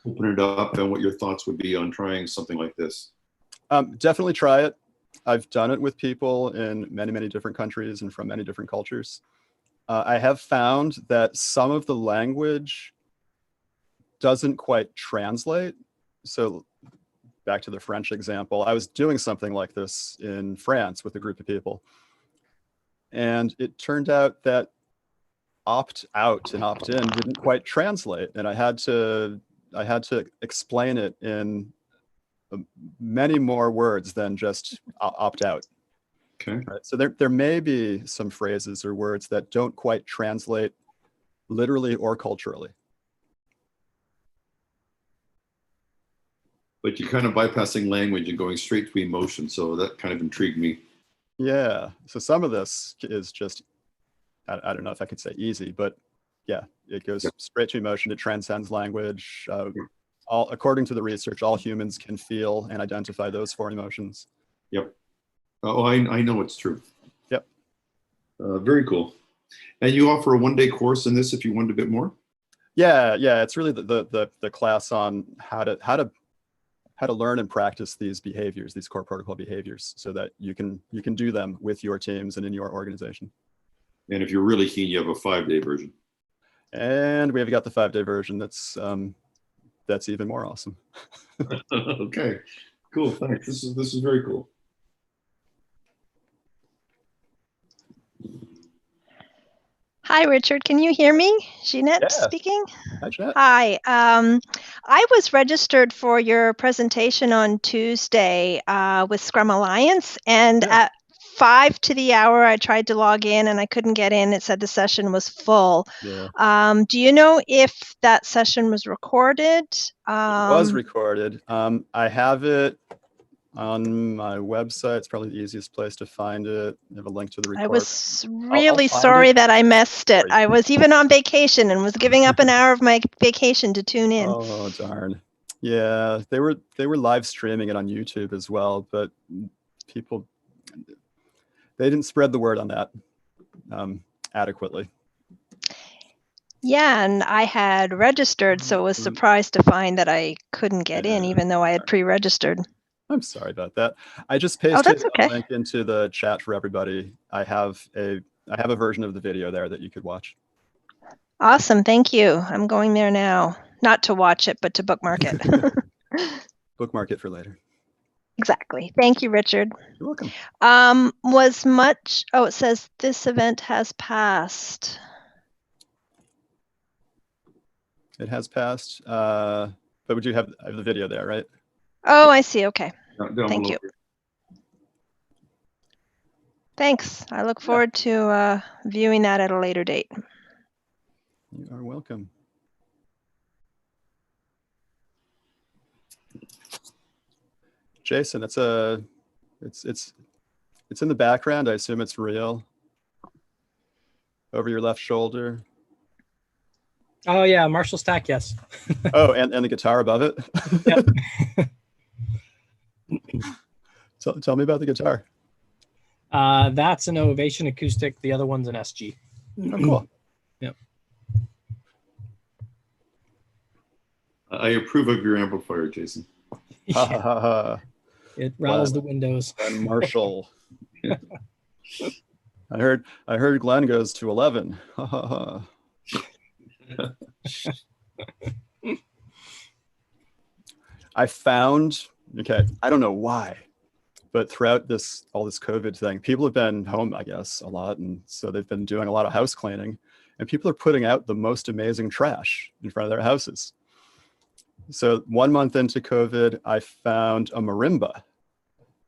open it up and what your thoughts would be on trying something like this. Definitely try it. I've done it with people in many, many different countries and from many different cultures. I have found that some of the language doesn't quite translate. So back to the French example, I was doing something like this in France with a group of people. And it turned out that opt out and opt in didn't quite translate. And I had to explain it in many more words than just opt out. Okay. Right? So there may be some phrases or words that don't quite translate literally or culturally. But you're kind of bypassing language and going straight to emotion. So that kind of intrigued me. Yeah. So some of this is just, I don't know if I could say easy, but yeah, it goes straight to emotion. It transcends language. According to the research, all humans can feel and identify those four emotions. Yep. Oh, I know it's true. Yep. Very cool. And you offer a one-day course in this if you wanted a bit more? Yeah. It's really the class on how to learn and practice these behaviors, these core protocol behaviors, so that you can do them with your teams and in your organization. And if you're really keen, you have a 5-day version. And we have got the 5-day version. That's even more awesome. Okay, cool. Thanks. This is very cool. Hi, Richard. Can you hear me? Jeanette speaking. Hi, Jeanette. Hi. I was registered for your presentation on Tuesday with Scrum Alliance, and at 5 to the hour, I tried to log in and I couldn't get in. It said the session was full. Yeah. Do you know if that session was recorded? It was recorded. I have it on my website. It's probably the easiest place to find it. I have a link to the recording. I was really sorry that I missed it. I was even on vacation and was giving up an hour of my vacation to tune in. Oh, darn. Yeah, they were live streaming it on YouTube as well, but people, they didn't spread the word on that adequately. Yeah, and I had registered, so was surprised to find that I couldn't get in, even though I had pre-registered. I'm sorry about that. I just pasted a link into the chat for everybody. I have a version of the video there that you could watch. Awesome, thank you. I'm going there now. Not to watch it, but to bookmark it. Bookmark it for later. Exactly. Thank you, Richard. You're welcome. It says this event has passed. It has passed, but would you have the video there, right? Oh, I see. Okay. Down Thank below. you. Thanks. I look forward to viewing that at a later date. You are welcome. Jason, it's in the background. I assume it's real. Over your left shoulder. Oh yeah, Marshall Stack, yes. Oh, and the guitar above it. Yep. Tell me about the guitar. That's an Ovation acoustic. The other one's an SG. Oh, cool. Yep. I approve of your amplifier, Jason. It rattles the windows. And Marshall. I heard Glenn goes to 11. I found, I don't know why, but throughout all this COVID thing, people have been home, I guess, a lot. And so they've been doing a lot of house cleaning, and people are putting out the most amazing trash in front of their houses. So 1 month into COVID, I found a marimba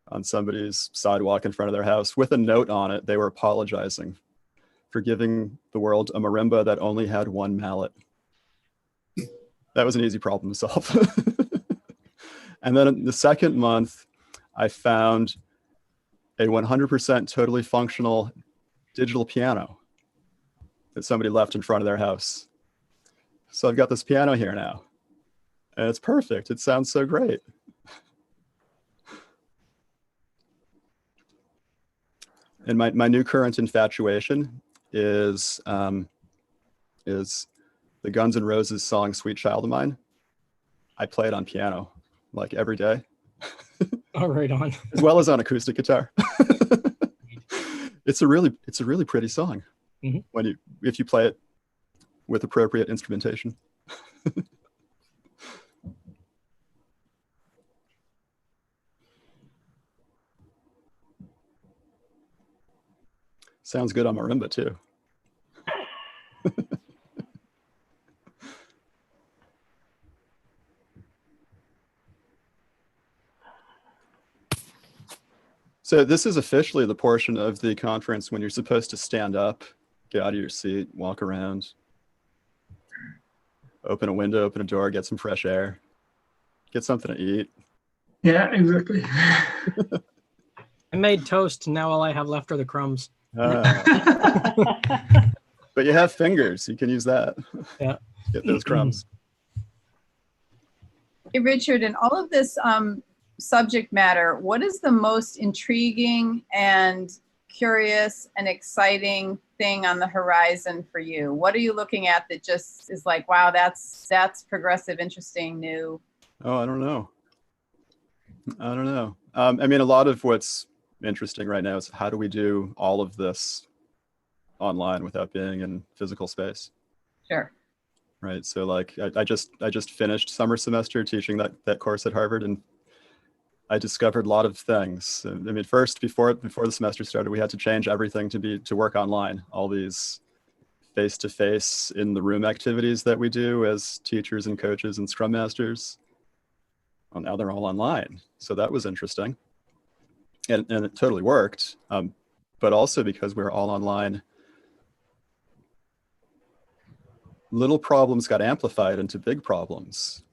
on somebody's sidewalk in front of their house with a note on it. They were apologizing for giving the world a marimba that only had one mallet. That was an easy problem to solve. And then in the second month, I found a 100% totally functional digital piano that somebody left in front of their house. So I've got this piano here now, and it's perfect. It sounds so great. And my new current infatuation is the Guns N' Roses song "Sweet Child of Mine." I play it on piano like every day. Oh, right on. As well as on acoustic guitar. It's a really pretty song if you play it with appropriate instrumentation. Sounds good on marimba too. So this is officially the portion of the conference when you're supposed to stand up, get out of your seat, walk around, open a window, open a door, get some fresh air, get something to eat. Yeah, exactly. I made toast, and now all I have left are the crumbs. But you have fingers. You can use that. Yeah. Get those crumbs. Hey, Richard, in all of this subject matter, what is the most intriguing and curious and exciting thing on the horizon for you? What are you looking at that just is like, wow, that's progressive, interesting, new? Oh, I don't know. I don't know. I mean, a lot of what's interesting right now is how do we do all of this online without being in physical space? Sure. Right. So like I just finished summer semester teaching that course at Harvard, and I discovered a lot of things. I mean, first, before the semester started, we had to change everything to work online. All these face-to-face in the room activities that we do as teachers and coaches and scrum masters. Well, now they're all online. So that was interesting. And it totally worked. But also because we were all online, little problems got amplified into big problems.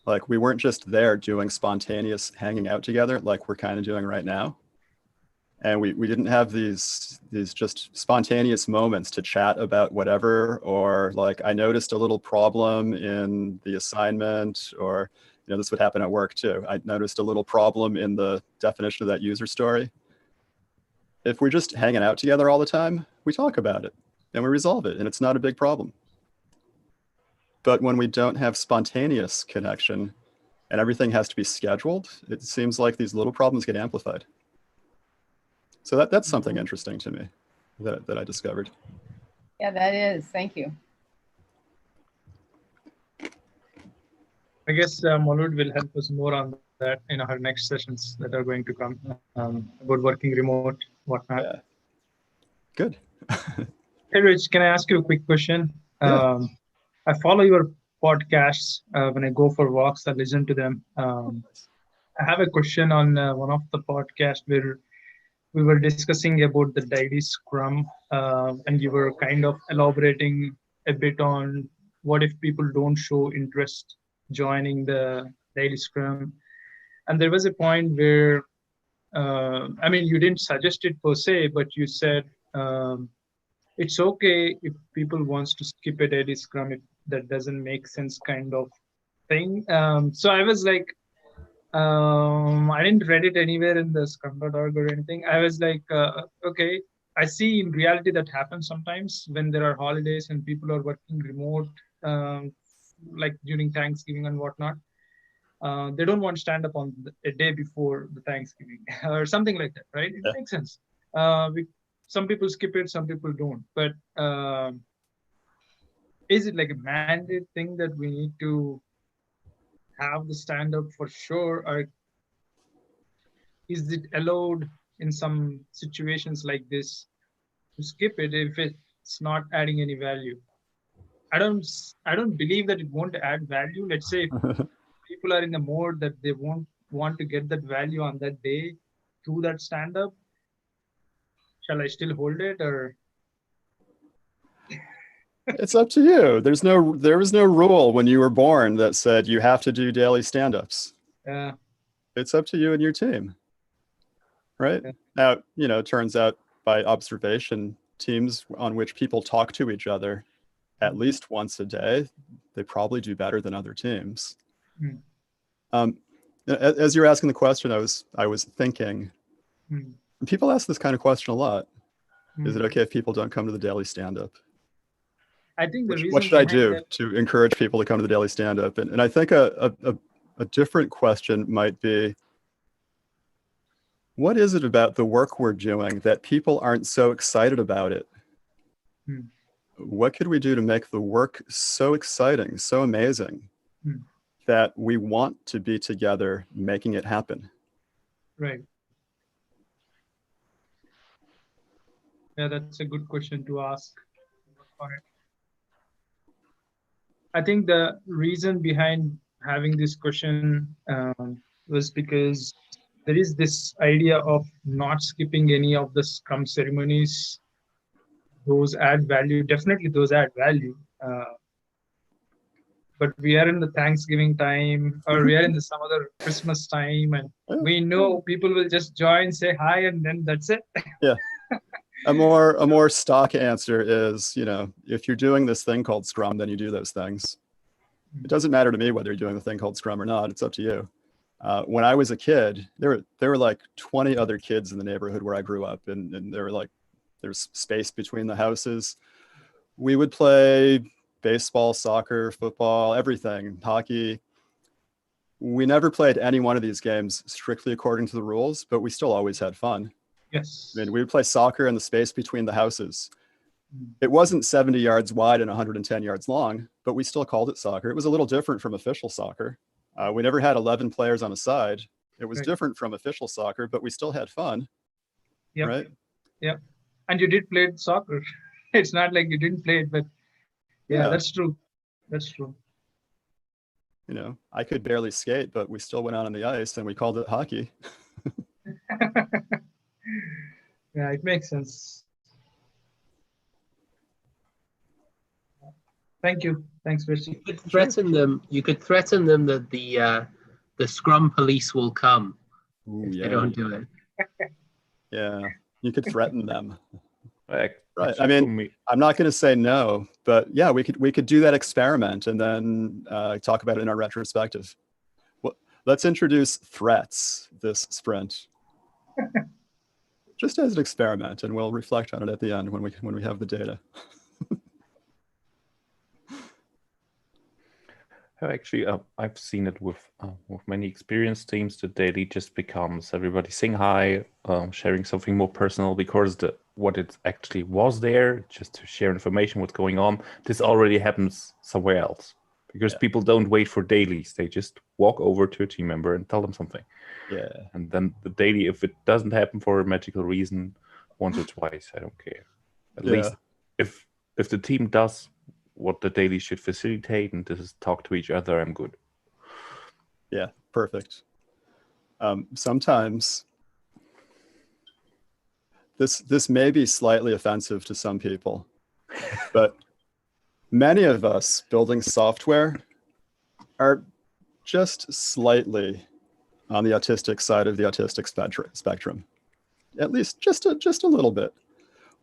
Like we weren't just there doing spontaneous hanging out together like we're kind of doing right now. And we didn't have these just spontaneous moments to chat about whatever, or like I noticed a little problem in the assignment, or this would happen at work too. I noticed a little problem in the definition of that user story. If we're just hanging out together all the time, we talk about it and we resolve it, and it's not a big problem. But when we don't have spontaneous connection and everything has to be scheduled, it seems like these little problems get amplified. So that's something interesting to me that I discovered. Yeah, that is. Thank you. I guess Maulud will help us more on that in our next sessions that are going to come about working remote, whatnot. Yeah. Good. Hey, Rich, can I ask you a quick question? Yeah. I follow your podcasts when I go for walks. I listen to them. I have a question on one of the podcasts where we were discussing about the daily scrum, and you were kind of elaborating a bit on what if people don't show interest joining the daily scrum. And there was a point where, I mean, you didn't suggest it per se, but you said it's okay if people wants to skip a daily scrum if that doesn't make sense, kind of thing. So I was like, I didn't read it anywhere in the scrum.org or anything. I was like, okay, I see in reality that happens sometimes when there are holidays and people are working remote, like during Thanksgiving and whatnot. They don't want to stand up on a day before the Thanksgiving or something like that, right? It makes sense. Some people skip it, some people don't. But is it like a mandate thing that we need to have the stand up for sure, or is it allowed in some situations like this to skip it if it's not adding any value? I don't believe that it won't add value. Let's say if people are in the mode that they won't want to get that value on that day through that stand up, shall I still hold it, or? It's up to you. There was no rule when you were born that said you have to do daily stand-ups. Yeah. It's up to you and your team. Right? Yeah. Now, it turns out by observation, teams on which people talk to each other at least once a day, they probably do better than other teams. As you're asking the question, I was thinking, people ask this kind of question a lot. Is it okay if people don't come to the daily stand-up? I think the reason what should I do to encourage people to come to the daily stand-up? And I think a different question might be, what is it about the work we're doing that people aren't so excited about it? What could we do to make the work so exciting, so amazing, that we want to be together making it happen? Right. Yeah, that's a good question to ask. I think the reason behind having this question was because there is this idea of not skipping any of the scrum ceremonies. Those add value. Definitely those add value. But we are in the Thanksgiving time, or we are in the some other Christmas time, and we know people will just join, say hi, and then that's it. Yeah. A more stock answer is, if you're doing this thing called Scrum, then you do those things. It doesn't matter to me whether you're doing the thing called Scrum or not. It's up to you. When I was a kid, there were like 20 other kids in the neighborhood where I grew up, and there's space between the houses. We would play baseball, soccer, football, everything, hockey. we never played any one of these games strictly according to the rules, but we still always had fun. Yes. I mean, we would play soccer in the space between the houses. It wasn't 70 yards wide and 110 yards long, but we still called it soccer. It was a little different from official soccer. We never had 11 players on a side. It was different from official soccer, but we still had fun. Yep. Right? Yep. And you did play soccer. It's not like you didn't play it, but yeah, that's true. That's true. You know, I could barely skate, but we still went out on the ice and we called it hockey. Yeah, it makes sense. Thank you. Thanks, Richie. You could threaten them. You could threaten them that the scrum police will come if they don't do it. Yeah, you could threaten them. Right. I mean, I'm not going to say no, but yeah, we could do that experiment and then talk about it in our retrospective. Well, let's introduce threats this sprint, just as an experiment, and we'll reflect on it at the end when we have the data. Actually, I've seen it with many experienced teams. The daily just becomes everybody saying hi, sharing something more personal, because what it actually was there, just to share information, what's going on. This already happens somewhere else, because people don't wait for dailies. They just walk over to a team member and tell them something. Yeah. And then the daily, if it doesn't happen for a magical reason, once or twice, I don't care. At least if the team does what the daily should facilitate, and this is talk to each other, I'm good. Yeah, perfect. Sometimes this may be slightly offensive to some people, but many of us building software are just slightly on the autistic side of the autistic spectrum. At least just a little bit.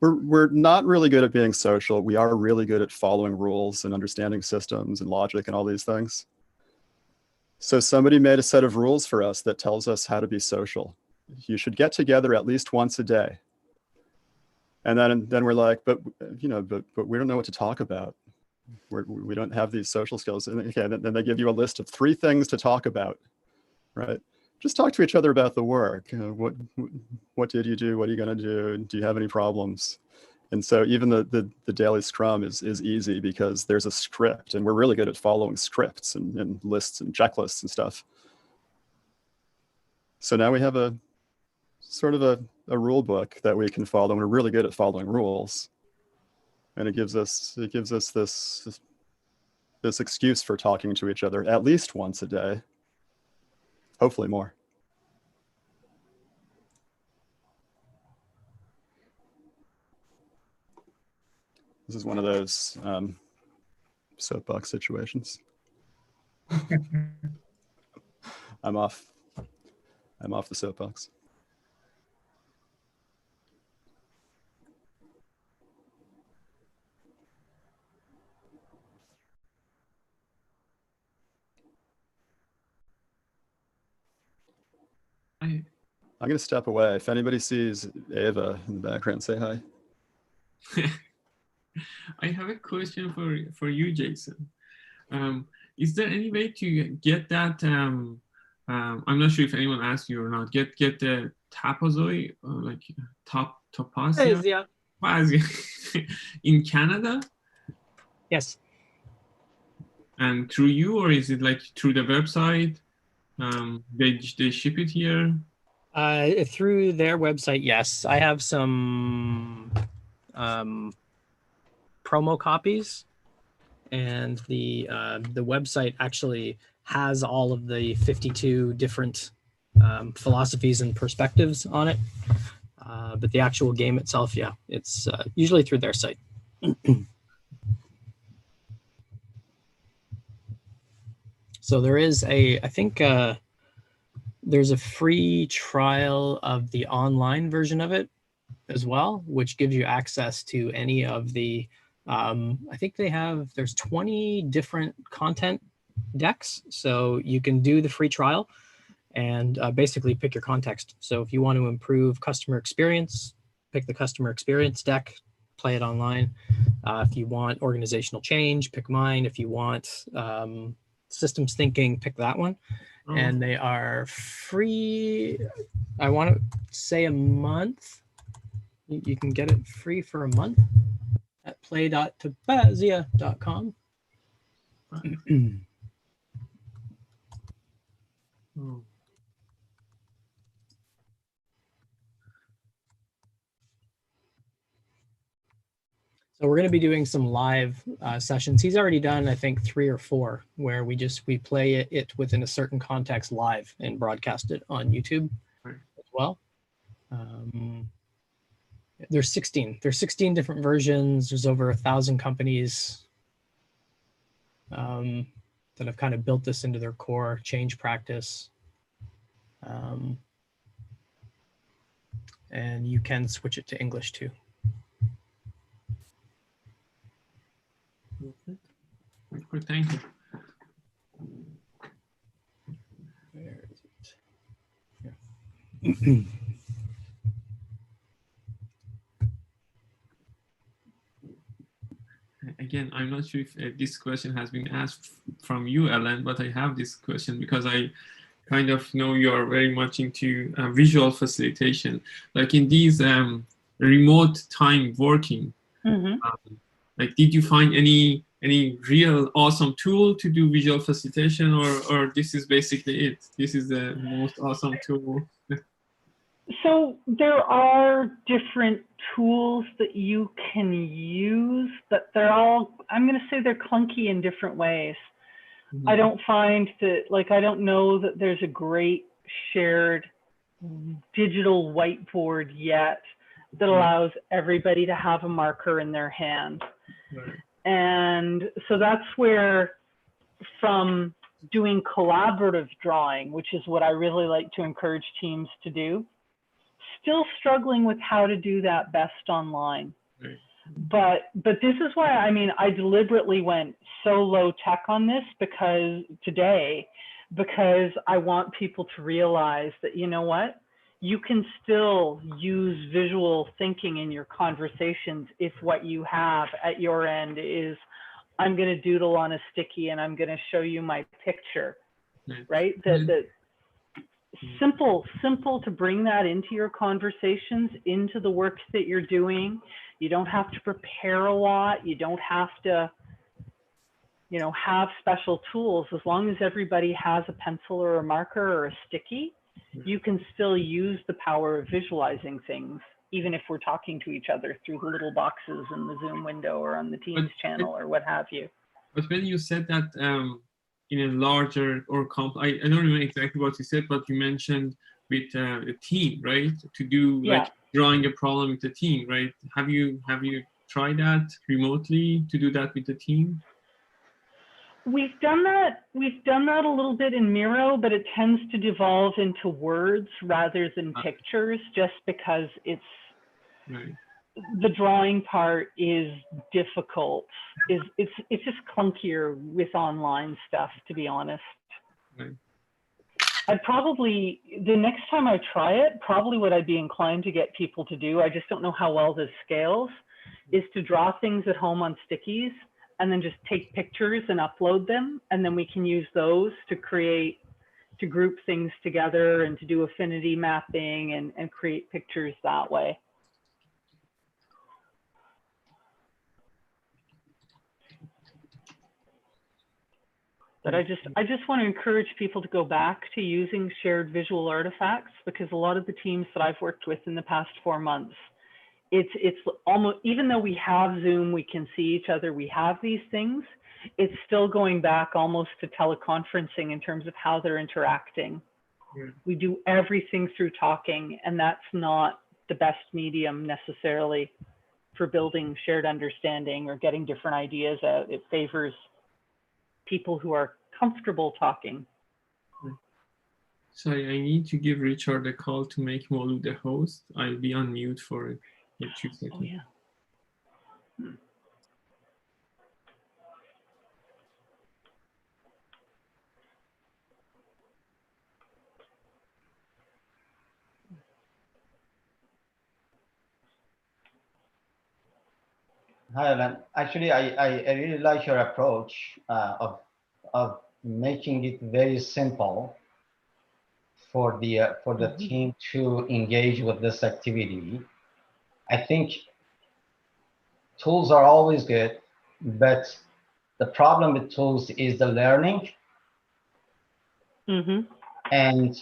We're not really good at being social. We are really good at following rules and understanding systems and logic and all these things. So somebody made a set of rules for us that tells us how to be social. You should get together at least once a day. And then we're like, but we don't know what to talk about. We don't have these social skills. And okay, then they give you a list of 3 things to talk about, right? Just talk to each other about the work. What did you do? What are you going to do? Do you have any problems? And so even the daily scrum is easy because there's a script, and we're really good at following scripts and lists and checklists and stuff. So now we have a sort of a rule book that we can follow, and we're really good at following rules. And it gives us this excuse for talking to each other at least once a day. Hopefully more. This is one of those soapbox situations. I'm off the soapbox. I'm going to step away. If anybody sees Ava in the background, say hi. I have a question for you, Jason. Is there any way to get that? I'm not sure if anyone asked you or not. Get the tapazoi, like topasia in Canada? Yes. And through you, or is it like through the website? They ship it here? Through their website, yes. I have some promo copies, and the website actually has all of the 52 different philosophies and perspectives on it. But the actual game itself, yeah, it's usually through their site. So there is I think there's a free trial of the online version of it as well, which gives you access to any of the, I think there's 20 different content decks. So you can do the free trial and basically pick your context. So if you want to improve customer experience, pick the customer experience deck, play it online. If you want organizational change, pick mine. If you want systems thinking, pick that one. and they are free. I want to say a month. You can get it free for a month at play.topazia.com. So we're going to be doing some live sessions. He's already done, I think, 3 or 4, where we play it within a certain context live and broadcast it on YouTube as well. There's 16. There's 16 different versions. There's over 1,000 companies that have kind of built this into their core change practice. And you can switch it to English too. Good, thank you. Where is it? Yeah. Again, I'm not sure if this question has been asked from you, Ellen, but I have this question because I kind of know you are very much into visual facilitation. Like in these remote time working, like did you find any real awesome tool to do visual facilitation, or this is basically it? This is the most awesome tool. So there are different tools that you can use, but they're all, I'm going to say they're clunky in different ways. I don't find that, like, I don't know that there's a great shared digital whiteboard yet that allows everybody to have a marker in their hand. And so that's where, from doing collaborative drawing, which is what I really like to encourage teams to do, still struggling with how to do that best online. But this is why, I mean, I deliberately went so low tech on this because I want people to realize that, you know what, you can still use visual thinking in your conversations if what you have at your end is, I'm going to doodle on a sticky and I'm going to show you my picture, right? That simple to bring that into your conversations, into the work that you're doing. You don't have to prepare a lot. You don't have to, you know, have special tools. As long as everybody has a pencil or a marker or a sticky, you can still use the power of visualizing things, even if we're talking to each other through the little boxes in the Zoom window or on the Teams channel or what have you. But when you said that in a larger or I don't remember exactly what you said, but you mentioned with a team, right? To do like drawing a problem with the team, right? Have you tried that remotely to do that with the team? We've done that a little bit in Miro, but it tends to devolve into words rather than pictures, just because it's the drawing part is difficult. It's just clunkier with online stuff, to be honest. I'd probably, the next time I try it, probably what I'd be inclined to get people to do, I just don't know how well this scales, is to draw things at home on stickies and then just take pictures and upload them. And then we can use those to group things together and to do affinity mapping and create pictures that way. But I just want to encourage people to go back to using shared visual artifacts, because a lot of the teams that I've worked with in the past 4 months, it's almost, even though we have Zoom, we can see each other, we have these things, it's still going back almost to teleconferencing in terms of how they're interacting. We do everything through talking, and that's not the best medium necessarily for building shared understanding or getting different ideas out. It favors people who are comfortable talking. Sorry, I need to give Richard a call to make Molu the host. I'll be on mute for 2 seconds. Oh, yeah. Hi, Alan. Actually, I really like your approach of making it very simple for the team to engage with this activity. I think tools are always good, but the problem with tools is the learning. And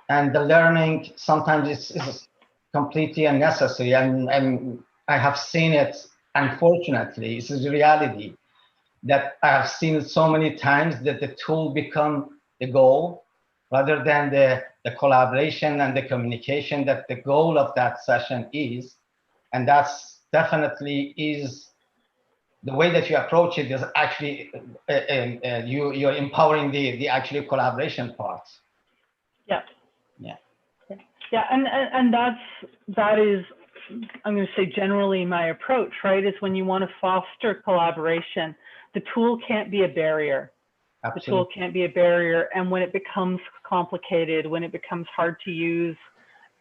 the learning sometimes is completely unnecessary, and I have seen it, unfortunately. This is the reality that I have seen it so many times, that the tool become the goal rather than the collaboration and the communication that the goal of that session is. And that's definitely is the way that you approach it is actually you're empowering the actual collaboration part. Yeah. Yeah. Yeah, and that is, I'm going to say generally my approach, right? Is when you want to foster collaboration, the tool can't be a barrier. Absolutely. The tool can't be a barrier, and when it becomes complicated, when it becomes hard to use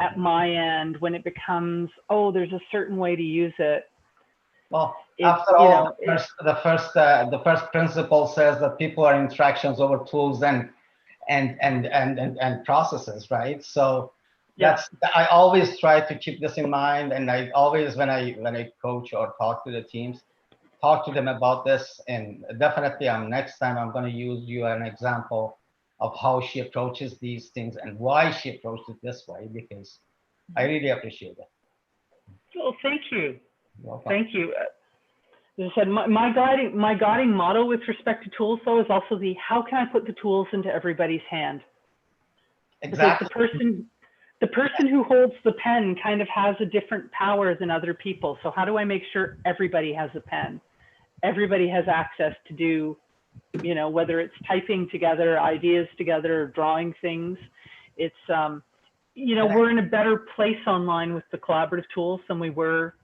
at my end, when it becomes, oh, there's a certain way to use it. Well, after all, the first principle says that people are interactions over tools and processes, right? So that's, I always try to keep this in mind, and I always, when I coach or talk to the teams, talk to them about this. And definitely next time I'm going to use you an example of how she approaches these things and why she approached it this way, because I really appreciate it. Well, thank you. Thank you. As I said, my guiding motto with respect to tools, though, is also how can I put the tools into everybody's hand? Exactly. Because the person who holds the pen kind of has a different power than other people. So how do I make sure everybody has a pen? Everybody has access to do, whether it's typing together, ideas together, or drawing things. It's, we're in a better place online with the collaborative tools than we were,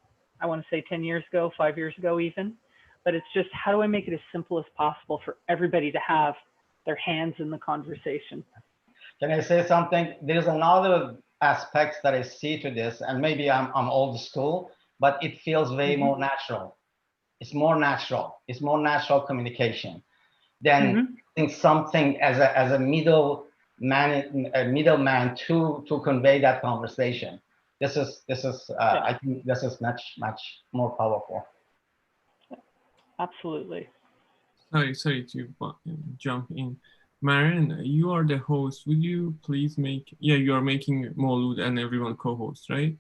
I want to say 10 years ago, 5 years ago even. But it's just, how do I make it as simple as possible for everybody to have their hands in the conversation? Can I say something? There's another aspect that I see to this, and maybe I'm old school, but it feels way more natural. It's more natural. It's more natural communication than something as a middleman to convey that conversation. This is I think this is much more powerful. Absolutely. Sorry to jump in. Maren, you are the host. Would you please you are making Maulud and everyone co-host, right?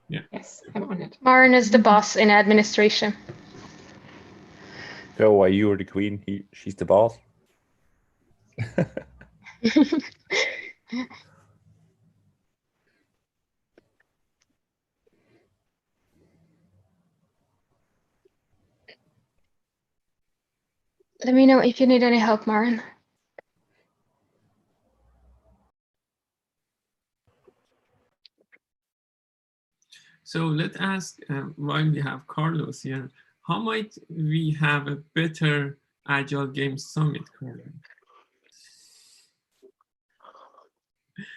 Yeah. Yes, I'm on it. Maren is the boss in administration. So why you are the queen? She's the boss. Let me know if you need any help, Maren. So let's ask, while we have Carlos here, how might we have a better Agile Games Summit, Carlos?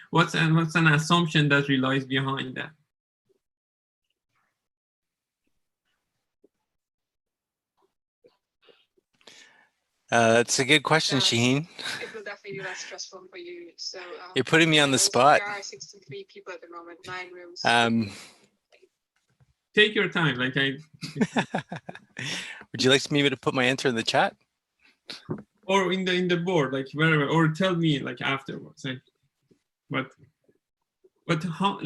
What's an assumption that relies behind that? That's a good question, Shaheen. It will definitely be less stressful for you. So you're putting me on the spot. There are 63 people at the moment, 9 rooms. Take your time. Would you like me to put my answer in the chat? Or in the board, like wherever, or tell me like afterwards. But how,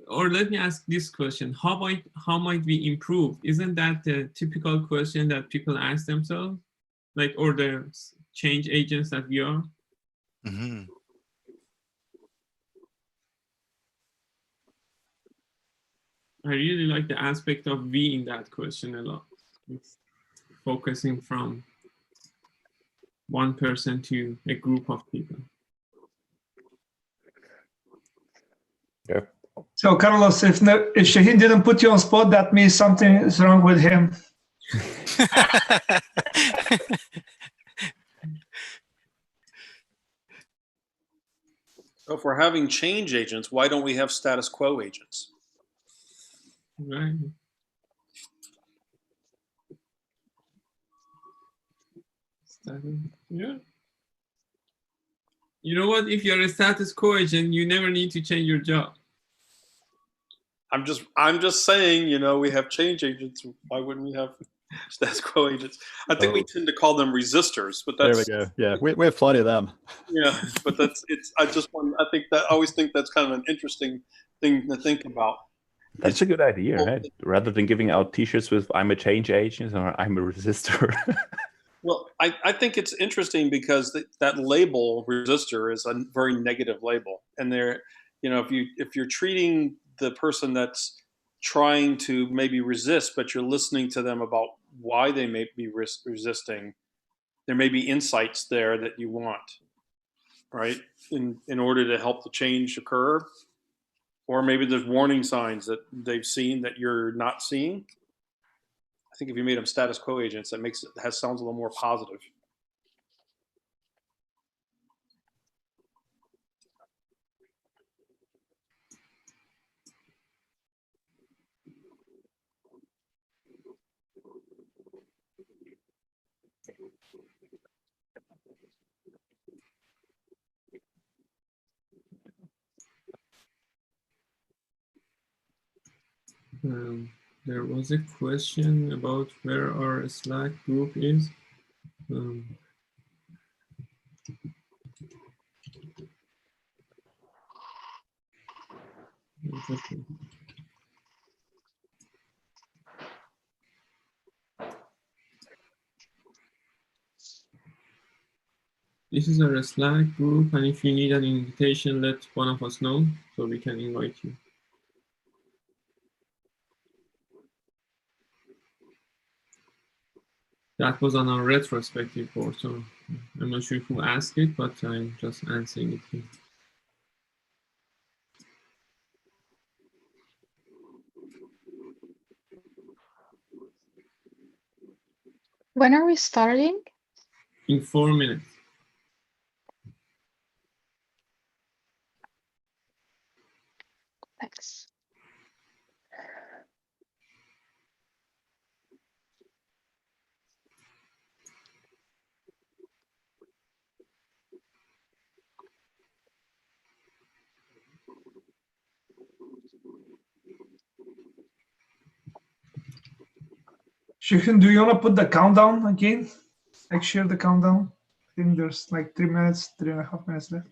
or let me ask this question: how might we improve? Isn't that the typical question that people ask themselves, or the change agents that we are? Mm-hmm. I really like the aspect of we in that question a lot. It's focusing from one person to a group of people. Yeah. So Carlos, if Shaheen didn't put you on spot, that means something is wrong with him. So if we're having change agents, why don't we have status quo agents? Right. Yeah. You know what? If you're a status quo agent, you never need to change your job. I'm just saying, you know, we have change agents. Why wouldn't we have status quo agents? I think we tend to call them resistors, but that's There we go. Yeah, we have plenty of them. yeah. But I think that I always think that's kind of an interesting thing to think about. That's a good idea, right? Rather than giving out T-shirts with "I'm a change agent" or "I'm a resistor." Well, I think it's interesting because that label resistor is a very negative label, and there, you know, if you're treating the person that's trying to maybe resist, but you're listening to them about why they may be resisting, there may be insights there that you want, right? In order to help the change occur, or maybe there's warning signs that they've seen that you're not seeing. I think if you made them status quo agents, that sounds a little more positive. There was a question about where our Slack group is. This is our Slack group, and if you need an invitation, let one of us know so we can invite you. That was on our retrospective board, so I'm not sure who asked it, but I'm just answering it here. When are we starting? In 4 minutes. Thanks. Shihin, do you want to put the countdown again? Like share the countdown? I think there's like 3 minutes, 3.5 minutes left.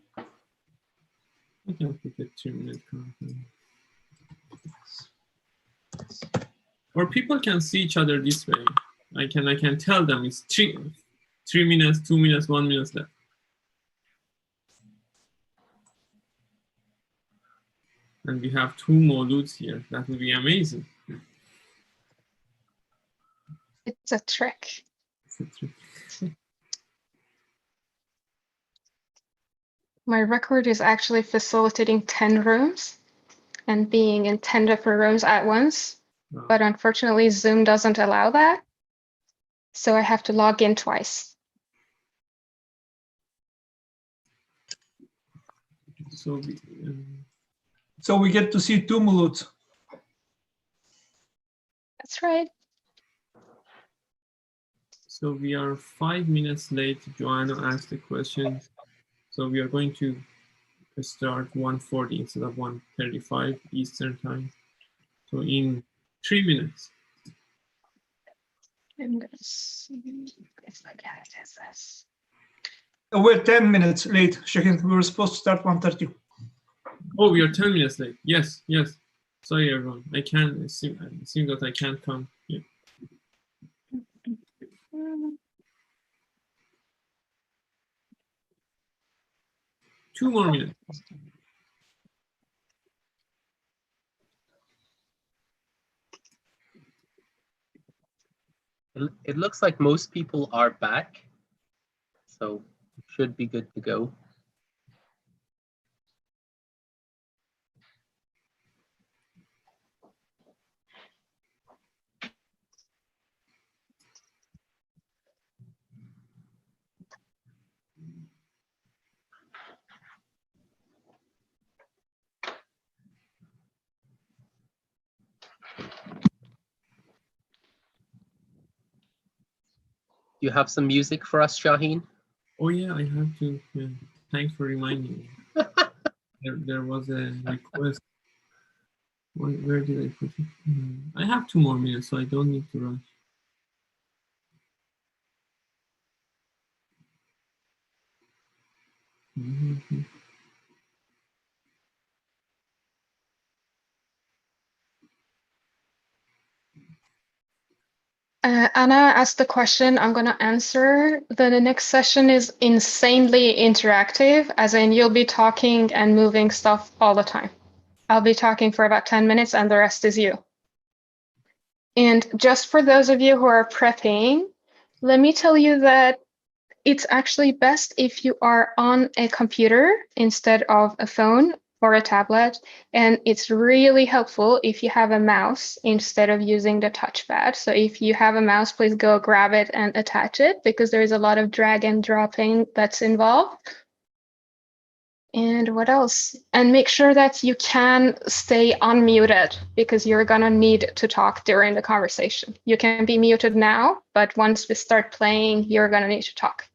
We can put a 2-minute countdown. Or people can see each other this way. I can tell them it's 3 minutes, 2 minutes, 1 minute left. And we have 2 modules here. That would be amazing. It's a trick. It's a trick. My record is actually facilitating 10 rooms and being in 10 different rooms at once. Wow. But unfortunately, Zoom doesn't allow that. So I have to log in twice. So we get to see 2 Mulut. That's right. So we are 5 minutes late. Joanna asked the question. So we are going to start 1:40 instead of 1:35 Eastern time. So in 3 minutes. I'm gonna see if I can do this. We're 10 minutes late, Shahin. We were supposed to start 1:30. Oh, we are 10 minutes late. Yes, yes. Sorry, everyone. I can't. It seems that I can't come. Yeah. Two more minutes. It looks like most people are back, so should be good to go. Do you have some music for us, Shaheen? Oh yeah, I have to. Yeah. Thanks for reminding me. There was a request. Where did I put it? I have 2 more minutes, so I don't need to rush. Anna asked the question, I'm going to answer. The next session is insanely interactive, as in you'll be talking and moving stuff all the time. I'll be talking for about 10 minutes and the rest is you. And just for those of you who are prepping, let me tell you that it's actually best if you are on a computer instead of a phone or a tablet. And it's really helpful if you have a mouse instead of using the touchpad. So if you have a mouse, please go grab it and attach it, because there is a lot of drag and dropping that's involved. And what else? And make sure that you can stay unmuted, because you're gonna need to talk during the conversation. You can be muted now, but once we start playing, you're gonna need to talk.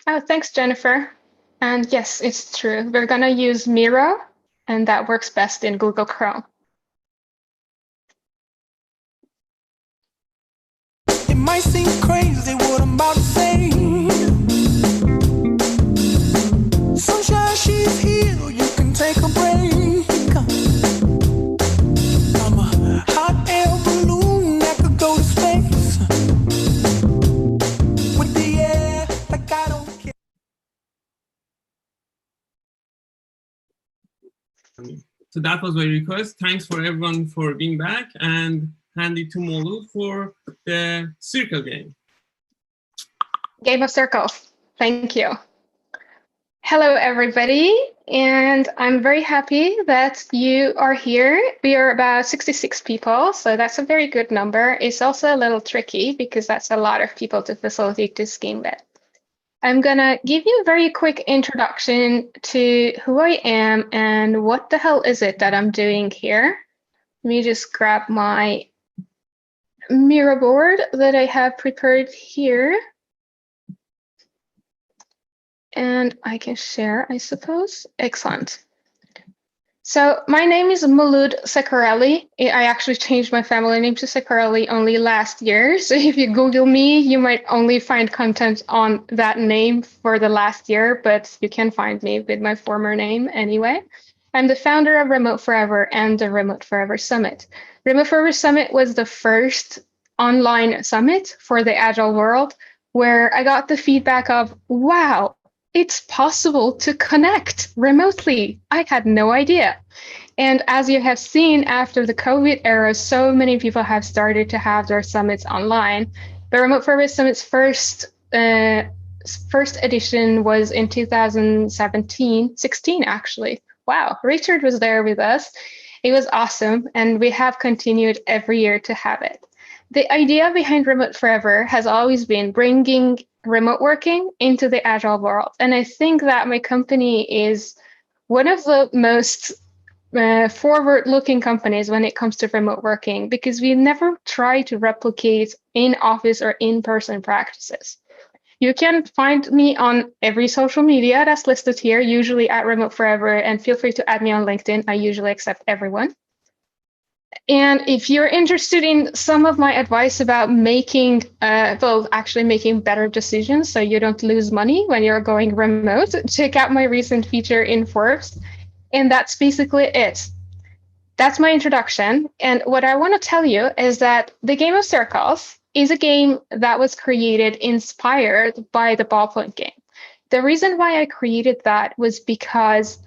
Oh, thanks, Jennifer. And yes, it's true. We're gonna use Miro, and that works best in Google Chrome. It might seem crazy what I'm about to say. Sunshine, she's here, you can take a break. I'm a hot air balloon that could go to space. With the air, like I don't care. So that was my request. Thanks for everyone for being back, and hand it to Molu for the circle game. Game of Circles. Thank you. Hello, everybody. And I'm very happy that you are here. We are about 66 people, so that's a very good number. It's also a little tricky because that's a lot of people to facilitate this game with. I'm gonna give you a very quick introduction to who I am and what the hell is it that I'm doing here. Let me just grab my Miro board that I have prepared here. And I can share, I suppose. Excellent. So my name is Maulud Sekarelli. I actually changed my family name to Sekarelli only last year. So if you Google me, you might only find content on that name for the last year, but you can find me with my former name anyway. I'm the founder of Remote Forever and the Remote Forever Summit. Remote Forever Summit was the first online summit for the Agile world, where I got the feedback of, wow, it's possible to connect remotely. I had no idea. And as you have seen after the COVID era, so many people have started to have their summits online. The Remote Forever Summit's first edition was in 2016 actually. Wow, Richard was there with us. It was awesome, and we have continued every year to have it. The idea behind Remote Forever has always been bringing remote working into the Agile world. And I think that my company is one of the most forward-looking companies when it comes to remote working, because we never try to replicate in-office or in-person practices. You can find me on every social media that's listed here, usually at Remote Forever, and feel free to add me on LinkedIn. I usually accept everyone. And if you're interested in some of my advice about making, actually making better decisions so you don't lose money when you're going remote, check out my recent feature in Forbes. And that's basically it. That's my introduction. And what I want to tell you is that the Game of Circles is a game that was created inspired by the ballpoint game. The reason why I created that was because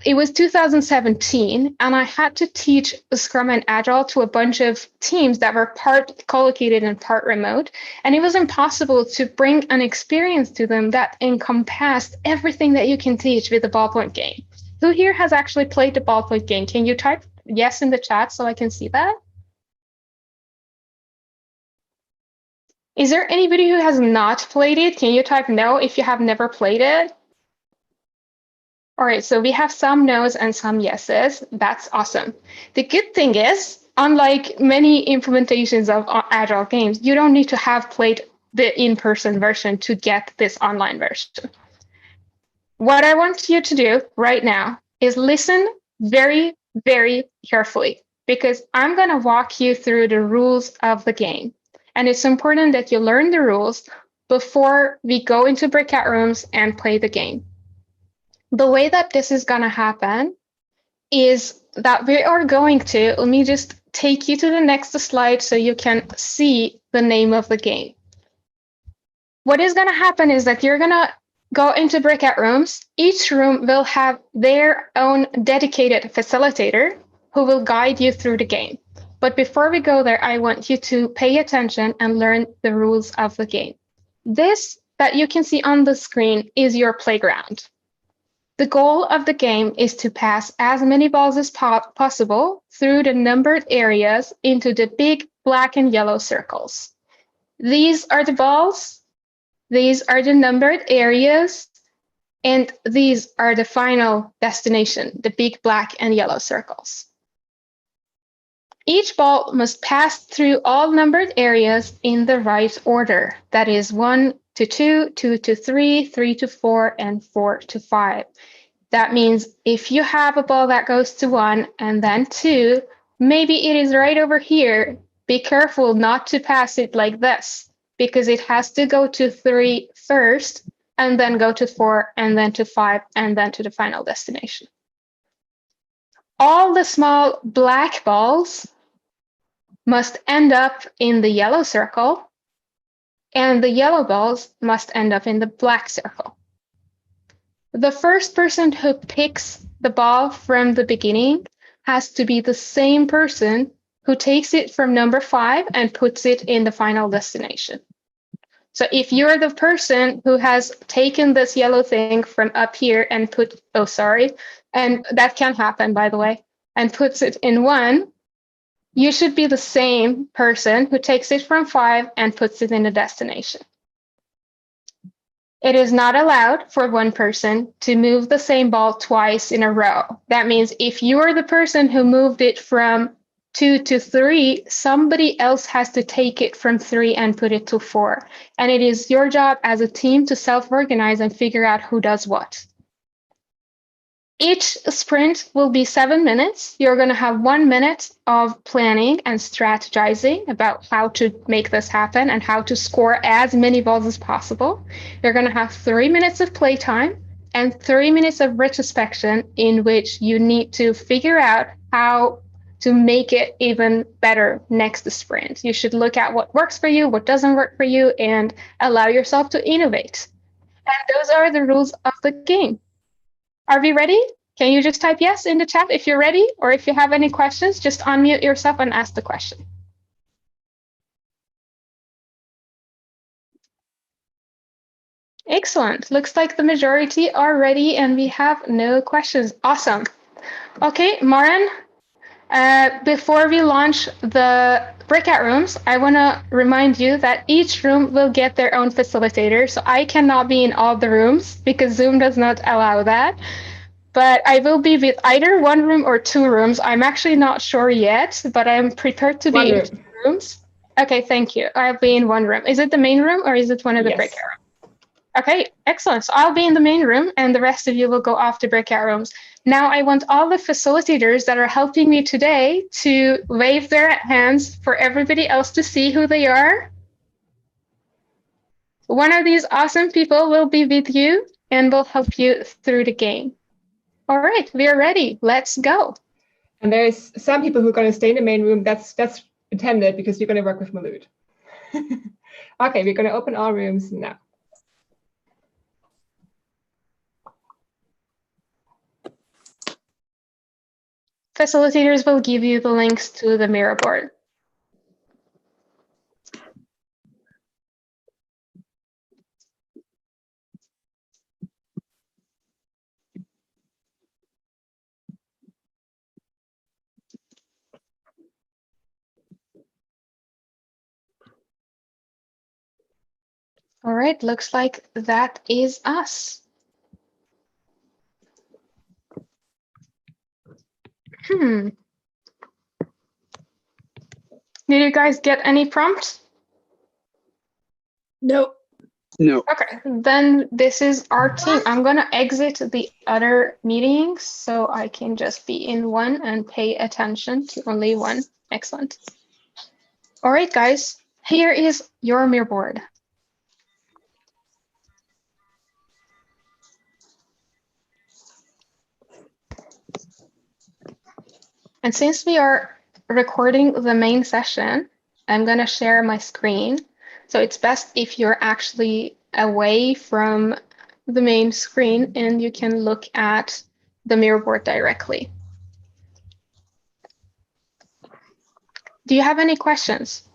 it was 2017, and I had to teach Scrum and Agile to a bunch of teams that were part co-located and part remote. And it was impossible to bring an experience to them that encompassed everything that you can teach with the ballpoint game. Who here has actually played the ballpoint game? Can you type yes in the chat so I can see that? Is there anybody who has not played it? Can you type no if you have never played it? All right, so we have some no's and some yeses. That's awesome. The good thing is, unlike many implementations of Agile games, you don't need to have played the in-person version to get this online version. What I want you to do right now is listen very, very carefully, because I'm going to walk you through the rules of the game. And it's important that you learn the rules before we go into breakout rooms and play the game. The way that this is going to happen is that we are going to, let me just take you to the next slide so you can see the name of the game. What is going to happen is that you're going to go into breakout rooms. Each room will have their own dedicated facilitator who will guide you through the game. But before we go there, I want you to pay attention and learn the rules of the game. This that you can see on the screen is your playground. The goal of the game is to pass as many balls as possible through the numbered areas into the big black and yellow circles. These are the balls, these are the numbered areas, and these are the final destination, the big black and yellow circles. Each ball must pass through all numbered areas in the right order. That is 1 to 2, 2 to 3, 3 to 4, and 4 to 5. That means if you have a ball that goes to 1 and then 2, maybe it is right over here. Be careful not to pass it like this, because it has to go to 3 first, and then go to 4, and then to 5, and then to the final destination. All the small black balls must end up in the yellow circle, and the yellow balls must end up in the black circle. The first person who picks the ball from the beginning has to be the same person who takes it from number 5 and puts it in the final destination. So if you're the person who has taken this yellow thing from up here and and that can happen, by the way, and puts it in 1, you should be the same person who takes it from 5 and puts it in the destination. It is not allowed for one person to move the same ball twice in a row. That means if you're the person who moved it from 2 to 3, somebody else has to take it from 3 and put it to 4. And it is your job as a team to self-organize and figure out who does what. Each sprint will be 7 minutes. You're going to have 1 minute of planning and strategizing about how to make this happen and how to score as many balls as possible. You're going to have 3 minutes of playtime and 3 minutes of retrospection, in which you need to figure out how to make it even better next sprint. You should look at what works for you, what doesn't work for you, and allow yourself to innovate. And those are the rules of the game. Are we ready? Can you just type yes in the chat if you're ready? Or if you have any questions, just unmute yourself and ask the question. Excellent. Looks like the majority are ready and we have no questions. Awesome. Okay, Maren, before we launch the breakout rooms, I want to remind you that each room will get their own facilitator. So I cannot be in all the rooms because Zoom does not allow that. But I will be with either 1 room or 2 rooms. I'm actually not sure yet, but I'm prepared to be in 2 rooms. Okay, thank you. I'll be in 1 room. Is it the main room or is it one of the breakout rooms? Okay, excellent. So I'll be in the main room and the rest of you will go off to breakout rooms. Now I want all the facilitators that are helping me today to wave their hands for everybody else to see who they are. One of these awesome people will be with you and will help you through the game. All right, we are ready. Let's go. And there's some people who are going to stay in the main room. That's intended because you're going to work with Malut. Okay, we're going to open all rooms now. Facilitators will give you the links to the Miro board. All right, looks like that is us. Did you guys get any prompts? No. No. Okay, then this is our team. I'm gonna exit the other meetings so I can just be in one and pay attention to only one. Excellent. All right, guys, here is your mirror board. And since we are recording the main session, I'm gonna share my screen. So it's best if you're actually away from the main screen and you can look at the mirror board directly. Do you have any questions?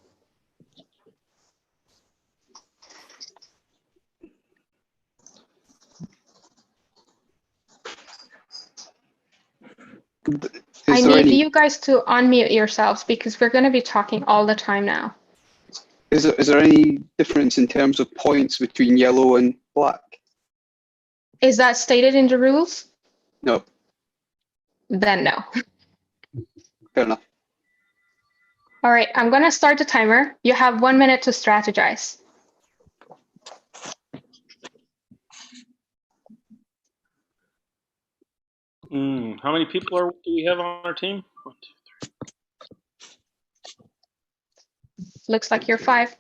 I need you guys to unmute yourselves because we're going to be talking all the time now. Is there any difference in terms of points between yellow and black? Is that stated in the rules? No. Then no. Fair enough. All right, I'm going to start the timer. You have 1 minute to strategize. How many people do we have on our team? 1, 2, 3. Looks like you're 5.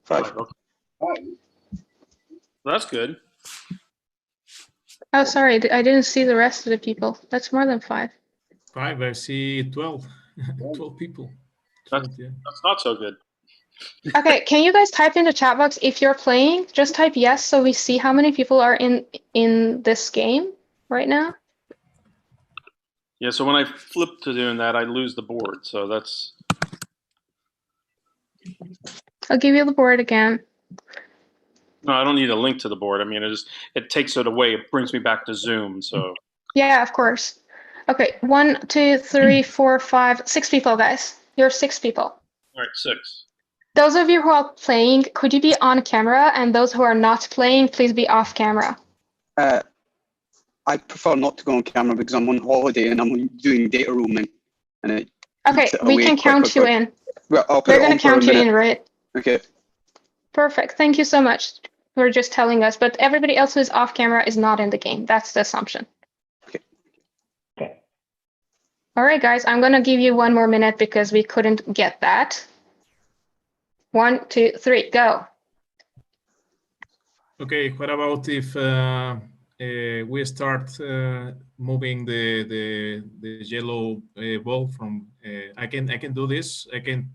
5. Okay. That's good. Oh, sorry, I didn't see the rest of the people. That's more than 5. 5, I see 12. 12 people. That's not so good. Okay, can you guys type in the chat box if you're playing? Just type yes so we see how many people are in this game right now. Yeah, so when I flip to doing that, I lose the board. So that's... I'll give you the board again. No, I don't need a link to the board. I mean, it takes it away. It brings me back to Zoom. So Yeah, of course. Okay, 1, 2, 3, 4, 5, 6 people, guys. You're 6 people. All right, 6. Those of you who are playing, could you be on camera? And those who are not playing, please be off camera. I prefer not to go on camera because I'm on holiday and I'm doing data roaming. And okay, we can count you in. Well, I'll put They're it going on to for a count you minute. in, right? Okay. Perfect. Thank you so much for just telling us. But everybody else who is off camera is not in the game. That's the assumption. Okay. All right, guys, I'm going to give you 1 more minute because we couldn't get that. 1, 2, 3, go. Okay, what about if we start moving the yellow ball from? I can do this. I can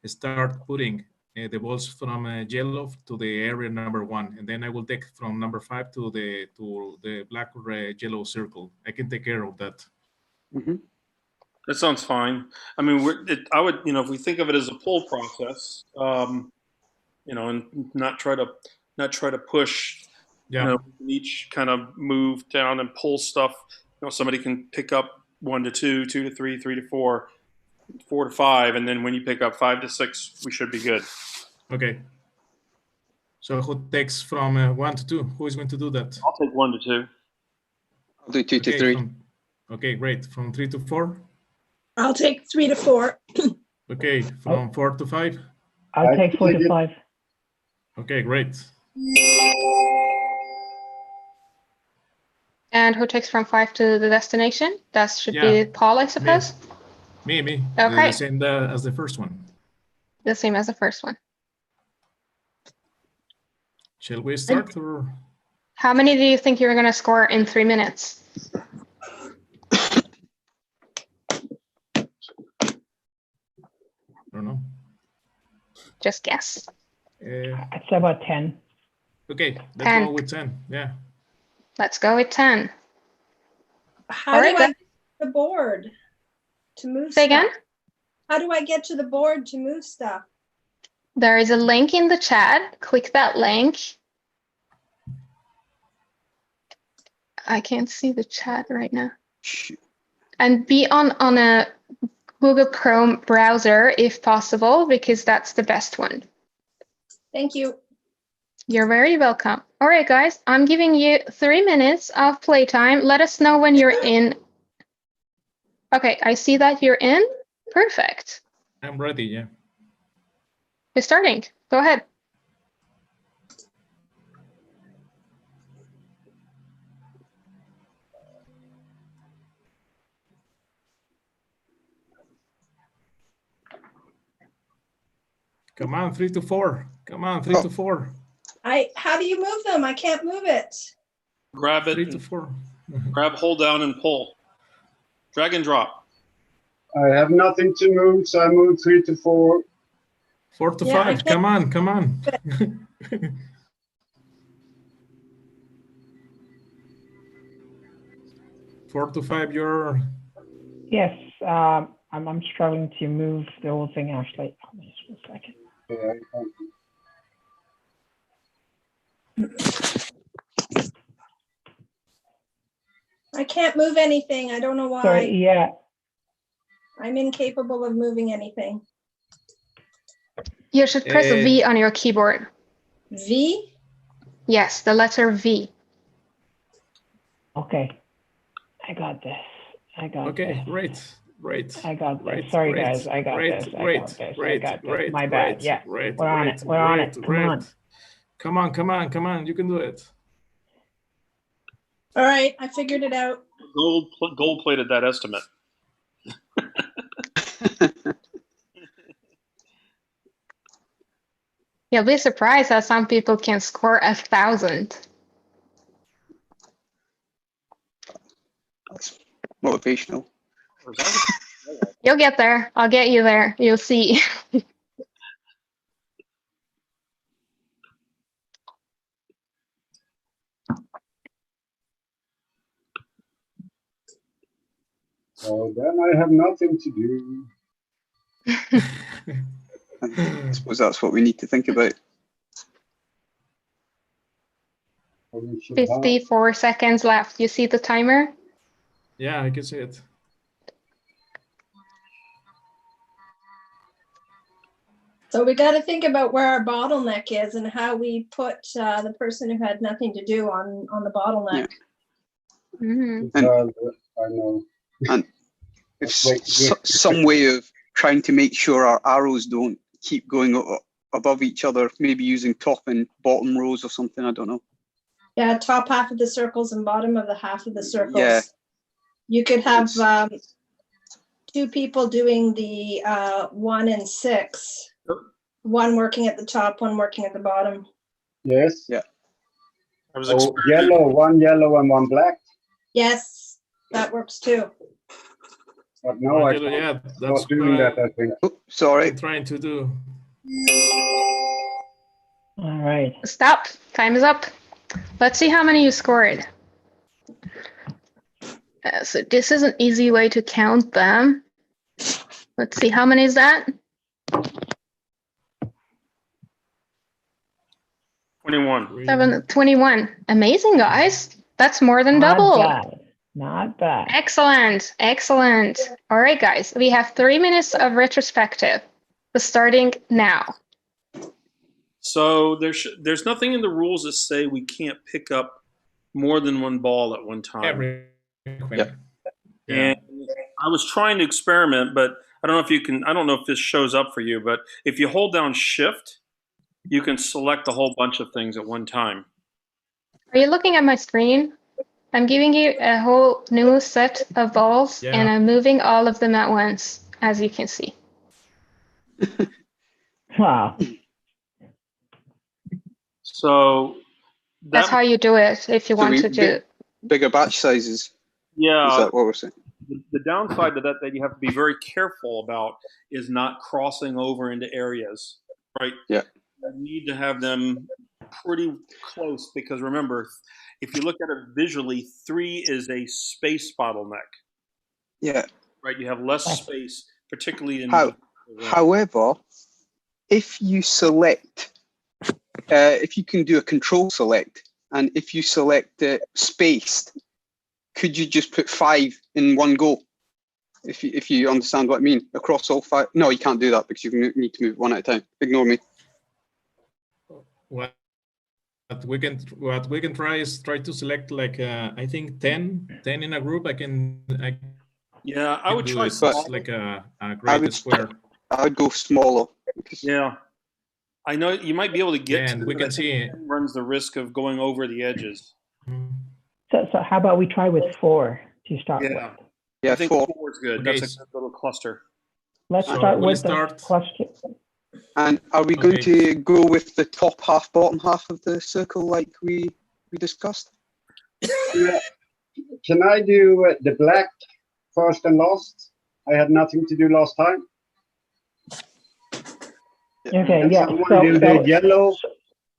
start putting the balls from yellow to the area number 1, and then I will take from number 5 to the black or yellow circle. I can take care of that. Mm-hmm. that sounds fine. I mean, I would, if we think of it as a pull process, and not try to push. Yeah. Each kind of move down and pull stuff. Somebody can pick up 1 to 2, 2 to 3, 3 to 4, 4 to 5, and then when you pick up 5 to 6, we should be good. Okay. So who takes from 1 to 2? Who is going to do that? I'll take 1 to 2. I'll do 2 to 3. Okay, great. From 3 to 4? I'll take 3 to 4. Okay, from 4 to 5? I'll take 4 to 5. Okay, great. And who takes from 5 to the destination? That should be Paul, I suppose. Me. Okay. The same as the first one. The same as the first one. Shall we start or? How many do you think you're going to score in 3 minutes? I don't know. Just guess. I'd say about 10. Okay, let's 10. go with 10. Yeah. Let's go with 10. How All do right, I go- get to the board to move Say stuff? again? How do I get to the board to move stuff? There is a link in the chat. Click that link. I can't see the chat right now. And be on a Google Chrome browser if possible, because that's the best one. Thank you. You're very welcome. All right, guys, I'm giving you 3 minutes of playtime. Let us know when you're in. Okay, I see that you're in. Perfect. I'm ready, yeah. You're starting. Go ahead. Come on, 3 to 4. Come on, 3 to 4. How do you move them? I can't move it. Grab it. 3 to 4. Grab, hold down, and pull. Drag and drop. I have nothing to move, so I move 3 to 4. 4 to 5. Come on, come on. 4 to 5, you're... Yes, I'm struggling to move the whole thing, actually. Just a second. I can't move anything. I don't know why. Sorry, yeah. I'm incapable of moving anything. You should press V on your keyboard. V? Yes, the letter V. Okay. I got this. I got okay, this. Great. Great. I got this. Great, Sorry, great, guys. I got great, this. I great, got this. great, I got this. great, My great, bad. Yeah. great, We're on great, it. We're on it. great, Come on. great. Come on, come on, come on. You can do it. All right, I figured it out. Gold plated that estimate. You'll be surprised how some people can score 1,000. That's motivational. You'll get there. I'll get you there. You'll see. So then I have nothing to do. I suppose that's what we need to think about. 54 seconds left. You see the timer? Yeah, I can see it. So we got to think about where our bottleneck is and how we put the person who had nothing to do on the bottleneck. Yeah. Mm-hmm. I know. And if some way of trying to make sure our arrows don't keep going above each other, maybe using top and bottom rows or something, I don't know. Yeah, top half of the circles and bottom of the half of the circles. Yeah. You could have two people doing the 1 and 6. One working at the top, one working at the bottom. Yes. Yeah. Oh, yellow, one yellow and one black. Yes, that works too. But no, I can't. Yeah, that's Not doing that, I think. Oh, sorry. I'm trying to do. All right. Stop. Time is up. Let's see how many you scored. So this is an easy way to count them. Let's see, how many is that? 21. 21. Amazing, guys. That's more than double. Not bad. Not bad. Excellent. Excellent. All right, guys. We have 3 minutes of retrospective. Starting now. So there's nothing in the rules that say we can't pick up more than one ball at one time. Yep. And I was trying to experiment, but I don't know if you can. I don't know if this shows up for you, but if you hold down Shift, you can select a whole bunch of things at one time. Are you looking at my screen? I'm giving you a whole new set of balls, and I'm moving all of them at once, as you can see. Wow. So that's how you do it if you want to do bigger batch sizes. Yeah. Is that what we're saying? The downside to that you have to be very careful about is not crossing over into areas, right? Yeah. You need to have them pretty close because remember, if you look at it visually, 3 is a space bottleneck. Yeah. Right. You have less space, particularly in. However, if you select, if you can do a control select, and if you select spaced, could you just put 5 in one go? If you understand what I mean, across all 5. No, you can't do that because you need to move one at a time. Ignore me. What we can try is try to select like I think 10 in a group. I Yeah, I would do try is small. like a great square. I would go smaller. Yeah. I know you might be able to get Yeah, to and it, we but can I think see. 10 runs the risk of going over the edges. So how about we try with 4 to start with? I think 4 is good. Okay, That's a good little cluster. Let's So start we'll with start- the cluster. And are we going to go with the top half, bottom half of the circle like we discussed? Yeah. Can I do the black first and last? I had nothing to do last time. Okay, And yeah. someone So, do the yellow.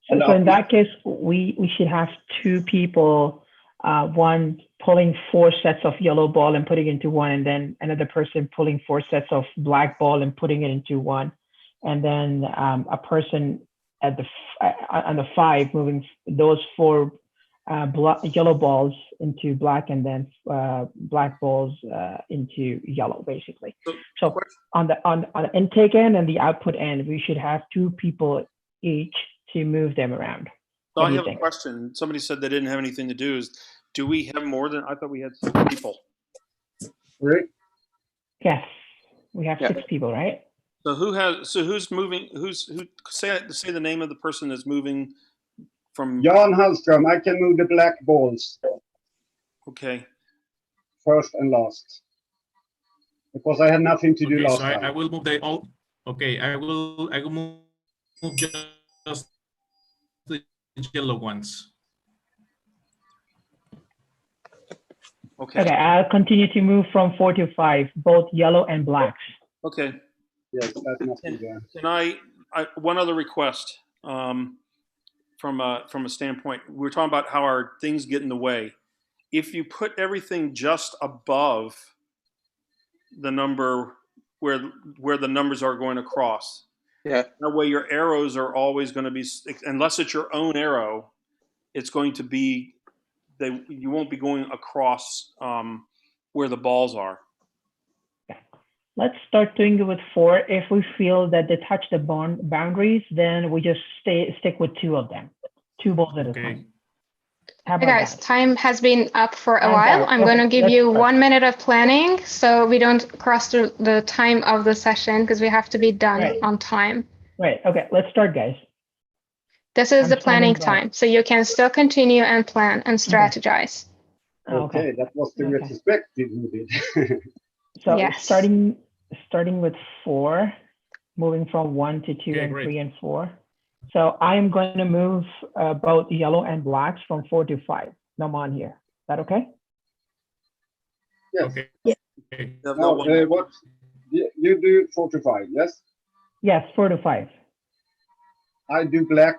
so in that case, we should have 2 people, one pulling 4 sets of yellow ball and putting it into one, and then another person pulling 4 sets of black ball and putting it into one, and then a person at the on the 5 moving those 4 yellow balls into black, and then black balls into yellow, basically. So on the intake end and the output end, we should have 2 people each to move them around. So What I do you have a think? question. Somebody said they didn't have anything to do. Do we have more than, I thought we had 6 people. Right. Yes, we have 6 people, right? So who's moving, say the name of the person that's moving from. Jan Hallström, I can move the black balls. Okay. First and last. Because I had nothing to do last so I time. will move the all. Okay, I will move just the yellow ones. Okay. I'll continue to move from 4 to 5, both yellow and blacks. Okay. Yes, that must be there. Can I one other request from a standpoint. We're talking about how our things get in the way. If you put everything just above the number where the numbers are going across, that way your arrows are always going to be, unless it's your own arrow, it's going to be you won't be going across where the balls are. Let's start doing it with 4. If we feel that they touch the boundaries, then we just stick with 2 of them, 2 balls at a time. How Hey about guys, that? time has been up for a Time's while. out. I'm going to Okay, give let's you start. 1 minute of planning so we don't cross the time of the session because we have to be done Right. on time. Right. Okay, let's start, guys. This is I'm the planning standing by. time, so you can still continue and plan and strategize. Okay, that was the retrospective we did. So Yes. starting with 4, moving from 1 to 2 and great. 3 and 4. So I am going to move both yellow and blacks from 4 to 5. No more on here. Is that okay? Yes. Okay. Now, what you do 4 to 5, yes? Yes, 4 to 5. I do black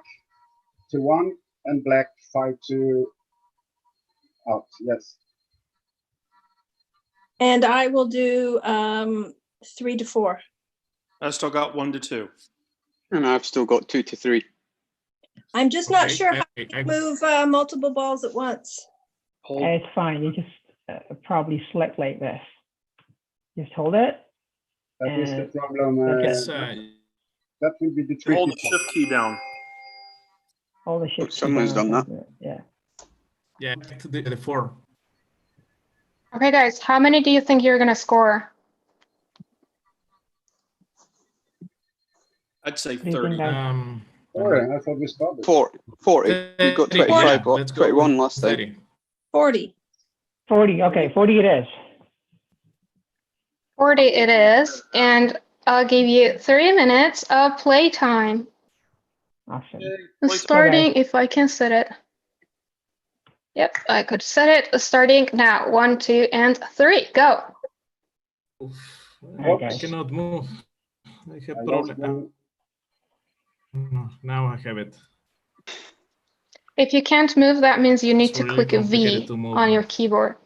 to 1 and black 5 to out, yes. And I will do 3 to 4. I still got 1 to 2. And I've still got 2 to 3. I'm just not sure how to move multiple balls at once. It's fine. You just probably select like this. Just hold it. That is the and problem. that's That will be the tricky Hold the part. shift key down. Hold the shift. Someone's done that. Yeah. Yeah, to the 4. Okay, guys, how many do you think you're going to score? I'd say What do you 30. think, 4, I thought we started. 40. We got 25 or 21 last time. 40. 40. Okay, 40 it is. 40 it is, and I'll give you 3 minutes of playtime. Awesome. Starting, if I can set it. Yep, I could set it. Starting now. 1, 2, and 3. Go. Okay. I cannot move. I have problem. Now I have it. If you can't move, that means you need It's to really click a complicated V to move. on your keyboard.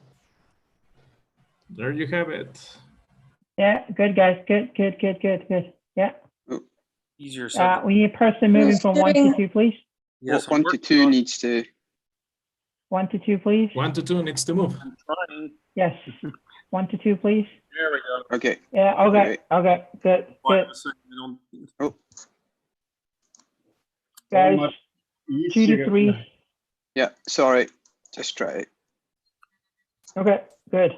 There you have it. Yeah, good guys. Good. Yeah. Easier said. We need a person moving from 1 to 2, please. Yes, 1 to 2 needs to. 1 to 2, please. 1 to 2 needs to move. I'm trying. Yes. 1 to 2, please. There we go. Okay. Yeah. Okay. Okay. Good. Good. Oh. Guys, 2 to 3. Yeah. Sorry. Just try it. Okay. Good.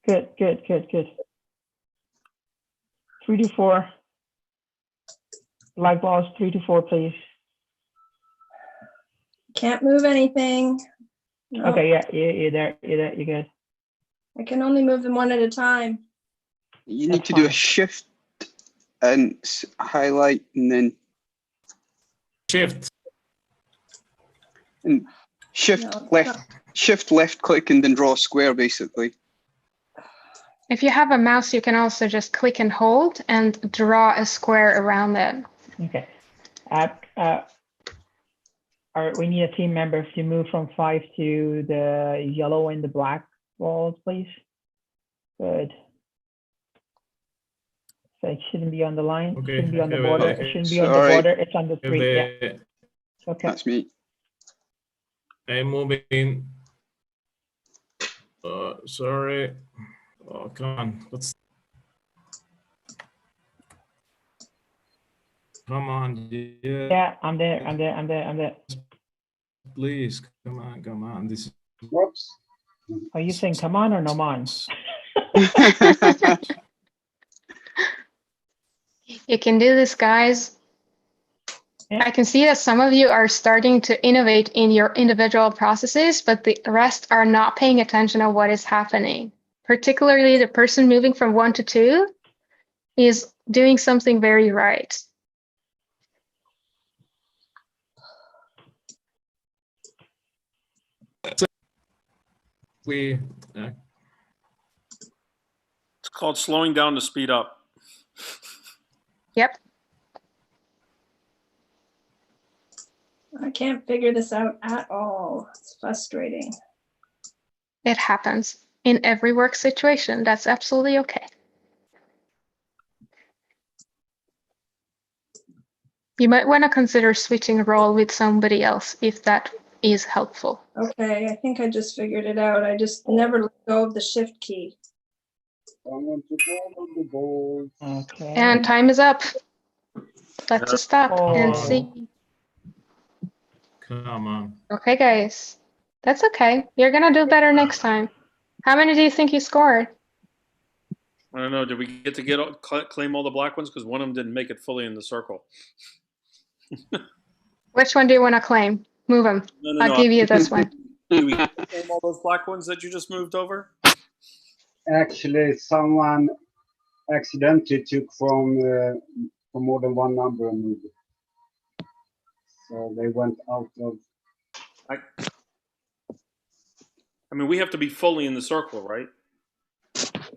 Good, good, good, good. 3 to 4. Black balls, 3 to 4, please. Can't move anything. No. Okay, yeah, you're there, you're good. I can only move them one at a time. You need to do a shift and highlight and then shift. And shift left click and then draw a square basically. If you have a mouse, you can also just click and hold and draw a square around it. Okay. We need a team member to move from 5 to the yellow and the black balls, please. Good. So it shouldn't be on the line. Okay. It shouldn't be on the border. Okay. It shouldn't be on the border. It's on the 3. Yeah. Okay. That's me. I'm moving. Sorry. Oh, come on. Come on. Yeah, I'm there. Please, come on. This is. Whoops. Are you saying come on or no on? You can do this, guys. I can see that some of you are starting to innovate in your individual processes, but the rest are not paying attention to what is happening. Particularly the person moving from 1 to 2 is doing something very right. It's called slowing down to speed up. Yep. I can't figure this out at all. It's frustrating. It happens in every work situation. That's absolutely okay. You might want to consider switching a role with somebody else if that is helpful. Okay, I think I just figured it out. I just never let go of the shift key. Okay. And time is up. Let's just stop and see. Come on. Okay, guys. That's okay. You're going to do better next time. How many do you think you scored? I don't know. Did we get to claim all the black ones? Because one of them didn't make it fully in the circle. Which one do you want to claim? Move them. No, I'll give you this one. Do we claim all those black ones that you just moved over? Actually, someone accidentally took from more than one number and moved it. So they went out of. I mean, we have to be fully in the circle, right?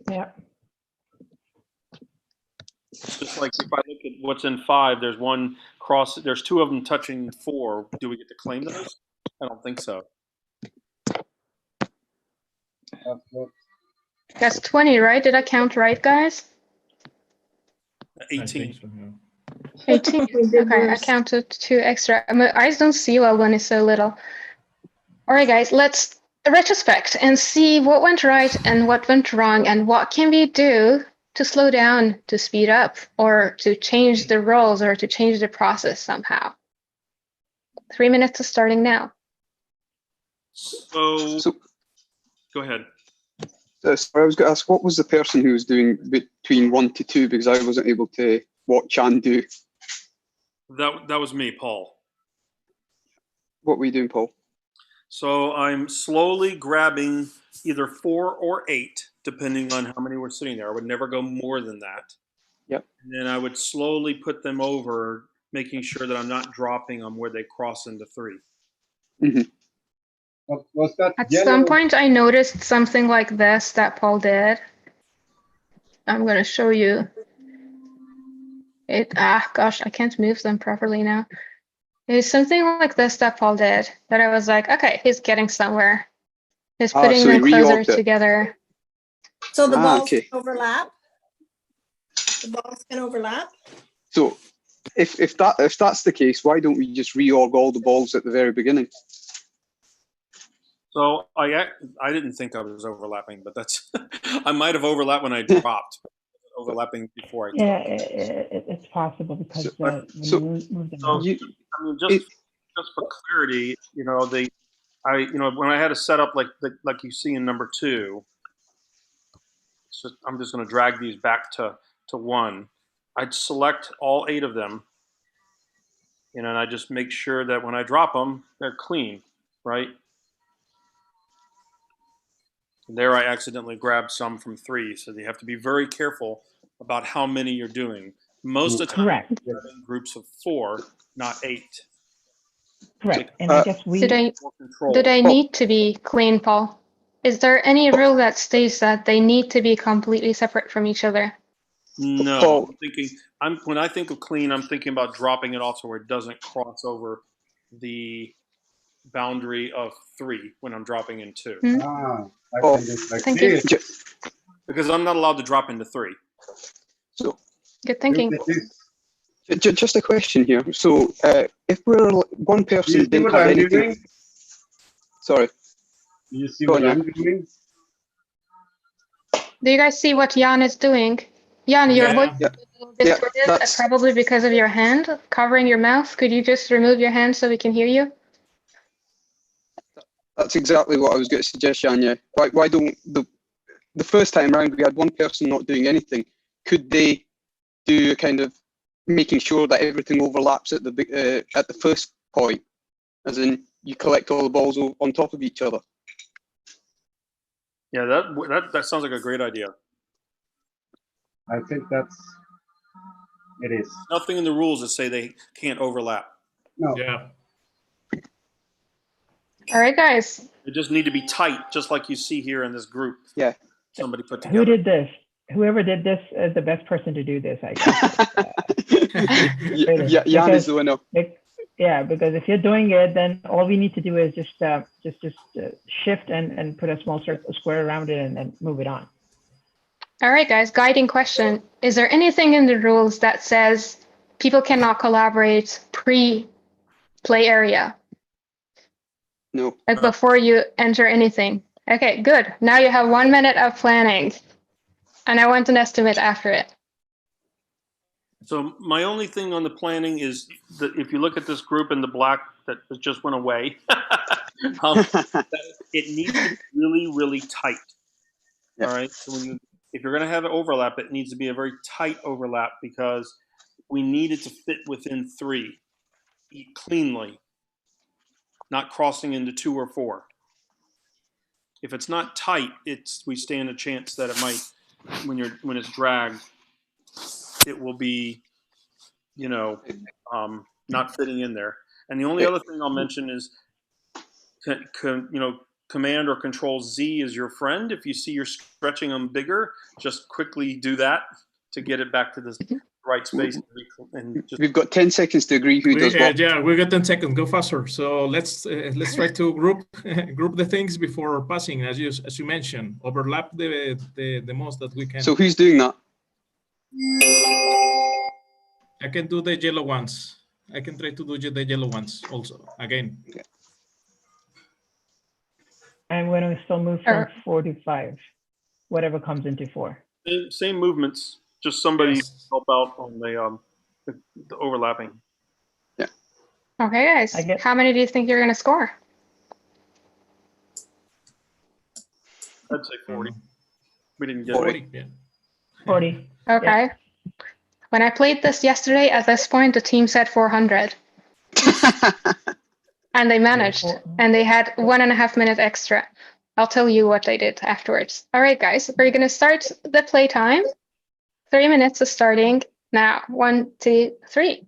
Yeah. It's just like if I look at what's in 5, there's one cross. There's 2 of them touching 4. Do we get to claim those? I don't think so. That's 20, right? Did I count right, guys? 18. 18. Okay, I counted 2 extra. My eyes don't see well when it's so little. All right, guys, let's retrospect and see what went right and what went wrong and what can we do to slow down, to speed up, or to change the roles or to change the process somehow. 3 minutes is starting now. So go ahead. Sorry, I was going to ask, what was the person who was doing between 1 to 2, because I wasn't able to watch and do. That was me, Paul. What were you doing, Paul? So I'm slowly grabbing either 4 or 8, depending on how many were sitting there. I would never go more than that. Yep. And then I would slowly put them over, making sure that I'm not dropping them where they cross into 3. Mm-hmm. Was that At some point, I noticed something like this that Paul did. I'm going to show you it. Gosh, I can't move them properly now. It's something like this that Paul did that I was like, okay, he's getting somewhere. He's putting so them closer it. together. So the balls okay. can overlap? The balls can overlap? So if that's the case, why don't we just reorg all the balls at the very beginning? So I didn't think I was overlapping, but that's I might have overlapped when I dropped. Overlapping before I dropped. Yeah, it's possible because when you move them out. I mean, just for clarity, when I had a setup like you see in number 2, So I'm just going to drag these back to 1. I'd select all 8 of them, and then I just make sure that when I drop them, they're clean, right? And there I accidentally grabbed some from 3, so you have to be very careful about how many you're doing. Most of the time, Correct. you're in groups of 4, not 8. Correct. And I guess we... Do they need to be clean, Paul? Is there any rule that states that they need to be completely separate from each other? No, when I think of clean, I'm thinking about dropping it off so where it doesn't cross over the boundary of 3 when I'm dropping in 2. Thank you. Because I'm not allowed to drop into 3. So good thinking. Just a question here. So if we're one person see didn't what have I'm anything. doing? Sorry. Do you see Go what on, I'm Jan. doing? Do you guys see what Jan is doing? Jan, your voice is a little distorted, probably because of your hand covering your mouth. Could you just remove your hand so we can hear you? That's exactly what I was going to suggest, Janya. Why don't the first time around we had one person not doing anything? Could they do a kind of making sure that everything overlaps at the first point, as in you collect all the balls on top of each other? Yeah, that sounds like a great idea. I think it is. Nothing in the rules that say they can't overlap. No. Yeah. All right, guys. They just need to be tight, just like you see here in this group. Yeah. Somebody put together. Who did this? Whoever did this is the best person to do this, I guess. Jan is the winner. Yeah, because if you're doing it, then all we need to do is just shift and put a small square around it and then move it on. All right, guys, guiding question. Is there anything in the rules that says people cannot collaborate pre-play area? No. Like before you enter anything? Okay, good. Now you have 1 minute of planning. And I want an estimate after it. So my only thing on the planning is that if you look at this group in the black that just went away, it needs to be really, really tight. All right. So if you're going to have an overlap, it needs to be a very tight overlap because we need it to fit within 3 cleanly, not crossing into 2 or 4. If it's not tight, we stand a chance that it might, when it's dragged, it will be, not fitting in there. And the only other thing I'll mention is, Command or Control Z is your friend. If you see you're stretching them bigger, just quickly do that to get it back to the right space. We've got 10 seconds to agree who does what. Yeah, we got 10 seconds. Go faster. So let's try to group the things before passing, as you mentioned. Overlap the most that we can. So who's doing that? I can do the yellow ones. I can try to do the yellow ones also again. Okay. I'm going to still move from 4 to 5, whatever comes into 4. Same movements, just somebody help out on the overlapping. Yeah. Okay, guys. How many do you think you're going to score? I'd say 40. We didn't get 40. Yeah. 40. Okay. Yeah. When I played this yesterday, at this point, the team said 400. And they managed, and they had 1.5 minutes extra. I'll tell you what they did afterwards. All right, guys, we're going to start the play time. 3 minutes is starting now. 1, 2, 3.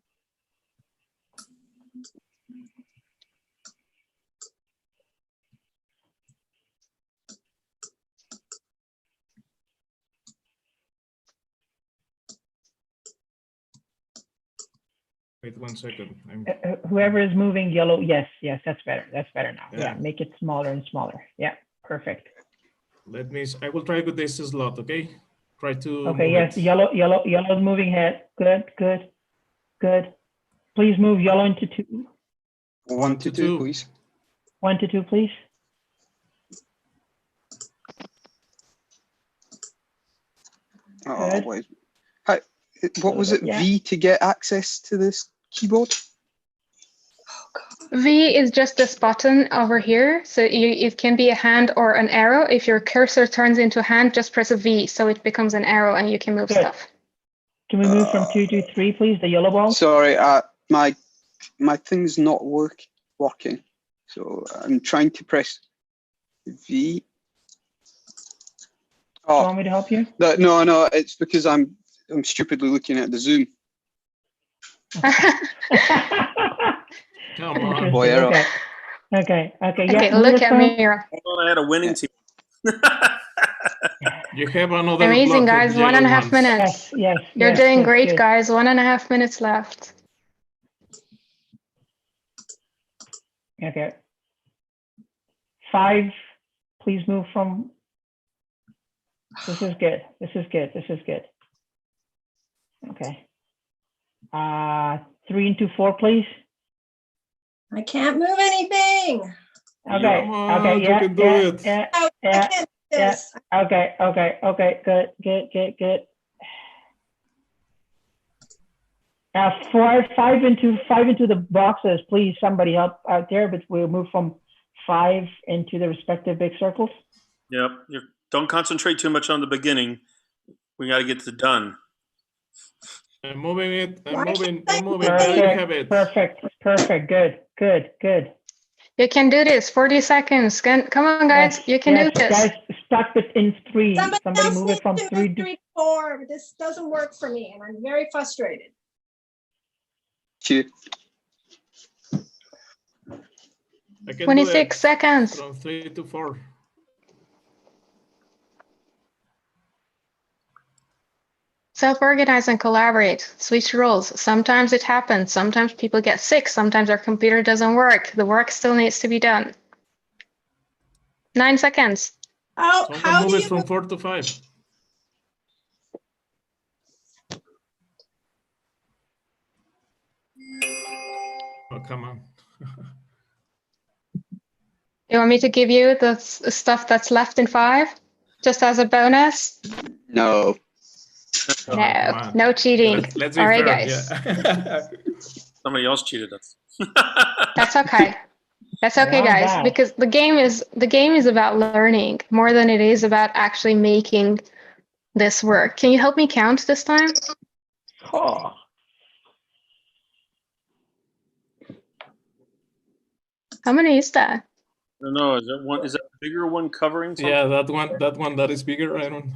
Wait 1 second. Whoever is moving yellow, yes, that's better. That's better now. Yeah, make it smaller and smaller. Yeah, perfect. I will try with this slot, okay? Try to. Okay, yes, yellow's moving ahead. Good. Please move yellow into 2. 1 to 2, please. 1 to 2, please. Oh, wait. What was it? Yeah. V to get access to this keyboard? Oh, God. V is just this button over here. So it can be a hand or an arrow. If your cursor turns into a hand, just press a V so it becomes an arrow and you can move stuff. Can we move from 2 to 3, please? The yellow ball. Sorry, my thing's not working. So I'm trying to press V. Do you want me to help you? No, it's because I'm stupidly looking at the Zoom. Come on. Boy, error. Okay. Okay, look at me. I thought I had a winning team. You have another Amazing, block of guys. yellow 1.5 ones. minutes. Yes. You're doing yes, great, yes. guys. 1.5 minutes left. Okay. 5, please move from. This is good. Okay. 3 into 4, please. I can't move anything. Okay. Come on, Okay. you Yeah. can do Yeah. it. Yeah. No, I Yeah. can't do Yeah. this. Okay. Good. 5 into the boxes, please. Somebody help out there, but we'll move from 5 into the respective big circles. Yep. Don't concentrate too much on the beginning. We got to get to done. I'm moving it. I'm Why moving. can't I Now you have it. Perfect. Good. You can do this. 40 seconds. Come on, guys. You can do this. Guys, stuck within 3. Somebody else move it from needs to 3 move to 3 to 4. This doesn't work for me, and I'm very frustrated. Cheer. I can 26 do seconds. from 3 to 4. Self-organize and collaborate. Switch roles. Sometimes it happens. Sometimes people get sick. Sometimes our computer doesn't work. The work still needs to be done. 9 seconds. How Move do it you from 4 to 5. Oh, come on. You want me to give you the stuff that's left in 5? Just as a bonus? No. No cheating. Let's be All right, fair, guys. yeah. Somebody else cheated us. That's okay. That's okay, Wow, guys, wow. because the game is about learning more than it is about actually making this work. Can you help me count this time? Oh. How many is that? I don't know. Is that the bigger one covering something? Yeah, that one that is bigger. I don't.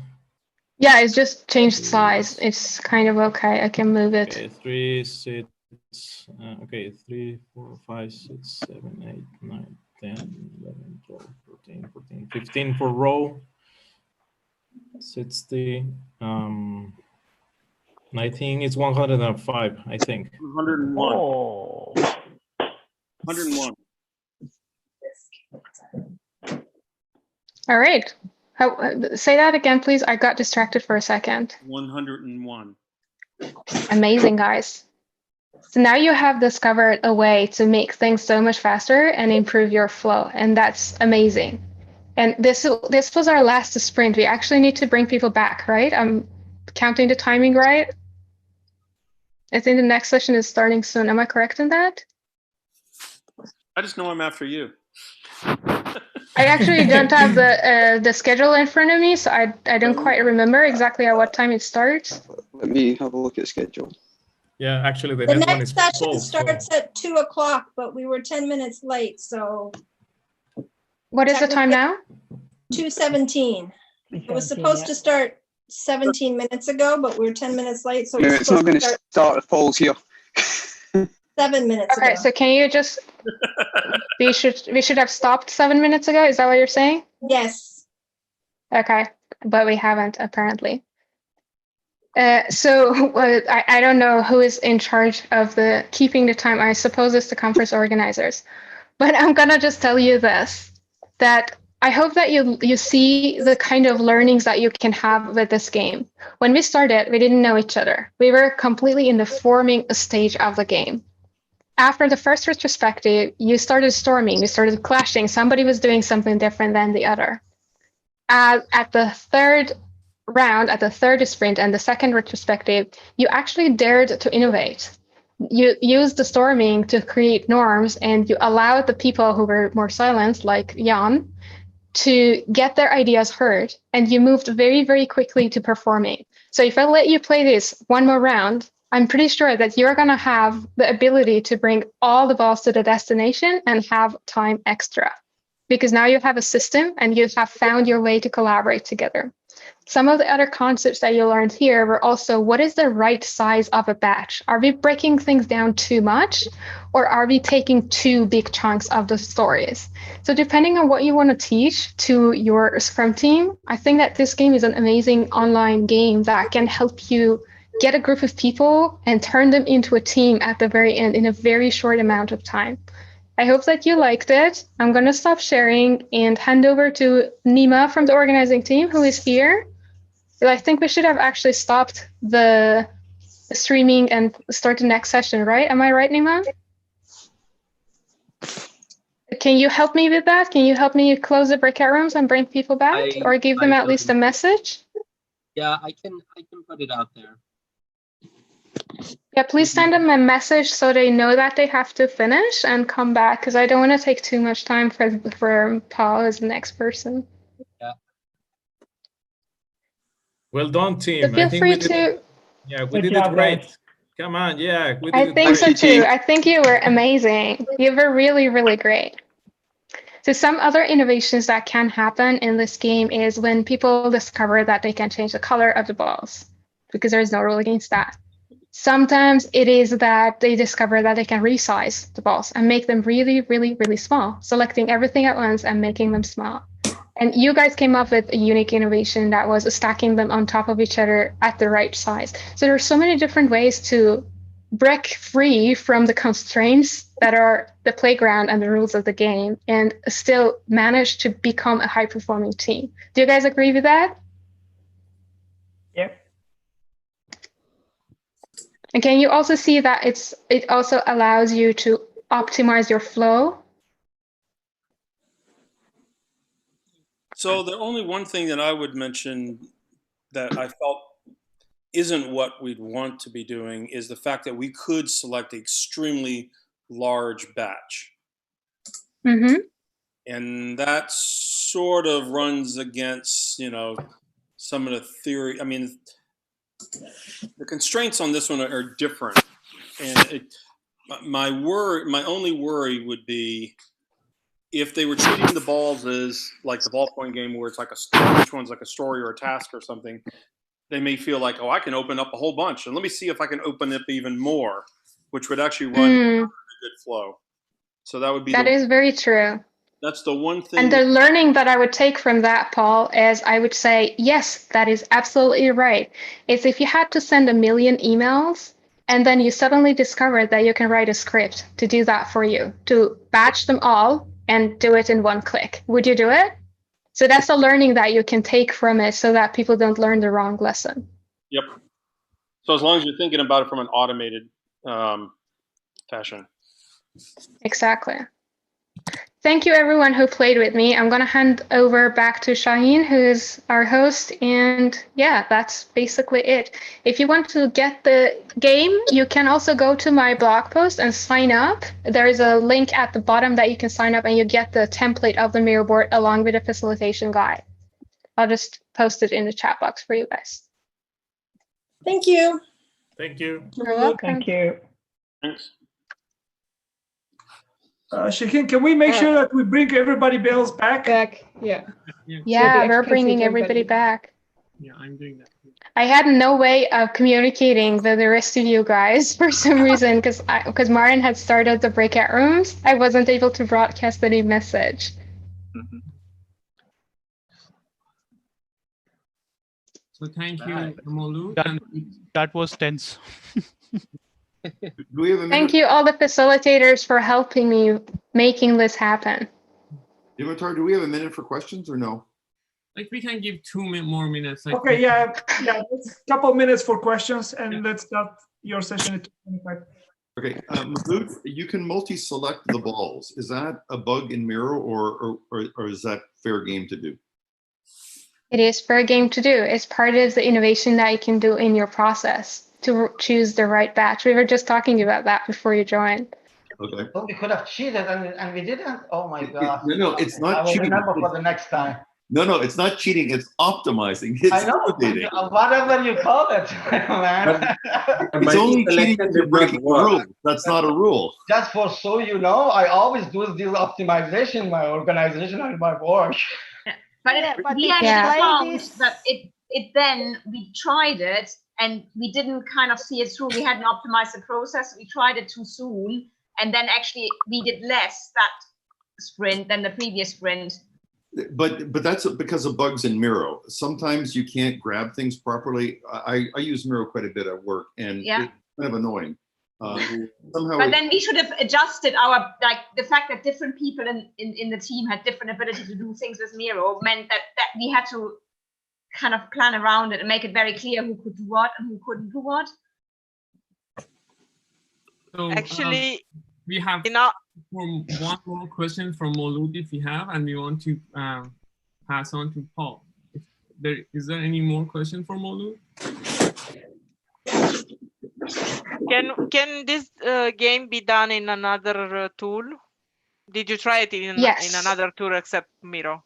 Yeah, it's just changed size. It's kind of okay. I can move it. Okay, 3, 6. Okay, 3, 4, 5, 6, 7, 8, 9, 10, 11, 12, 13, 14, 15 for row. 60. I think it's 105. I think. 101. Oh. 101. All right. Say that again, please. I got distracted for a second. 101. Amazing, guys. So now you have discovered a way to make things so much faster and improve your flow, and that's amazing. And this was our last sprint. We actually need to bring people back, right? I'm counting the timing right. I think the next session is starting soon. Am I correct in that? I just know I'm after you. I actually don't have the schedule in front of me, so I don't quite remember exactly at what time it starts. Let me have a look at schedule. Yeah, actually, The next session starts at 2 o'clock, but we were 10 minutes late, so. What is the time now? 2:17. It was supposed to start 17 minutes ago, but we were 10 minutes late, so Yeah, it's not going to start at polls here. 7 minutes Okay, ago. so can you just we should have stopped 7 minutes ago? Is that what you're saying? Yes. Okay, but we haven't apparently. So I don't know who is in charge of the keeping the time. I suppose it's the conference organizers, but I'm gonna just tell you this, that I hope that you see the kind of learnings that you can have with this game. When we started, we didn't know each other. We were completely in the forming stage of the game. After the first retrospective, you started storming, you started clashing. Somebody was doing something different than the other. At the third round, at the third sprint and the second retrospective, you actually dared to innovate. you use the storming to create norms, and you allowed the people who were more silent, like Jan, to get their ideas heard, and you moved very, very quickly to performing. So if I let you play this one more round, I'm pretty sure that you're going to have the ability to bring all the balls to the destination and have time extra, because now you have a system and you have found your way to collaborate together. Some of the other concepts that you learned here were also, what is the right size of a batch? Are we breaking things down too much, or are we taking too big chunks of the stories? So depending on what you want to teach to your Scrum team, I think that this game is an amazing online game that can help you get a group of people and turn them into a team at the very end in a very short amount of time. I hope that you liked it. I'm going to stop sharing and hand over to Nima from the organizing team, who is here. I think we should have actually stopped the streaming and start the next session, right? Am I right, Nima? Can you help me with that? Can you help me close the breakout rooms and bring people back, or give them at least a message? Yeah, I can put it out there. Yeah, please send them a message so they know that they have to finish and come back, because I don't want to take too much time for Paul as the next person. Yeah. Well done, team. So feel free to. Yeah, we Good did job, it great. guys. Come on, yeah, we did I it think great. so too. I think you were amazing. You were really, really great. So some other innovations that can happen in this game is when people discover that they can change the color of the balls, because there is no rule against that. Sometimes it is that they discover that they can resize the balls and make them really, really, really small, selecting everything at once and making them small. And you guys came up with a unique innovation that was stacking them on top of each other at the right size. So there are so many different ways to break free from the constraints that are the playground and the rules of the game and still manage to become a high-performing team. Do you guys agree with that? Yep. And can you also see that it also allows you to optimize your flow? So the only one thing that I would mention that I felt isn't what we'd want to be doing is the fact that we could select an extremely large batch. Mm-hmm. And that sort of runs against, some of the theory. I mean, the constraints on this one are different. And my only worry would be if they were treating the balls as like the ballpoint game where it's like each one's like a story or a task or something, they may feel like, oh, I can open up a whole bunch and let me see if I can open up even more, which would actually run a good flow. So that would be that is very true. That's the one thing. And the learning that I would take from that, Paul, is I would say, yes, that is absolutely right. Is if you had to send 1 million emails and then you suddenly discovered that you can write a script to do that for you, to batch them all and do it in one click. Would you do it? So that's a learning that you can take from it so that people don't learn the wrong lesson. Yep. So as long as you're thinking about it from an automated fashion. Exactly. Thank you, everyone who played with me. I'm going to hand over back to Shaheen, who's our host. And yeah, that's basically it. If you want to get the game, you can also go to my blog post and sign up. There is a link at the bottom that you can sign up and you get the template of the mirror board along with a facilitation guide. I'll just post it in the chat box for you guys. Thank you. Thank you. You're welcome. Thank you. Thanks. Shaheen, can we make sure that we bring everybody else back? Yeah. Yeah, we're bringing everybody back. Yeah, I'm doing that. I had no way of communicating with the rest of you guys for some reason because Martin had started the breakout rooms. I wasn't able to broadcast any message. Mm-hmm. So thank you, Molu. That was tense. Do we have a minute? Thank you, all the facilitators, for helping me making this happen. Dimitar, do we have a minute for questions or no? Like we can give 2 more minutes. Like Okay, yeah, a couple minutes for questions, and let's start your session at 2:25. Okay, Mahmoud, you can multi-select the balls. Is that a bug in Miro, or is that fair game to do? It is fair game to do. It's part of the innovation that you can do in your process. to choose the right batch. We were just talking about that before you joined. Okay. Oh, we could have cheated and we didn't. Oh my God. No, it's not I will cheating. remember for the next time. No, it's not cheating. It's optimizing. It's I know, innovating. whatever you call it, man. It's only cheating if you're breaking the rule. That's not a rule. Just for so you know, I always do this optimization in my organization and my work. But we actually Yeah. found that it then we tried it and we didn't kind of see it through. We hadn't optimized the process. We tried it too soon, and then actually we did less that sprint than the previous sprint. But that's because of bugs in Miro. Sometimes you can't grab things properly. I use Miro quite a bit at work, and Yeah. it's kind of annoying. Somehow But then we should have adjusted our, like the fact that different people in the team had different ability to do things with Miro meant that we had to kind of plan around it and make it very clear who could do what and who couldn't do what. So, Actually, we have one more question from Molud if we have, and we want to pass on to Paul. Is there any more question for Molud? Can this game be done in another tool? Did you try it in Yes. another tool except Miro?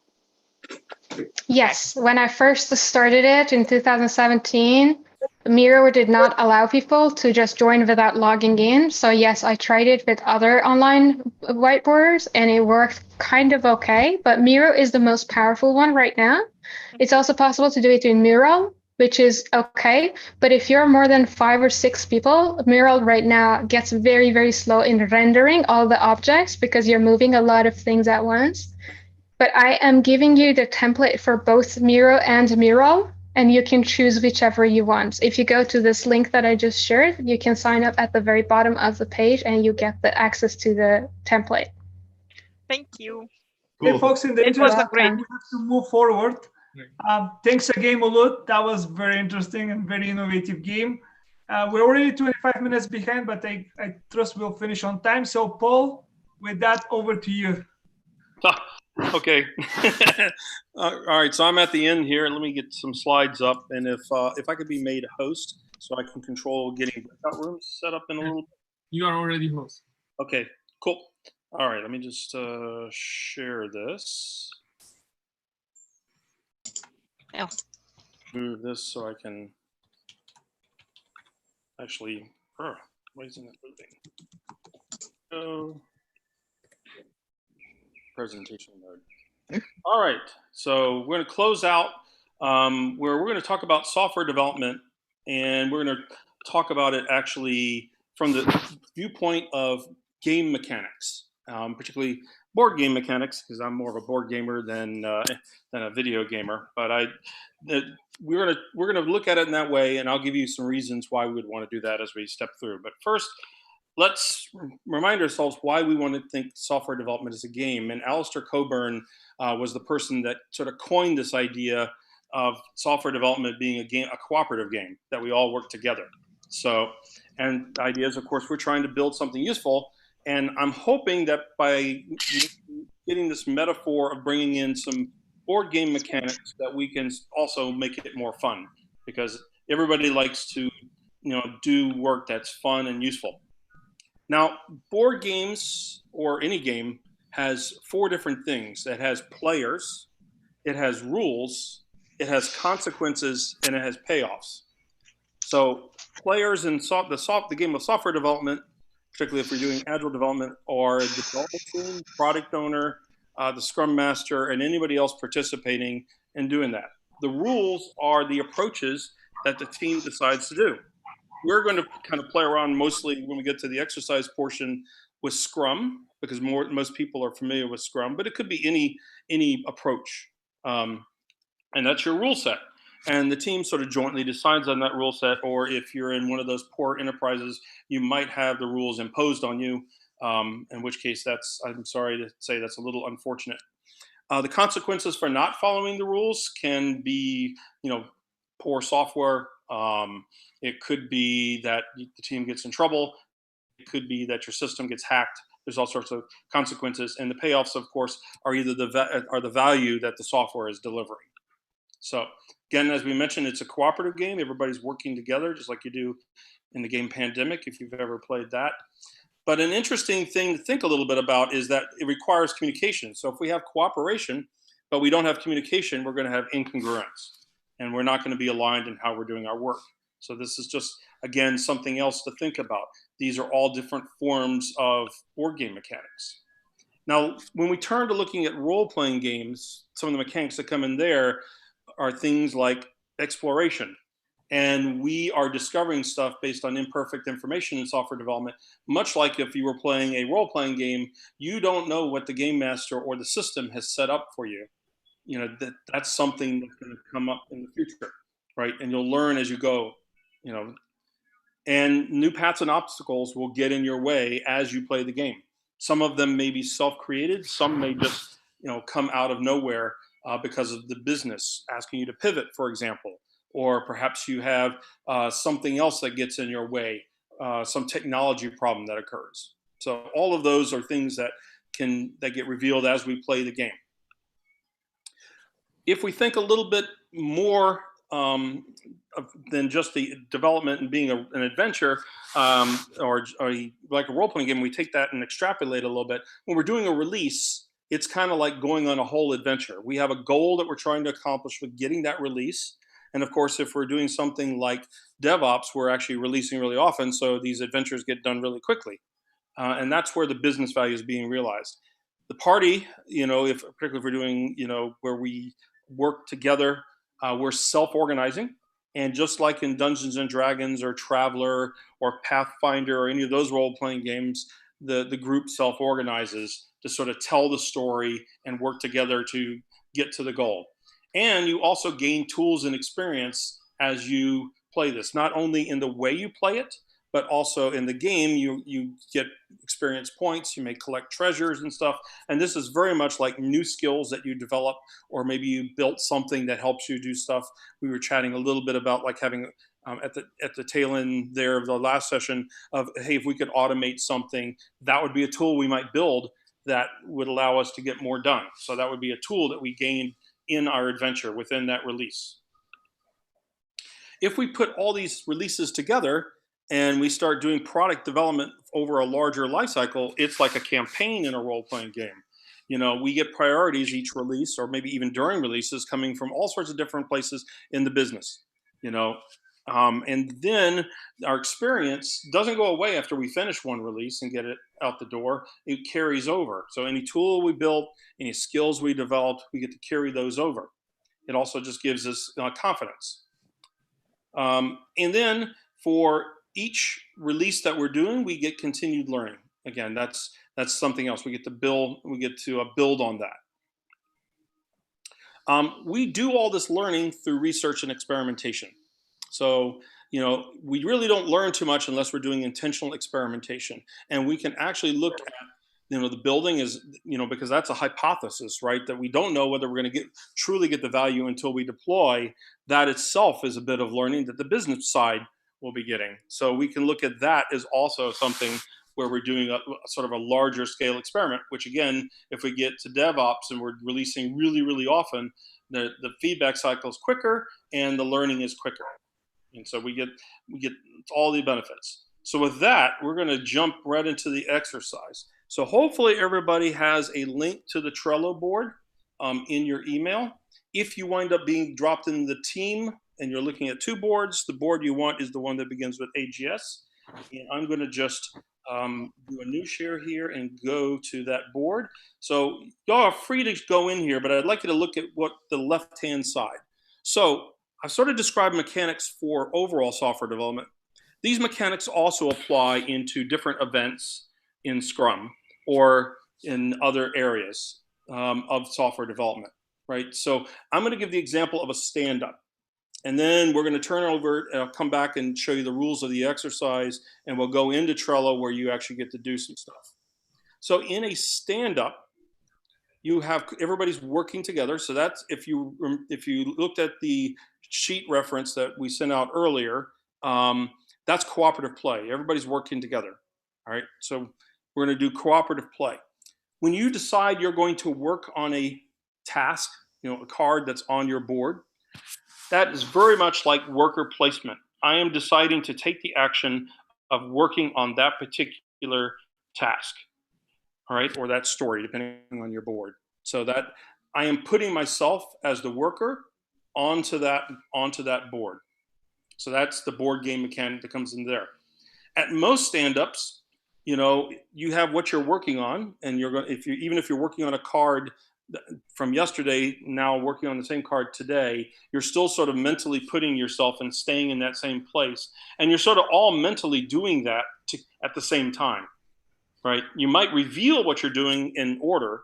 Yes, when I first started it in 2017, Miro did not allow people to just join without logging in. So yes, I tried it with other online whiteboarders and it worked kind of okay, but Miro is the most powerful one right now. It's also possible to do it in Mural, which is okay. But if you're more than 5 or 6 people, Mural right now gets very, very slow in rendering all the objects because you're moving a lot of things at once. But I am giving you the template for both Miro and Mural, and you can choose whichever you want. If you go to this link that I just shared, you can sign up at the very bottom of the page and you get the access to the template. Thank you. Okay, folks, in the It was interest of great. time, we have to move forward. Thanks again, Molud. That was very interesting and very innovative game. We're already 25 minutes behind, but I trust we'll finish on time. So, Paul, with that, over to you. Okay. All right. So I'm at the end here. Let me get some slides up, and if I could be made a host, so I can control getting breakout rooms set up in a little bit. You are already host. Okay. Cool. All right. Let me just share this. Yeah. Move this so I can actually. Why isn't it moving? Oh. Presentation mode. All right, so we're going to close out where we're going to talk about software development, and we're going to talk about it actually from the viewpoint of game mechanics, particularly board game mechanics, because I'm more of a board gamer than a video gamer. But we're going to look at it in that way, and I'll give you some reasons why we would want to do that as we step through. But first, let's remind ourselves why we want to think software development as a game. And Alistair Coburn was the person that sort of coined this idea of software development being a cooperative game, that we all work together. So, and the idea is, of course, we're trying to build something useful. And I'm hoping that by getting this metaphor of bringing in some board game mechanics, that we can also make it more fun, because everybody likes to, do work that's fun and useful. Now, board games, or any game, has 4 different things. It has players, it has rules, it has consequences, and it has payoffs. So players in the game of software development, particularly if we're doing agile development, are the development team, product owner, the scrum master, and anybody else participating in doing that. The rules are the approaches that the team decides to do. We're going to kind of play around mostly when we get to the exercise portion with Scrum, because most people are familiar with Scrum, but it could be any approach. And that's your rule set. And the team sort of jointly decides on that rule set, or if you're in one of those poor enterprises, you might have the rules imposed on you, in which case I'm sorry to say, that's a little unfortunate. The consequences for not following the rules can be, poor software. It could be that the team gets in trouble. It could be that your system gets hacked. There's all sorts of consequences, and the payoffs, of course, are either the value that the software is delivering. So again, as we mentioned, it's a cooperative game. Everybody's working together, just like you do in the game Pandemic, if you've ever played that. But an interesting thing to think a little bit about is that it requires communication. So if we have cooperation, but we don't have communication, we're going to have incongruence, and we're not going to be aligned in how we're doing our work. So this is just, again, something else to think about. These are all different forms of board game mechanics. Now, when we turn to looking at role-playing games, some of the mechanics that come in there are things like exploration. And we are discovering stuff based on imperfect information in software development, much like if you were playing a role-playing game, you don't know what the game master or the system has set up for you. You know, that's something that's going to come up in the future, right? And you'll learn as you go, you know, and new paths and obstacles will get in your way as you play the game. Some of them may be self-created, some may just, you know, come out of nowhere because of the business asking you to pivot, for example, or perhaps you have something else that gets in your way, some technology problem that occurs. So all of those are things that get revealed as we play the game. If we think a little bit more than just the development and being an adventure or like a role-playing game, we take that and extrapolate a little bit. When we're doing a release, it's kind of like going on a whole adventure. We have a goal that we're trying to accomplish with getting that release. And of course, if we're doing something like DevOps, we're actually releasing really often, so these adventures get done really quickly. And that's where the business value is being realized. The party, you know, particularly if we're doing, you know, where we work together, we're self-organizing. And just like in Dungeons and Dragons or Traveler or Pathfinder or any of those role-playing games, the group self-organizes to sort of tell the story and work together to get to the goal. And you also gain tools and experience as you play this, not only in the way you play it, but also in the game, you get experience points, you may collect treasures and stuff. And this is very much like new skills that you develop, or maybe you built something that helps you do stuff. We were chatting a little bit about like having at the tail end there of the last session of, hey, if we could automate something, that would be a tool we might build that would allow us to get more done. So that would be a tool that we gained in our adventure within that release. If we put all these releases together and we start doing product development over a larger life cycle, it's like a campaign in a role-playing game. You know, we get priorities each release, or maybe even during releases, coming from all sorts of different places in the business, you know. And then our experience doesn't go away after we finish one release and get it out the door. It carries over. So any tool we built, any skills we developed, we get to carry those over. It also just gives us confidence. And then for each release that we're doing, we get continued learning. Again, that's something else. We get to build. We get to build on that. We do all this learning through research and experimentation. So, you know, we really don't learn too much unless we're doing intentional experimentation. And we can actually look at, you know, the building is, you know, because that's a hypothesis, right? That we don't know whether we're going to truly get the value until we deploy. That itself is a bit of learning that the business side will be getting. So we can look at that as also something where we're doing a sort of a larger scale experiment, which again, if we get to DevOps and we're releasing really, really often, the feedback cycle is quicker and the learning is quicker. And so we get all the benefits. So with that, we're going to jump right into the exercise. So hopefully everybody has a link to the Trello board in your email. If you wind up being dropped in the team and you're looking at two boards, the board you want is the one that begins with AGS. And I'm going to just do a new share here and go to that board. So y'all are free to go in here, but I'd like you to look at what the left-hand side. So I've sort of described mechanics for overall software development. These mechanics also apply into different events in Scrum or in other areas of software development, right? So I'm going to give the example of a stand-up. And then we're going to turn over, and I'll come back and show you the rules of the exercise, and we'll go into Trello where you actually get to do some stuff. So in a stand-up, you have everybody's working together. So that's, if you looked at the sheet reference that we sent out earlier, that's cooperative play. Everybody's working together. All right. So we're going to do cooperative play. When you decide you're going to work on a task, you know, a card that's on your board, That is very much like worker placement. I am deciding to take the action of working on that particular task, all right, or that story, depending on your board. So that I am putting myself as the worker onto that board. So that's the board game mechanic that comes in there. At most stand-ups, you know, you have what you're working on, and you're going, even if you're working on a card from yesterday, now working on the same card today, you're still sort of mentally putting yourself and staying in that same place, and you're sort of all mentally doing that at the same time, right? You might reveal what you're doing in order,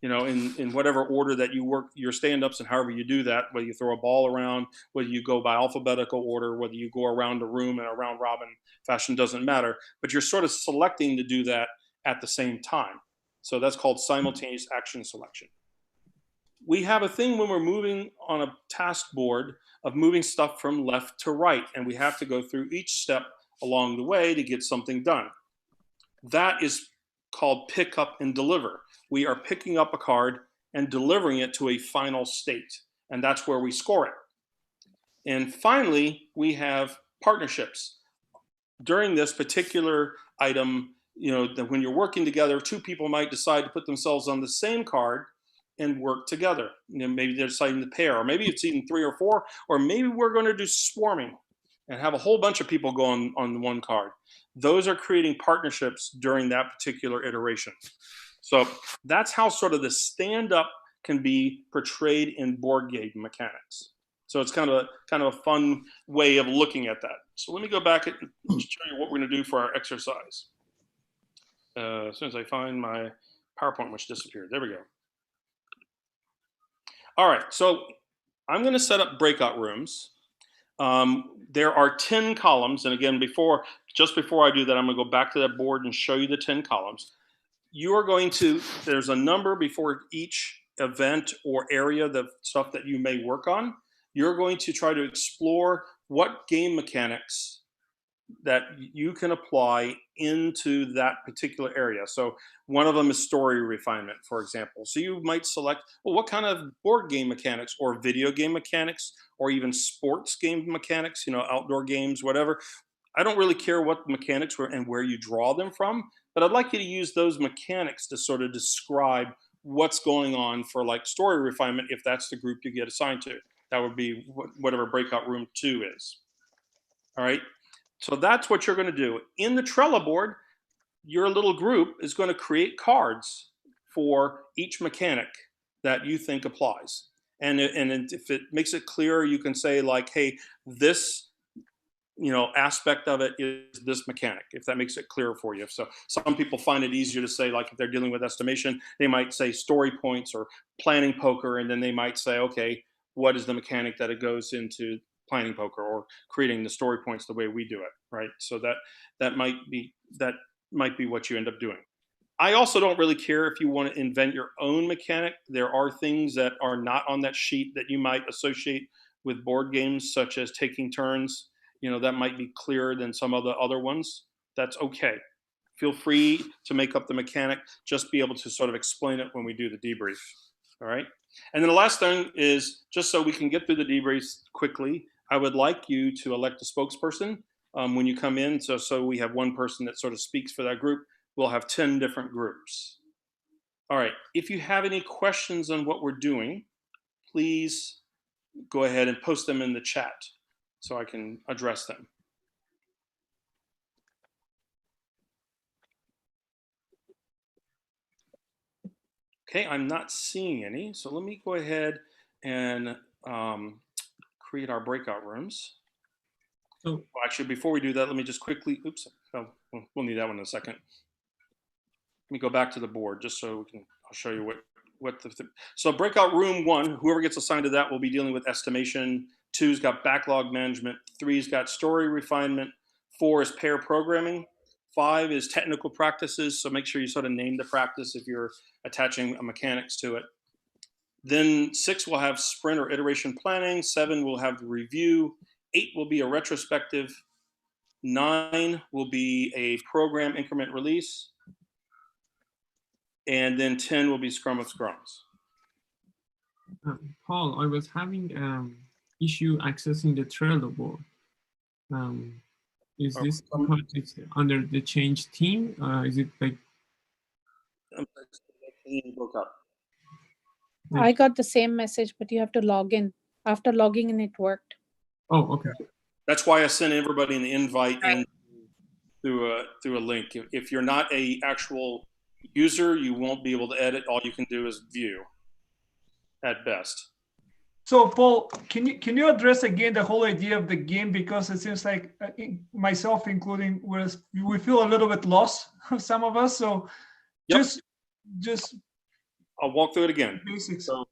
you know, in whatever order that you work your stand-ups, and however you do that, whether you throw a ball around, whether you go by alphabetical order, whether you go around the room in a round robin fashion, doesn't matter, but you're sort of selecting to do that at the same time. So that's called simultaneous action selection. We have a thing when we're moving on a task board of moving stuff from left to right, and we have to go through each step along the way to get something done. That is called pick up and deliver. We are picking up a card and delivering it to a final state, and that's where we score it. And finally, we have partnerships. During this particular item, you know, that when you're working together, two people might decide to put themselves on the same card and work together. You know, maybe they're deciding to pair, or maybe it's even 3 or 4, or maybe we're going to do swarming and have a whole bunch of people go on one card. Those are creating partnerships during that particular iteration. So that's how sort of the stand-up can be portrayed in board game mechanics. So it's kind of a fun way of looking at that. So let me go back and show you what we're going to do for our exercise. As soon as I find my PowerPoint, which disappeared. There we go. All right, so I'm going to set up breakout rooms. There are 10 columns, and again, just before I do that, I'm going to go back to that board and show you the 10 columns. You are going to, there's a number before each event or area, the stuff that you may work on. You're going to try to explore what game mechanics that you can apply into that particular area. So one of them is story refinement, for example. So you might select, well, what kind of board game mechanics or video game mechanics or even sports game mechanics, you know, outdoor games, whatever. I don't really care what mechanics were and where you draw them from, but I'd like you to use those mechanics to sort of describe what's going on for like story refinement, if that's the group you get assigned to. That would be whatever breakout room 2 is. All right. So that's what you're going to do. In the Trello board, your little group is going to create cards for each mechanic that you think applies. And if it makes it clear, you can say like, hey, this, you know, aspect of it is this mechanic, if that makes it clearer for you. So some people find it easier to say, like if they're dealing with estimation, they might say story points or planning poker, and then they might say, okay, what is the mechanic that it goes into planning poker or creating the story points the way we do it, right? So that might be what you end up doing. I also don't really care if you want to invent your own mechanic. There are things that are not on that sheet that you might associate with board games, such as taking turns. You know, that might be clearer than some of the other ones. That's okay. Feel free to make up the mechanic, just be able to sort of explain it when we do the debrief, all right? And then the last thing is, just so we can get through the debriefs quickly, I would like you to elect a spokesperson when you come in, so we have one person that sort of speaks for that group. We'll have 10 different groups. All right, if you have any questions on what we're doing, please go ahead and post them in the chat so I can address them. Okay, I'm not seeing any, so let me go ahead and create our breakout rooms. So, well, actually, before we do that, let me just quickly, oops, oh, we'll need that one in a second. Let me go back to the board just so we can, I'll show you so breakout room 1, whoever gets assigned to that will be dealing with estimation. 2's got backlog management. 3's got story refinement. 4 is pair programming. 5 is technical practices. So make sure you sort of name the practice if you're attaching a mechanics to it. Then 6 will have sprint or iteration planning. 7 will have the review. 8 will be a retrospective. 9 will be a program increment release. And then 10 will be Scrum of Scrums. Paul, I was having issue accessing the Trello board. Is this because it's under the change team? Is it like? I got the same message, but you have to log in. After logging in, it worked. Oh, okay. That's why I sent everybody an invite in through a link. If you're not a actual user, you won't be able to edit. All you can do is view at best. So Paul, can you address again the whole idea of the game, because it seems like myself including, we feel a little bit lost, some of us. So just I'll walk through it again. Basics. So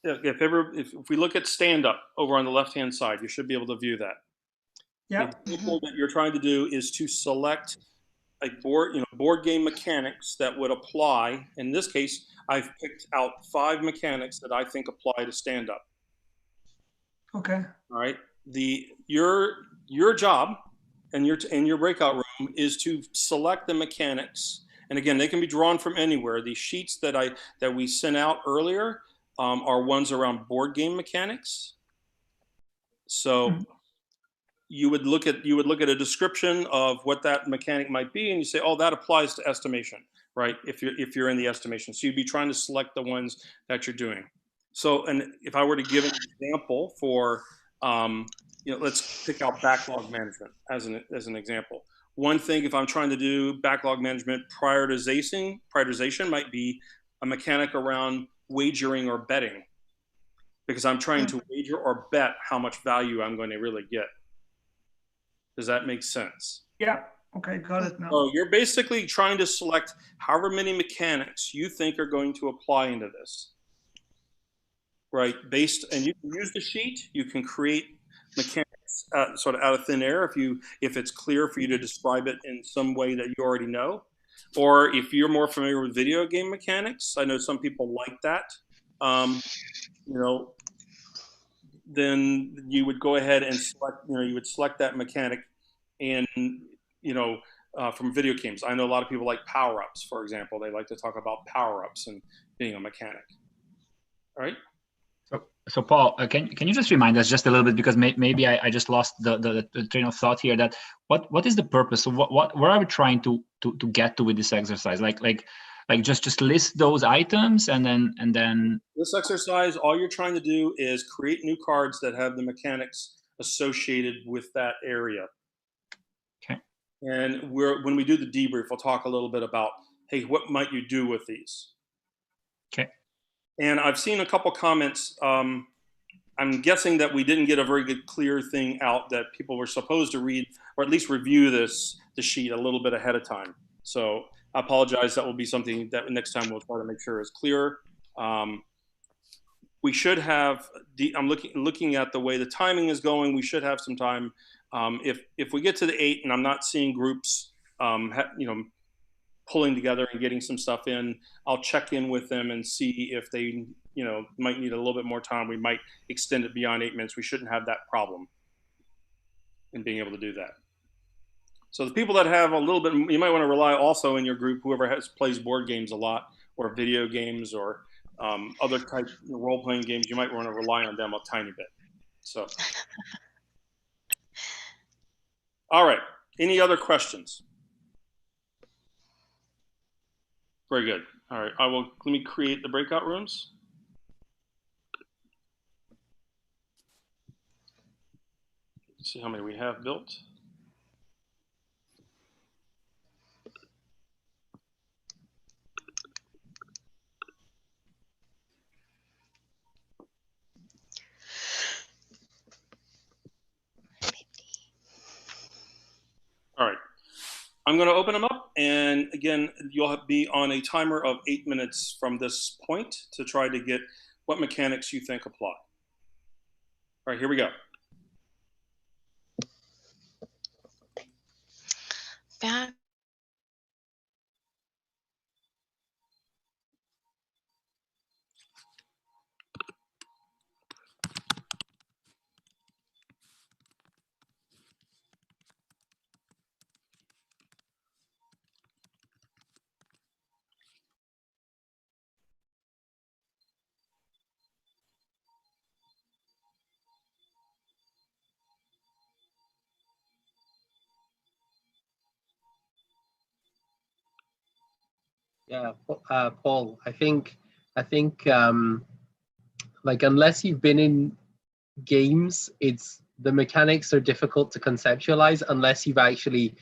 if we look at stand up over on the left hand side, you should be able to view that. Yeah. The example that you're trying to do is to select a board game mechanics that would apply. In this case, I've picked out 5 mechanics that I think apply to stand up. Okay. All right. Your job and your breakout room is to select the mechanics. And again, they can be drawn from anywhere. These sheets that we sent out earlier are ones around board game mechanics. So you would look at a description of what that mechanic might be, and you say, oh, that applies to estimation, right? If you're in the estimation, so you'd be trying to select the ones that you're doing. So, and if I were to give an example for, let's pick out backlog management as an example. One thing, if I'm trying to do backlog management, prioritization might be a mechanic around wagering or betting, because I'm trying to wager or bet how much value I'm going to really get. Does that make sense? Yeah. Okay, got it now. So you're basically trying to select however many mechanics you think are going to apply into this. Right, and you can use the sheet. You can create mechanics sort of out of thin air if it's clear for you to describe it in some way that you already know, or if you're more familiar with video game mechanics. I know some people like that. Then you would go ahead and select. You would select that mechanic, and from video games. I know a lot of people like power-ups, for example. They like to talk about power-ups and being a mechanic. All right. So Paul, can you just remind us just a little bit, because maybe I just lost the train of thought here, that what is the purpose? So where are we trying to get to with this exercise? Like just list those items and then this exercise, all you're trying to do is create new cards that have the mechanics associated with that area. Okay. And when we do the debrief, we'll talk a little bit about, hey, what might you do with these? Okay. And I've seen a couple comments. I'm guessing that we didn't get a very good, clear thing out that people were supposed to read, or at least review the sheet a little bit ahead of time. So I apologize. That will be something that next time we'll try to make sure is clear. We should have. I'm looking at the way the timing is going. We should have some time. If we get to the 8 and I'm not seeing groups, pulling together and getting some stuff in, I'll check in with them and see if they, might need a little bit more time. We might extend it beyond 8 minutes. We shouldn't have that problem in being able to do that. So the people that have a little bit, you might want to rely also in your group, whoever plays board games a lot, or video games, or other type role-playing games, you might want to rely on them a tiny bit. So, all right. Any other questions? Very good. All right, let me create the breakout rooms. Let's see how many we have built. All right. I'm going to open them up, and again, you'll be on a timer of 8 minutes from this point to try to get what mechanics you think apply. All right, here we go. Back. Yeah, Paul, I think like unless you've been in games, the mechanics are difficult to conceptualize unless you've actually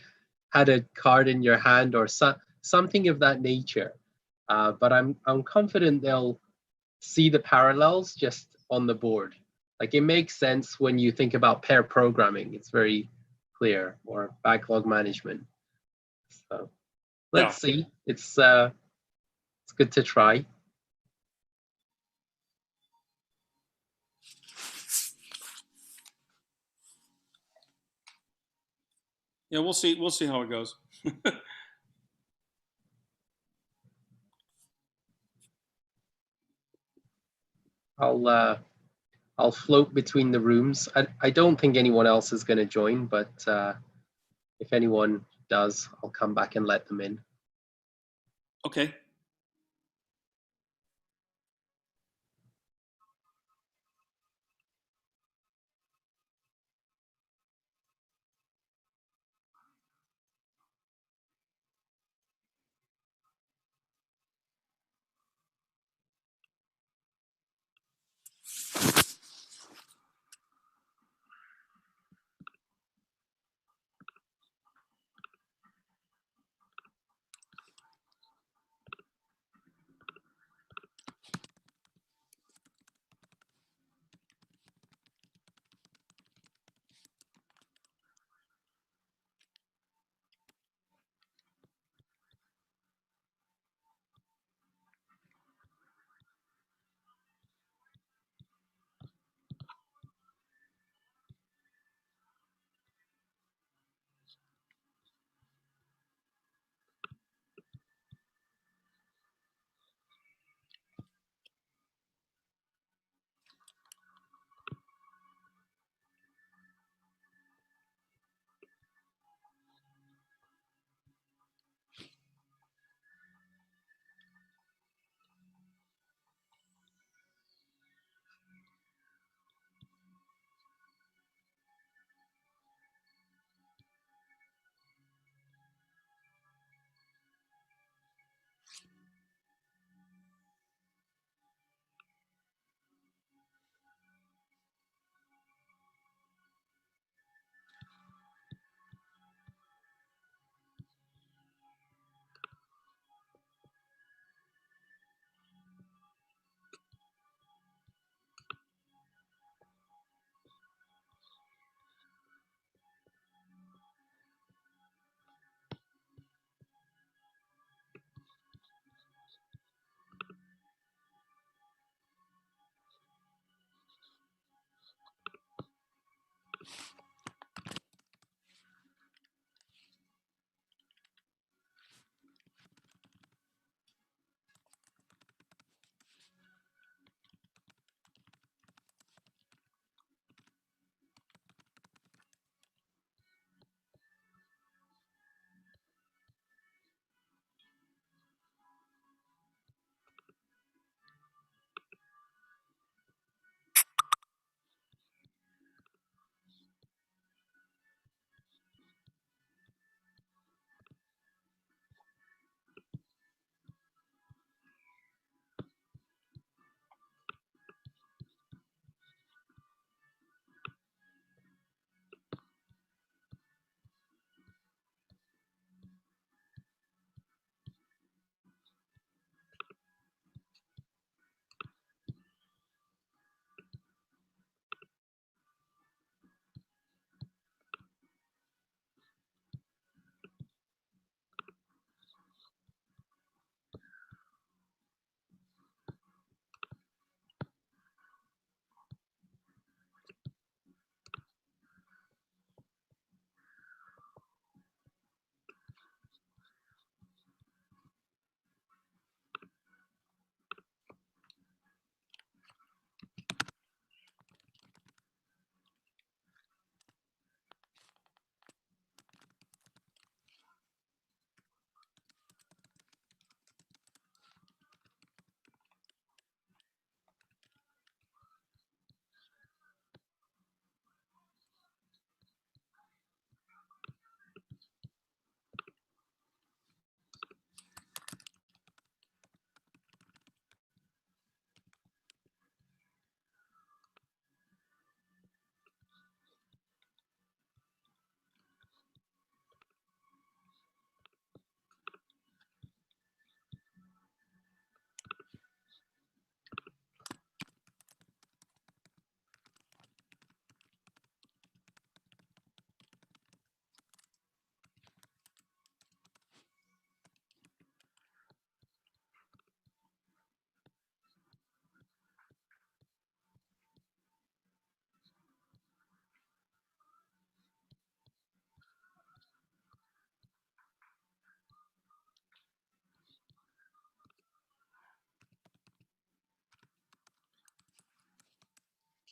had a card in your hand or something of that nature. But I'm confident they'll see the parallels just on the board. Like it makes sense when you think about pair programming. It's very clear, or backlog management. So let's see. It's good to try. Yeah, we'll see. We'll see how it goes. I'll float between the rooms. I don't think anyone else is going to join, but if anyone does, I'll come back and let them in. Okay.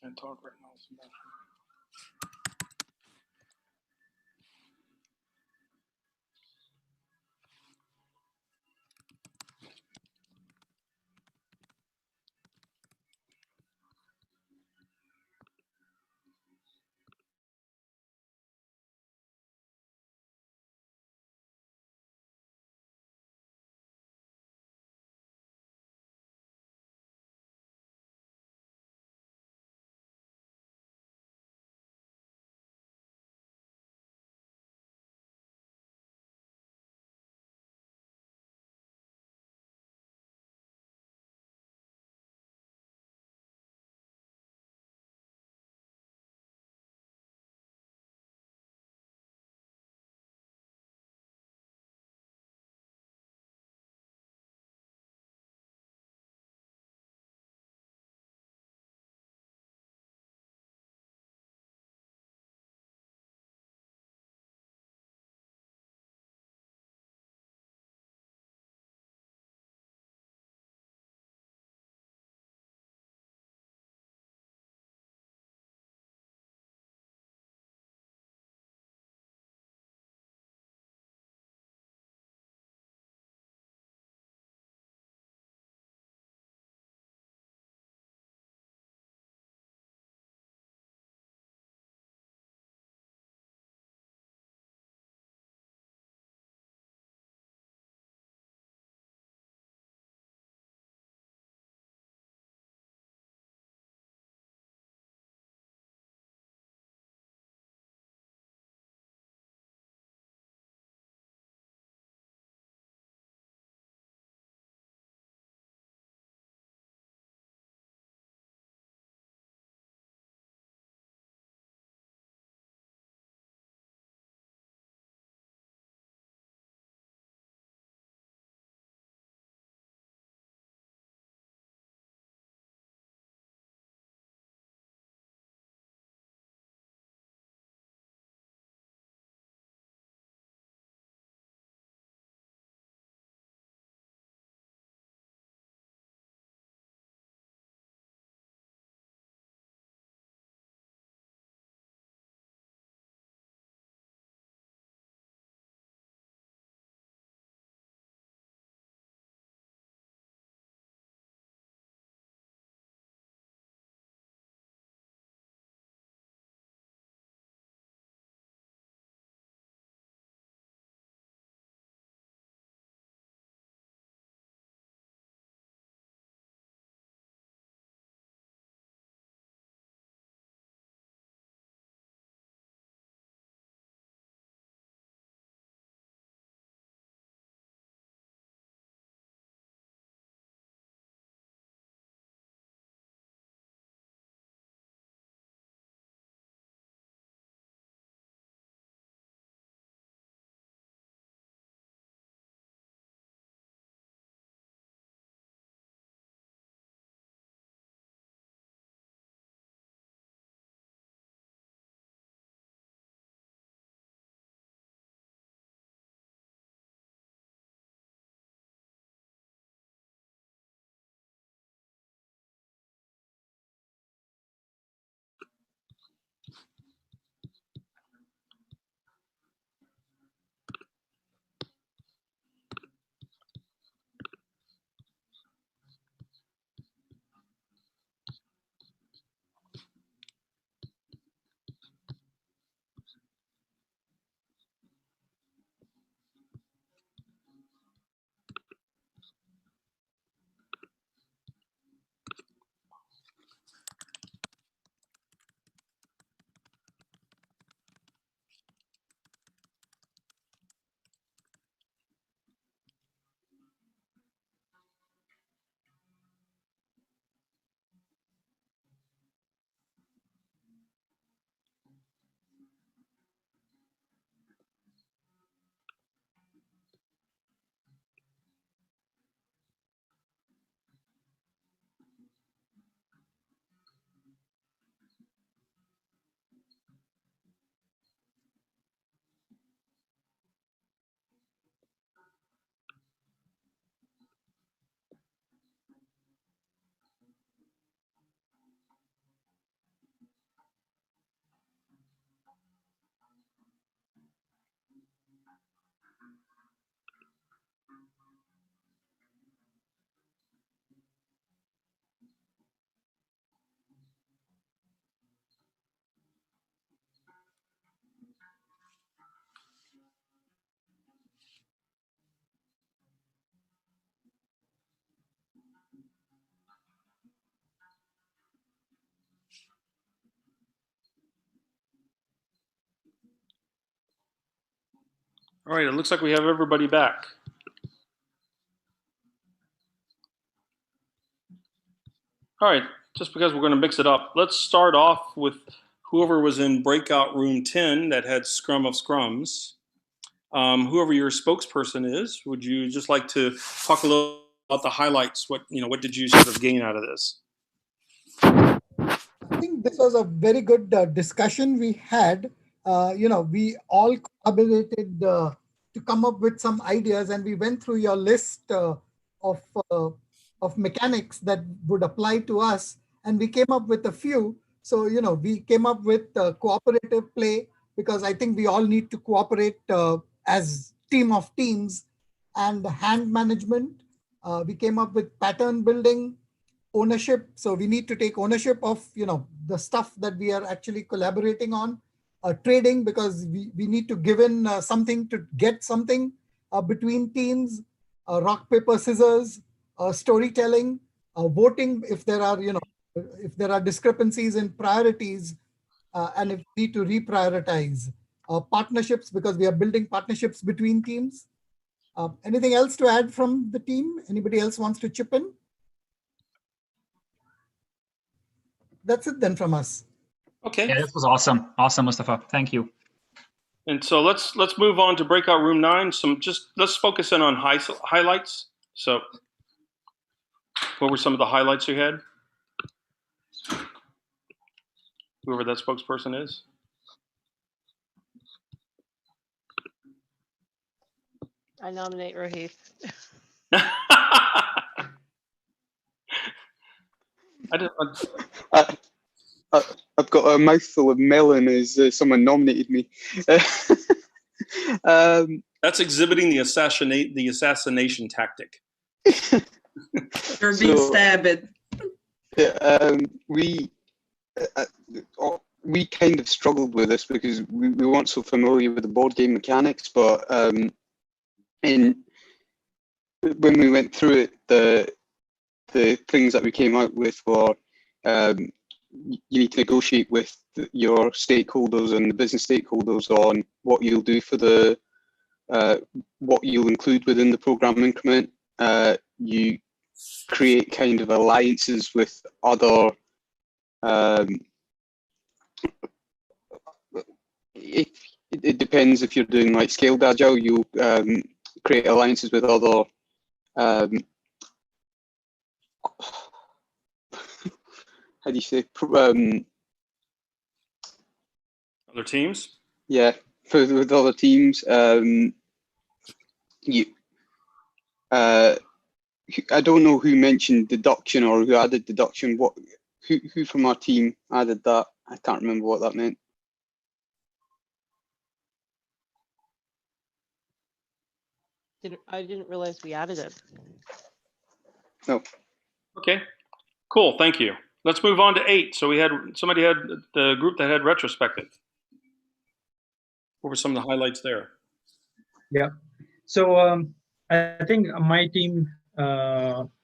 Can't talk right now. All right, it looks like we have everybody back. All right, just because we're going to mix it up, let's start off with whoever was in breakout room 10 that had Scrum of Scrums. Whoever your spokesperson is, would you just like to talk a little about the highlights? What did you sort of gain out of this? I think this was a very good discussion we had. We all collaborated to come up with some ideas, and we went through your list of mechanics that would apply to us, and we came up with a few. So, we came up with cooperative play, because I think we all need to cooperate as team of teams, and hand management. We came up with pattern building, ownership. So we need to take ownership of the stuff that we are actually collaborating on. Trading, because we need to give in something to get something between teams. Rock, paper, scissors. Storytelling. Voting, if there are discrepancies in priorities, and if we need to reprioritize. Partnerships, because we are building partnerships between teams. Anything else to add from the team? Anybody else wants to chip in? That's it then from us. Okay. Yeah, this was awesome. Awesome, Mustafa. Thank you. And so let's move on to breakout room 9. Let's focus in on highlights. So what were some of the highlights you had? Whoever that spokesperson is. I nominate Rohith. I've got a mouthful of melon as someone nominated me. That's exhibiting the assassination tactic. You're being stabbed. Yeah, we kind of struggled with this because we weren't so familiar with the board game mechanics, but when we went through it, the things that we came out with were you need to negotiate with your stakeholders and the business stakeholders on what you'll do for what you'll include within the program increment. You create kind of alliances with other it depends. If you're doing like scaled agile, you'll create alliances with other how do you say Other teams? Yeah, with other teams. I don't know who mentioned deduction or who added deduction. Who from our team added that? I can't remember what that meant. I didn't realize we added it. No. Okay, cool. Thank you. Let's move on to 8. So somebody had the group that had retrospective. What were some of the highlights there? Yeah. So I think my team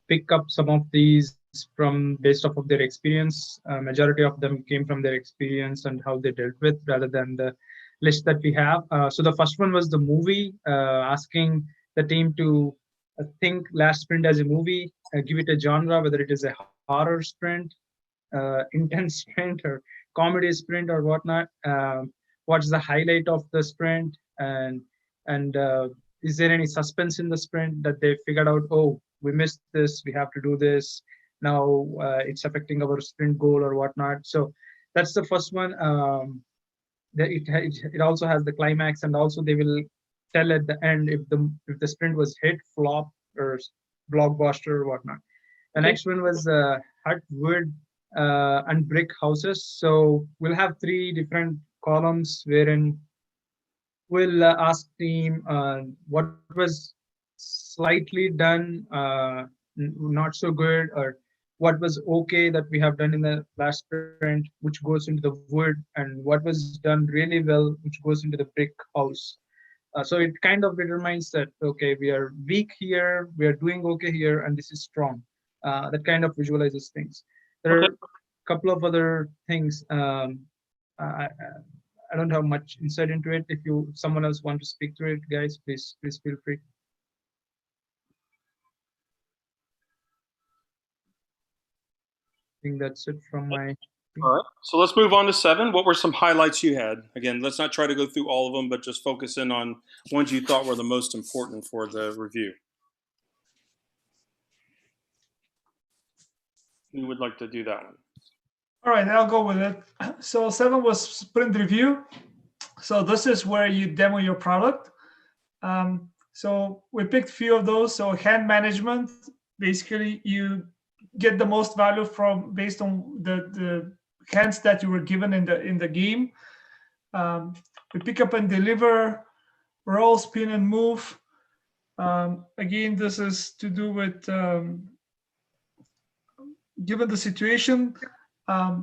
pick up some of these from based off of their experience. Majority of them came from their experience and how they dealt with, rather than the list that we have. So the first one was the movie, asking the team to think last sprint as a movie, give it a genre, whether it is a horror sprint, intense sprint, or comedy sprint, or whatnot. What's the highlight of the sprint, and is there any suspense in the sprint that they figured out? Oh, we missed this. We have to do this now. It's affecting our sprint goal or whatnot. So that's the first one. It also has the climax, and also they will tell at the end if the sprint was hit, flop, or blockbuster or whatnot. The next one was hut, wood, and brick houses. So we'll have 3 different columns wherein we'll ask team what was slightly done, not so good, or what was okay that we have done in the last sprint, which goes into the wood, and what was done really well, which goes into the brick house. So it kind of determines that, okay, we are weak here, we are doing okay here, and this is strong. That kind of visualizes things. There are a couple of other things. I don't have much insight into it. If someone else want to speak to it, guys, please feel free. I think that's it from my. All right, so let's move on to 7. What were some highlights you had? Again, let's not try to go through all of them, but just focus in on ones you thought were the most important for the review. Who would like to do that one? All right, I'll go with it. So 7 was sprint review. So this is where you demo your product. So we picked a few of those. So hand management, basically you get the most value from based on the hands that you were given in the game. We pick up and deliver, roll, spin, and move. Again, this is to do with given the situation.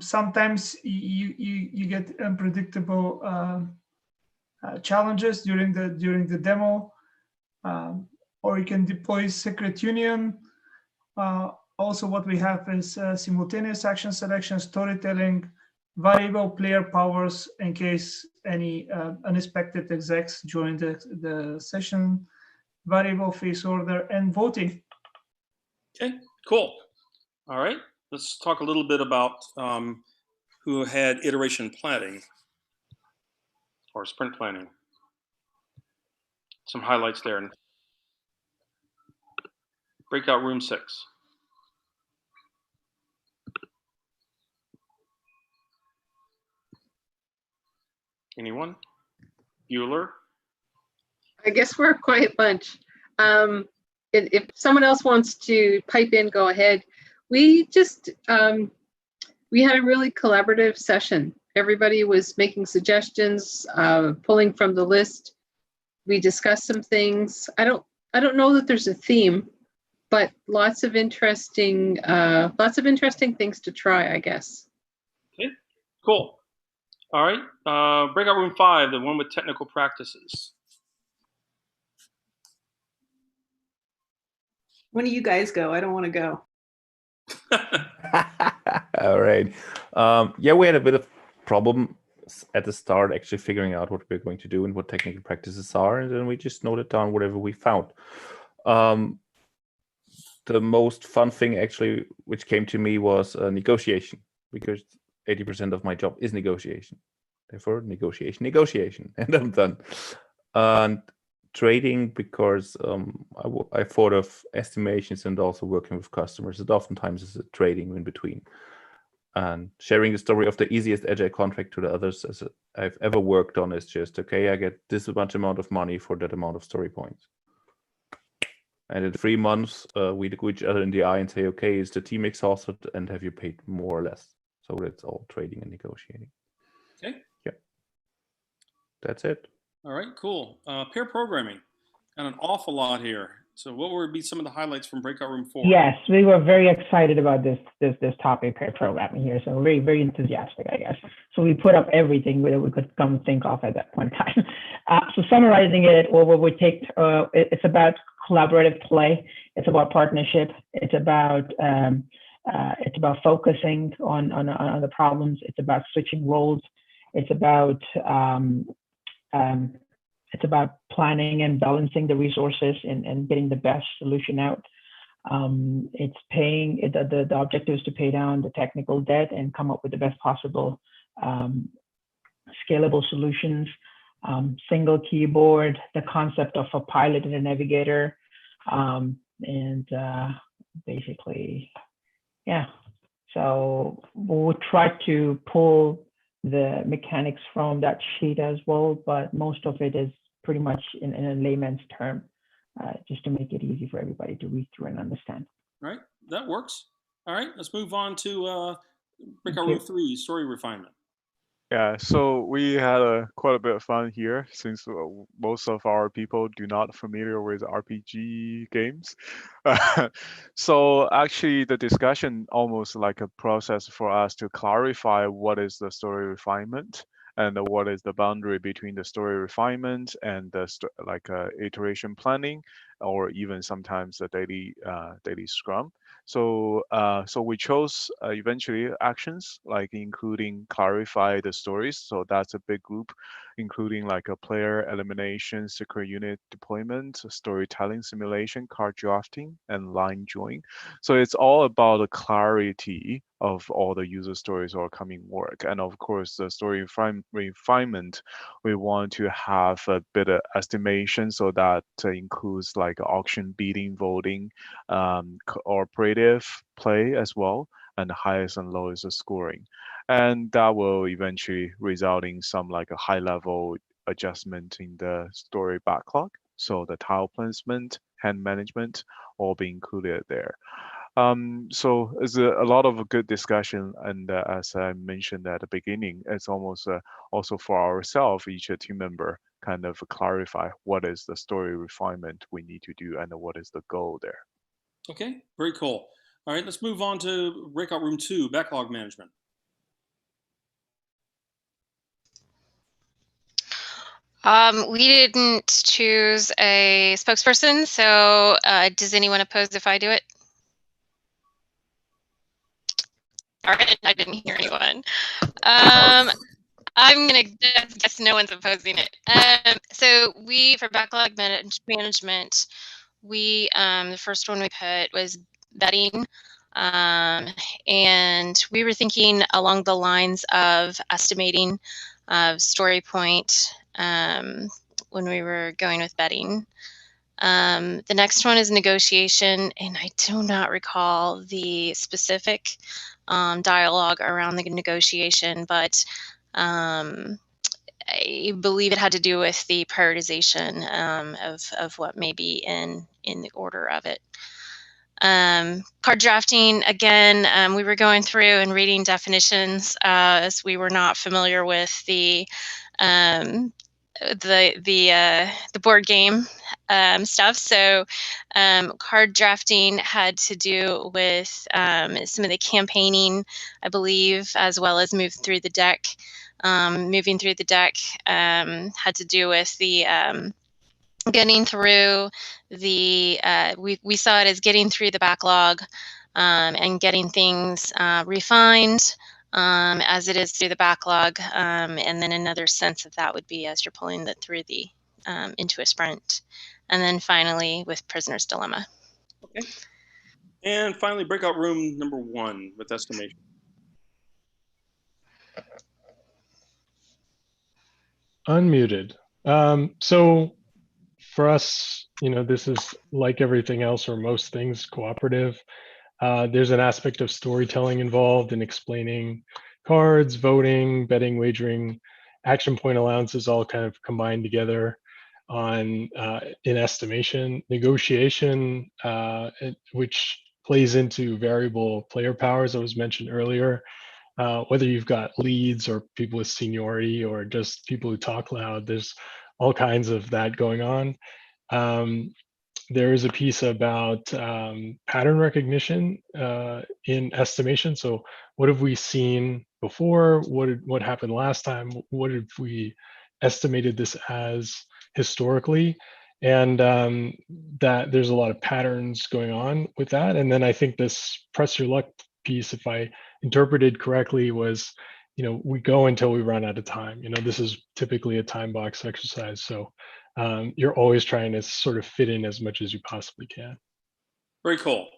Sometimes you get unpredictable challenges during the demo, or you can deploy secret union. Also, what we have is simultaneous action selection, storytelling, variable player powers in case any unexpected execs join the session, variable face order, and voting. Okay, cool. All right, let's talk a little bit about who had iteration planning or sprint planning. Some highlights there. Breakout room 6. Anyone? Bueller? I guess we're a quiet bunch. If someone else wants to pipe in, go ahead. We just, we had a really collaborative session. Everybody was making suggestions, pulling from the list. We discussed some things. I don't know that there's a theme, but lots of interesting things to try, I guess. Okay, cool. All right, breakout room 5, the one with technical practices. When do you guys go? I don't want to go. All right. Yeah, we had a bit of problem at the start actually figuring out what we're going to do and what technical practices are, and then we just noted down whatever we found. The most fun thing actually which came to me was negotiation, because 80% of my job is negotiation. Therefore, negotiation, and I'm done. And trading, because I thought of estimations and also working with customers. It oftentimes is a trading in between. And sharing the story of the easiest Agile contract to the others as I've ever worked on is just, okay, I get this much amount of money for that amount of story points. And in 3 months, we look each other in the eye and say, okay, is the team exhausted and have you paid more or less? So that's all trading and negotiating. Okay. Yeah. That's it. All right, cool. Pair programming. Got an awful lot here. So what would be some of the highlights from breakout room 4? Yes, we were very excited about this topic, pair programming here. So very, very enthusiastic, I guess. So we put up everything that we could come think of at that point in time. So summarizing it, what we take, it's about collaborative play. It's about partnership. It's about focusing on the problems. It's about switching roles. It's about planning and balancing the resources and getting the best solution out. It's paying, the objective is to pay down the technical debt and come up with the best possible scalable solutions. Single keyboard, the concept of a pilot and a navigator, and basically, yeah. So we'll try to pull the mechanics from that sheet as well, but most of it is pretty much in a layman's term, just to make it easy for everybody to read through and understand. All right, that works. All right, let's move on to breakout room 3, story refinement. Yeah, so we had quite a bit of fun here since most of our people do not familiar with RPG games. So actually the discussion almost like a process for us to clarify what is the story refinement and what is the boundary between the story refinement and the iteration planning, or even sometimes a daily scrum. So so we chose eventually actions like including clarify the stories. So that's a big group, including like a player elimination, secret unit deployment, storytelling simulation, card drafting, and line drawing. So it's all about the clarity of all the user stories or coming work. And of course, the story refinement, we want to have a bit of estimation, so that includes like auction bidding, voting, cooperative play as well, and the highest and lowest scoring. And that will eventually result in some like a high level adjustment in the story backlog. So the tile placement, hand management, all be included there. So it's a lot of good discussion, and as I mentioned at the beginning, it's almost also for ourselves, each team member kind of clarify what is the story refinement we need to do and what is the goal there. Okay, very cool. All right, let's move on to breakout room 2, backlog management. We didn't choose a spokesperson, so does anyone oppose if I do it? All right, I didn't hear anyone. I'm gonna guess no one's opposing it. So we, for backlog management, we the first one we put was betting, and we were thinking along the lines of estimating of story point when we were going with betting. The next one is negotiation, and I do not recall the specific dialogue around the negotiation, but I believe it had to do with the prioritization of what may be in the order of it. Card drafting, again, we were going through and reading definitions as we were not familiar with the board game stuff. So card drafting had to do with some of the campaigning, I believe, as well as moving through the deck. Moving through the deck had to do with the getting through the, we saw it as getting through the backlog and getting things refined as it is through the backlog. And then another sense of that would be as you're pulling it through the into a sprint. And then finally with Prisoner's Dilemma. Okay. And finally, breakout room number 1 with estimation. Unmuted. So for us, this is like everything else or most things cooperative. There's an aspect of storytelling involved in explaining cards, voting, betting, wagering, action point allowances all kind of combined together on in estimation, negotiation, which plays into variable player powers that was mentioned earlier. Whether you've got leads or people with seniority or just people who talk loud, there's all kinds of that going on. There is a piece about pattern recognition in estimation. So what have we seen before? What happened last time? What have we estimated this as historically? And that there's a lot of patterns going on with that. And then I think this press your luck piece, if I interpreted correctly, was, we go until we run out of time. This is typically a time box exercise. So you're always trying to sort of fit in as much as you possibly can. Very cool.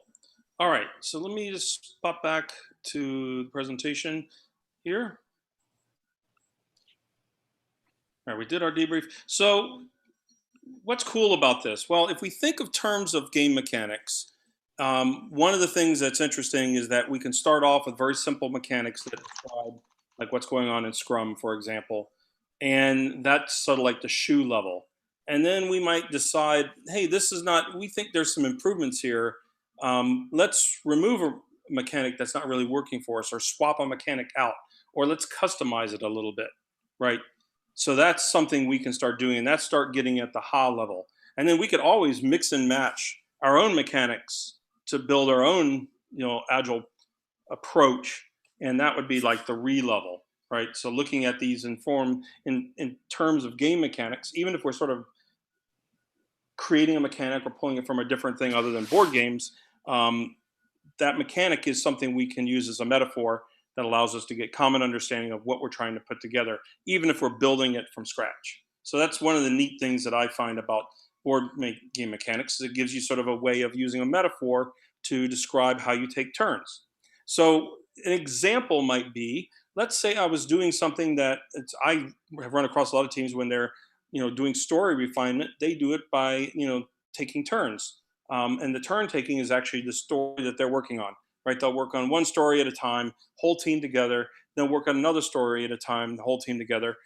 All right, so let me just pop back to the presentation here. All right, we did our debrief. So what's cool about this? Well, if we think of terms of game mechanics, one of the things that's interesting is that we can start off with very simple mechanics that describe like what's going on in Scrum, for example, and that's sort of like the shoe level. And then we might decide, hey, this is not, we think there's some improvements here. Let's remove a mechanic that's not really working for us, or swap a mechanic out, or let's customize it a little bit, right? So that's something we can start doing, and that's start getting at the ha level. And then we could always mix and match our own mechanics to build our own, agile approach, and that would be like the re level, right? So looking at these in terms of game mechanics, even if we're sort of creating a mechanic or pulling it from a different thing other than board games, that mechanic is something we can use as a metaphor that allows us to get common understanding of what we're trying to put together, even if we're building it from scratch. So that's one of the neat things that I find about board game mechanics. Is it gives you sort of a way of using a metaphor to describe how you take turns. So an example might be, let's say I was doing something that I have run across a lot of teams when they're doing story refinement. They do it by taking turns. And the turn taking is actually the story that they're working on, right? They'll work on one story at a time, whole team together, then work on another story at a time, the whole team together.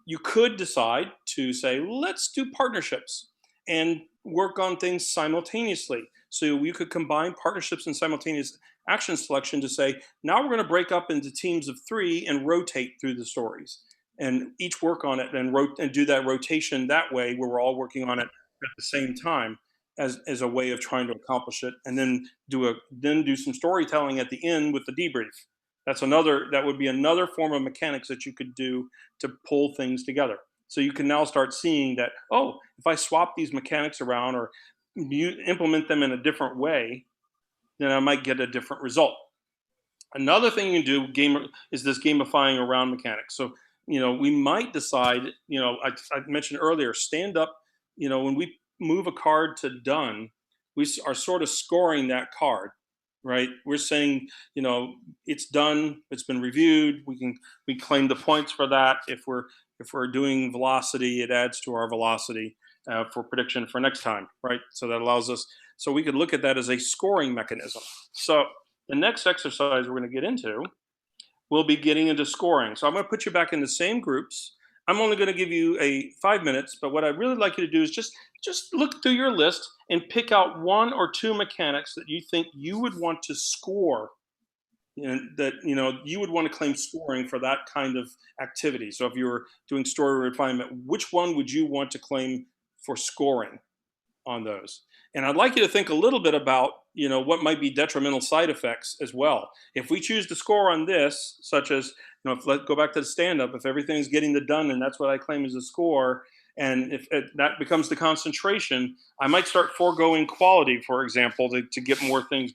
You could decide to say, let's do partnerships and work on things simultaneously. So you could combine partnerships and simultaneous action selection to say, now we're going to break up into teams of 3 and rotate through the stories and each work on it and do that rotation that way where we're all working on it at the same time as a way of trying to accomplish it, and then do some storytelling at the end with the debrief. That would be another form of mechanics that you could do to pull things together. So you can now start seeing that, oh, if I swap these mechanics around or implement them in a different way, then I might get a different result. Another thing you can do is this gamifying around mechanics. So, we might decide, I mentioned earlier, stand up, when we move a card to done, we are sort of scoring that card, right? We're saying, it's done, it's been reviewed. We claim the points for that. If we're doing velocity, it adds to our velocity for prediction for next time, right? So that allows us, so we could look at that as a scoring mechanism. So the next exercise we're going to get into, we'll be getting into scoring. So I'm going to put you back in the same groups. I'm only going to give you 5 minutes, but what I'd really like you to do is just look through your list and pick out 1 or 2 mechanics that you think you would want to score, that you would want to claim scoring for that kind of activity. So if you were doing story refinement, which one would you want to claim for scoring on those? And I'd like you to think a little bit about, what might be detrimental side effects as well. If we choose to score on this, such as, let's go back to the stand-up, if everything's getting the done and that's what I claim as a score, and if that becomes the concentration, I might start foregoing quality, for example, to get more things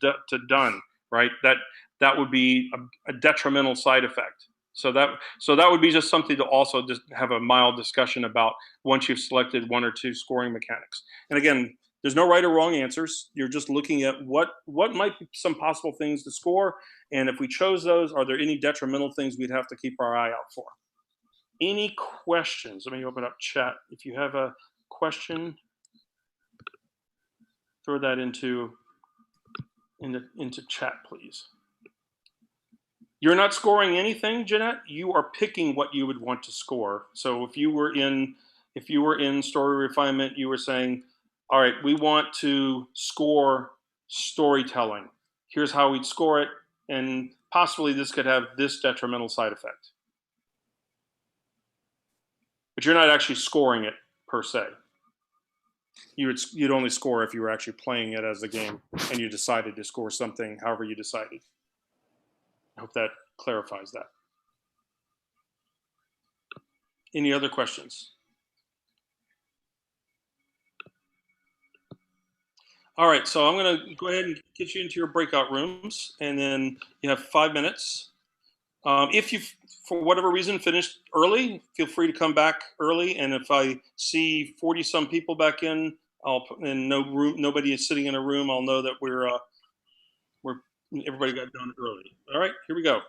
done, right? That would be a detrimental side effect. So that would be just something to also just have a mild discussion about once you've selected 1 or 2 scoring mechanics. And again, there's no right or wrong answers. You're just looking at what might be some possible things to score. And if we chose those, are there any detrimental things we'd have to keep our eye out for? Any questions? Let me open up chat. If you have a question, throw that into chat, please. You're not scoring anything, Jeanette. You are picking what you would want to score. So if you were in story refinement, you were saying, all right, we want to score storytelling. Here's how we'd score it, and possibly this could have this detrimental side effect. But you're not actually scoring it per se. You'd only score if you were actually playing it as a game and you decided to score something however you decided. I hope that clarifies that. Any other questions? All right, so I'm going to go ahead and get you into your breakout rooms, and then you have 5 minutes. If you, for whatever reason, finished early, feel free to come back early. And if I see 40-some people back in, and nobody is sitting in a room, I'll know that everybody got done early. All right, here we go.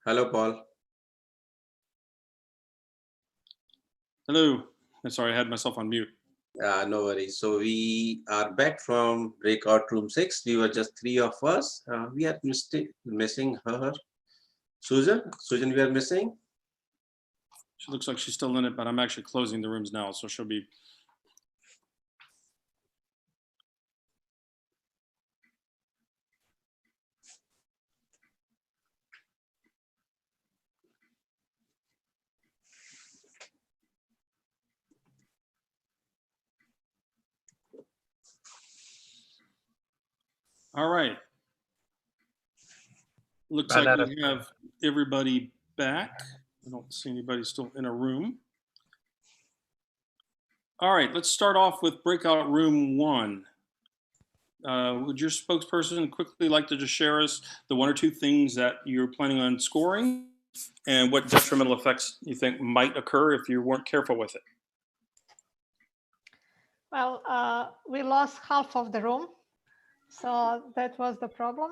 Hello, Paul. Hello. I'm sorry, I had myself on mute. No worries. So we are back from breakout room 6. We were just 3 of us. We are missing her. Susan, we are missing. She looks like she's still in it, but I'm actually closing the rooms now, so she'll be. All right. Looks like we have everybody back. I don't see anybody still in a room. All right, let's start off with breakout room 1. Would your spokesperson quickly like to just share us the 1 or 2 things that you're planning on scoring and what detrimental effects you think might occur if you weren't careful with it? Well, we lost half of the room, so that was the problem.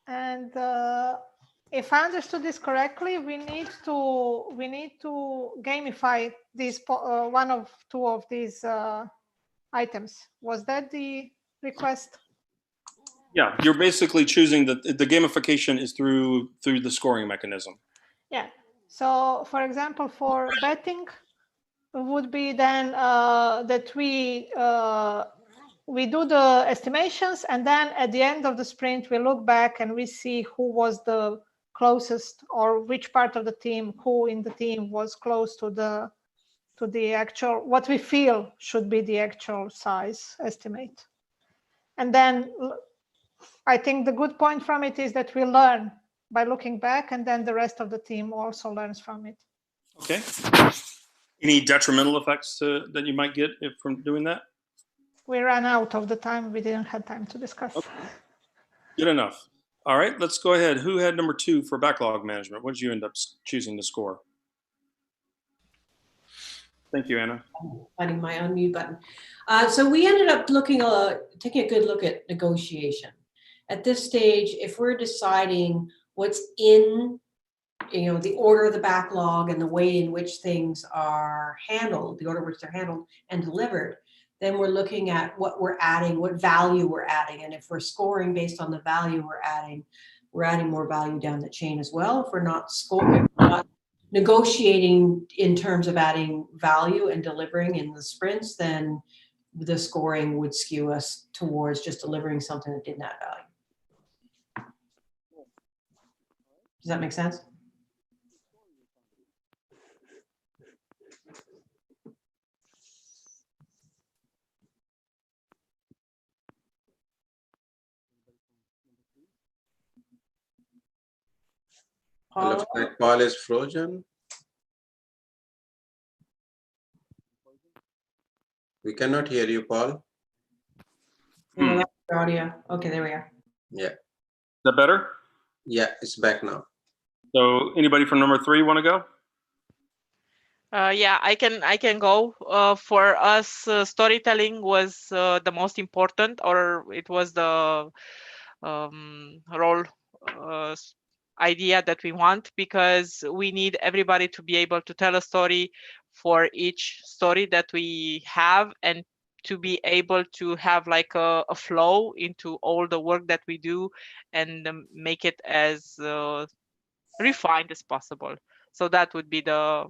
And if I understood this correctly, we need to gamify this 1 of 2 of these items. Was that the request? Yeah, you're basically choosing the gamification is through the scoring mechanism. Yeah. So, for example, for betting, would be then that we do the estimations, and then at the end of the sprint we look back and we see who was the closest, or which part of the team, who in the team was close to the actual, what we feel should be the actual size estimate. And then I think the good point from it is that we learn by looking back, and then the rest of the team also learns from it. Okay. Any detrimental effects that you might get from doing that? We ran out of the time. We didn't have time to discuss. Okay. Good enough. All right, let's go ahead. Who had number 2 for backlog management? What did you end up choosing to score? Thank you, Anna. Finding my unmute button. So we ended up taking a good look at negotiation. At this stage, if we're deciding what's in, the order of the backlog and the way in which things are handled, the order in which they're handled and delivered, then we're looking at what we're adding, what value we're adding. And if we're scoring based on the value we're adding more value down the chain as well. If we're not scoring, not negotiating in terms of adding value and delivering in the sprints, then the scoring would skew us towards just delivering something that didn't add value. Does that make sense? It looks like Paul is frozen. We cannot hear you, Paul. Audio. Okay, there we are. Yeah. Is that better? Yeah, it's back now. So anybody from number 3 want to go? Yeah, I can go. For us, storytelling was the most important, or it was the role idea that we want, because we need everybody to be able to tell a story for each story that we have, and to be able to have like a flow into all the work that we do, and make it as refined as possible. So that would be the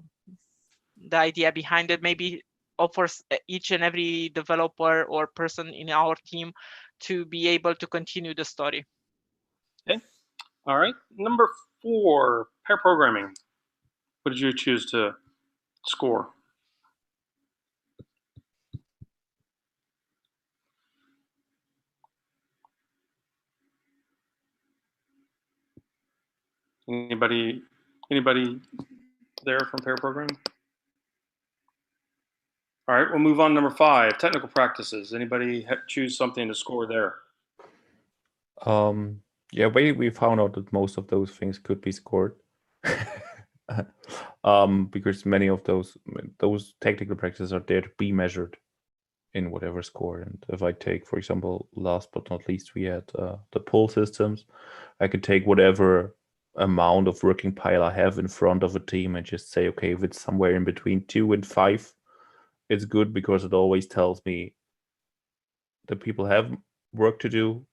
idea behind it. Maybe offers each and every developer or person in our team to be able to continue the story. Okay. All right. Number 4, pair programming. What did you choose to score? Anybody there from pair programming? All right, we'll move on to number 5, technical practices. Anybody choose something to score there? Yeah, we found out that most of those things could be scored. Because many of those technical practices are there to be measured in whatever score. And if I take, for example, last but not least, we had the pull systems. I could take whatever amount of working pile I have in front of a team and just say, okay, if it's somewhere in between 2 and 5, it's good, because it always tells me that people have work to do,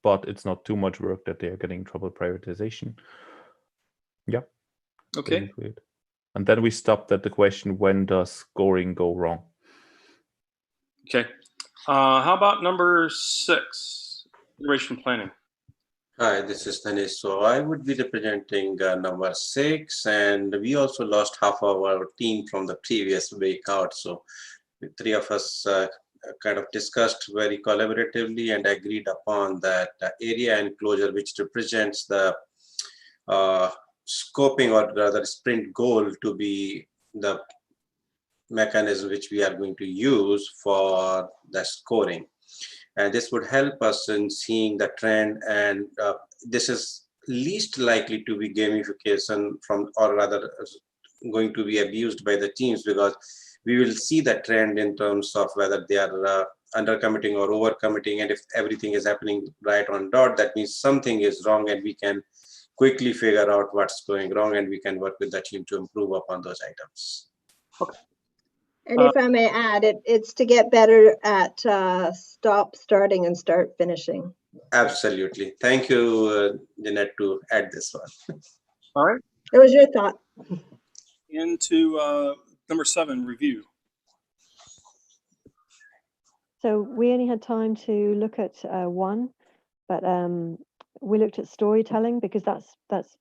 but it's not too much work that they're getting trouble prioritization. Yeah. Okay. Basically it. And then we stopped at the question, when does scoring go wrong? Okay. How about number 6, iteration planning? Hi, this is Dhanesh. So I would be representing number 6, and we also lost half of our team from the previous breakout. So the 3 of us kind of discussed very collaboratively and agreed upon that area enclosure, which represents the scoping, or rather sprint goal, to be the mechanism which we are going to use for the scoring. And this would help us in seeing the trend, and this is least likely to be gamification from, or rather going to be abused by the teams, because we will see the trend in terms of whether they are under committing or over committing, and if everything is happening right on dot, that means something is wrong, and we can quickly figure out what's going wrong, and we can work with the team to improve upon those items. Okay. And if I may add, it's to get better at stop starting and start finishing. Absolutely. Thank you, Jeanette, to add this one. All right. It was your thought. Into number 7, review. So we only had time to look at one, but we looked at storytelling, because that's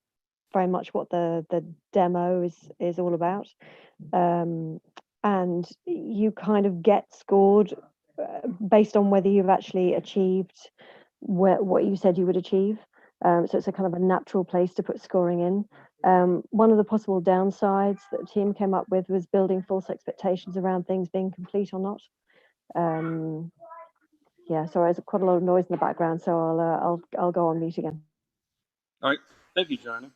very much what the demo is all about. And you kind of get scored based on whether you've actually achieved what you said you would achieve. So it's a kind of a natural place to put scoring in. One of the possible downsides that the team came up with was building false expectations around things being complete or not. Yeah, sorry, there's quite a lot of noise in the background, so I'll go on mute again. All right. Thank you, Joanna.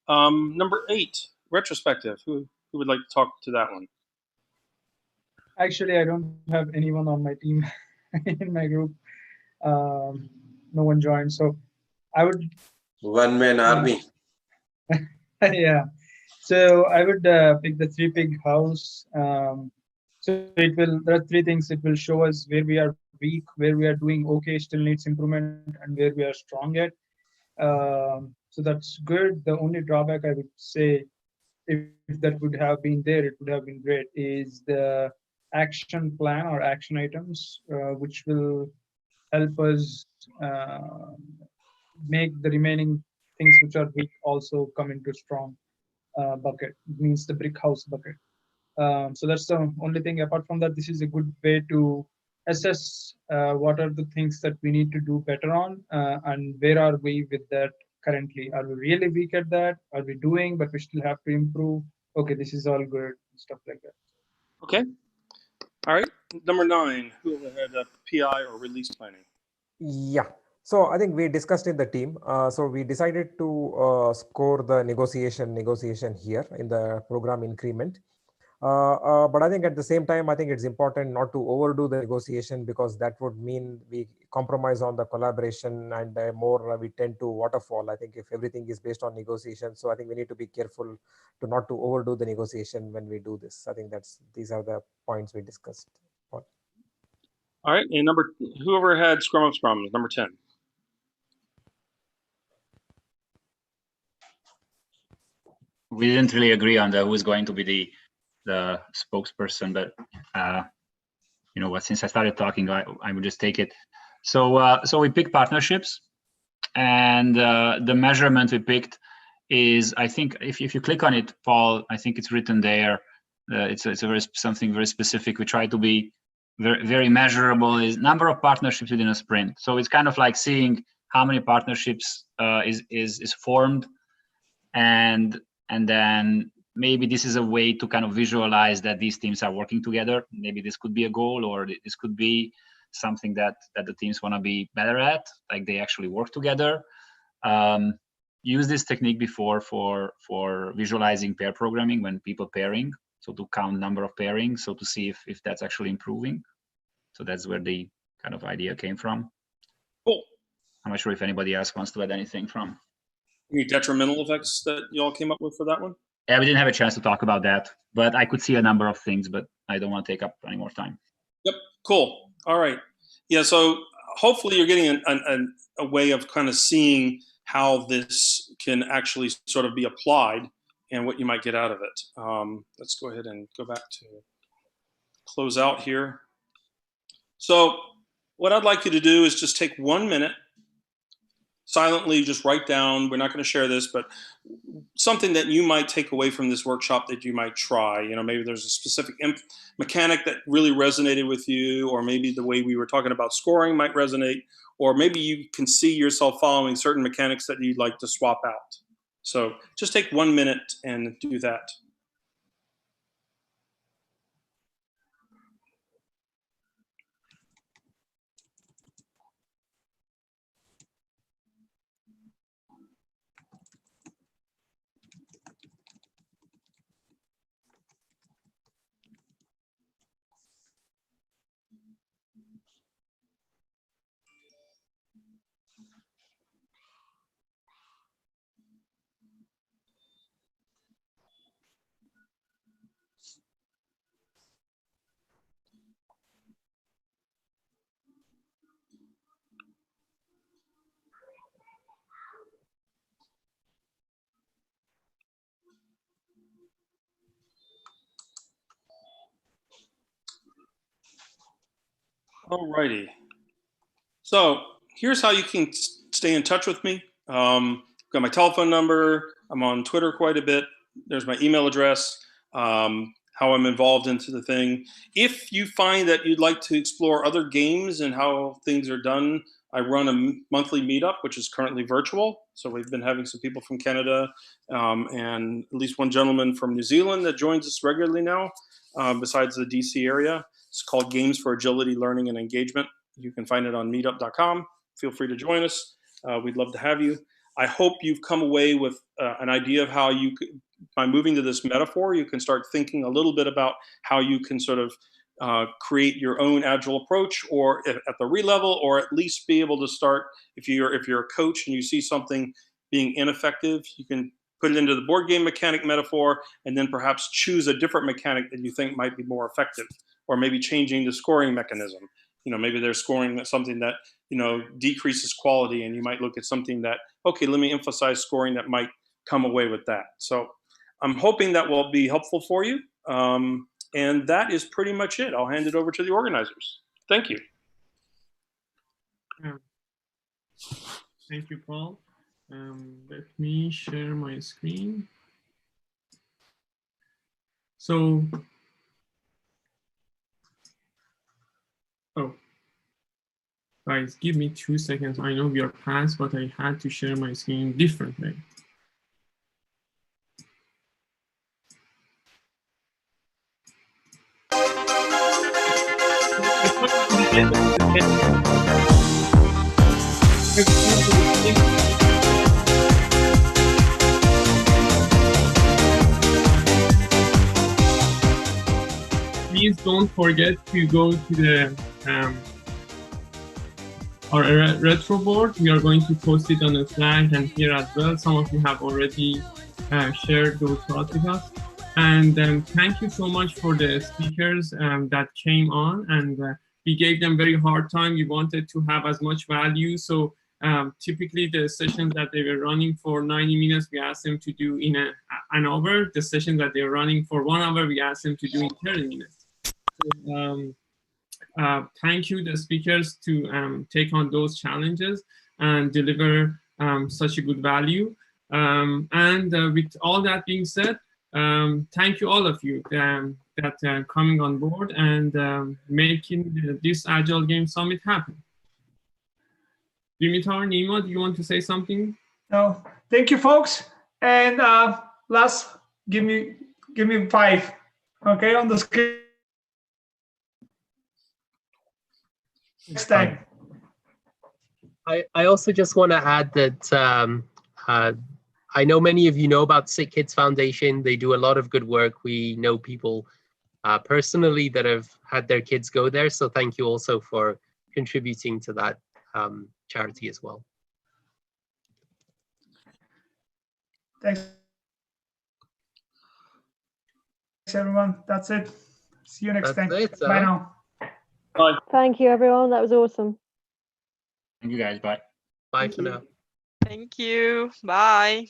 Number 8, retrospective. Who would like to talk to that one? Actually, I don't have anyone on my team in my group. No one joined, so I would. One-man army. Yeah. So I would pick the 3 pig house. So it will. There are 3 things. It will show us where we are weak, where we are doing okay, still needs improvement, and where we are strong at. So that's good. The only drawback I would say, if that would have been there, it would have been great, is the action plan or action items, which will help us make the remaining things which are weak also come into strong bucket. It means the brick house bucket. So that's the only thing. Apart from that, this is a good way to assess what are the things that we need to do better on, and where are we with that currently. Are we really weak at that? Are we doing, but we still have to improve? Okay, this is all good, stuff like that. Okay. All right. Number 9, who had PI or release planning? Yeah. So I think we discussed in the team. So we decided to score the negotiation here in the program increment. But I think at the same time, I think it's important not to overdo the negotiation, because that would mean we compromise on the collaboration, and more we tend to waterfall. I think if everything is based on negotiation, so I think we need to be careful to not to overdo the negotiation when we do this. I think these are the points we discussed. All right, and whoever had Scrum of Scrum, number 10. We didn't really agree on who's going to be the spokesperson, but you know what? Since I started talking, I would just take it. So we picked partnerships, and the measurement we picked is, I think, if you click on it, Paul, I think it's written there. It's something very specific. We try to be very, very measurable. Is number of partnerships within a sprint. So it's kind of like seeing how many partnerships is formed, and then maybe this is a way to kind of visualize that these teams are working together. Maybe this could be a goal, or this could be something that the teams want to be better at, like they actually work together. Use this technique before for visualizing pair programming when people pairing, so to count number of pairings, so to see if that's actually improving. So that's where the kind of idea came from. Cool. I'm not sure if anybody else wants to add anything from. Any detrimental effects that you all came up with for that one? Yeah, we didn't have a chance to talk about that, but I could see a number of things, but I don't want to take up any more time. Yep, cool. All right. Yeah, so hopefully you're getting a way of kind of seeing how this can actually sort of be applied and what you might get out of it. Let's go ahead and go back to close out here. So what I'd like you to do is just take 1 minute, silently just write down, we're not going to share this, but something that you might take away from this workshop that you might try. You know, maybe there's a specific mechanic that really resonated with you, or maybe the way we were talking about scoring might resonate, or maybe you can see yourself following certain mechanics that you'd like to swap out. So just take 1 minute and do that. Alrighty. So here's how you can stay in touch with me. Got my telephone number. I'm on Twitter quite a bit. There's my email address. How I'm involved into the thing. If you find that you'd like to explore other games and how things are done, I run a monthly meetup, which is currently virtual. So we've been having some people from Canada and at least one gentleman from New Zealand that joins us regularly now, besides the DC area. It's called Games for Agility, Learning, and Engagement. You can find it on meetup.com. Feel free to join us. We'd love to have you. I hope you've come away with an idea of how you could, by moving to this metaphor, you can start thinking a little bit about how you can sort of create your own agile approach, or at the re-level, or at least be able to start, if you're a coach and you see something being ineffective, you can put it into the board game mechanic metaphor, and then perhaps choose a different mechanic that you think might be more effective, or maybe changing the scoring mechanism. You know, maybe they're scoring something that, you know, decreases quality, and you might look at something that, okay, let me emphasize scoring that might come away with that. So I'm hoping that will be helpful for you. And that is pretty much it. I'll hand it over to the organizers. Thank you. Thank you, Paul. Let me share my screen. So, guys, give me 2 seconds. I know we are past, but I had to share my screen differently. Please don't forget to go to the our retro board. We are going to post it on the Slack and here as well. Some of you have already shared those thoughts with us. And thank you so much for the speakers that came on, and we gave them very hard time. We wanted to have as much value. So typically the sessions that they were running for 90 minutes, we asked them to do in an hour. The sessions that they're running for 1 hour, we asked them to do in 30 minutes. So, thank you, the speakers, to take on those challenges and deliver such a good value. With all that being said, thank you all of you that coming on board and making this Agile Game Summit happen. Dimitar, Nima, do you want to say something? No, thank you, folks. And last, give me 5, okay, on the screen. Next time. I also just want to add that I know many of you know about Sick Kids Foundation. They do a lot of good work. We know people personally that have had their kids go there. So thank you also for contributing to that charity as well. Thanks, everyone. That's it. See you next time. Bye now. Bye. Thank you, everyone. That was awesome. Thank you guys. Bye. Bye for now. Thank you. Bye.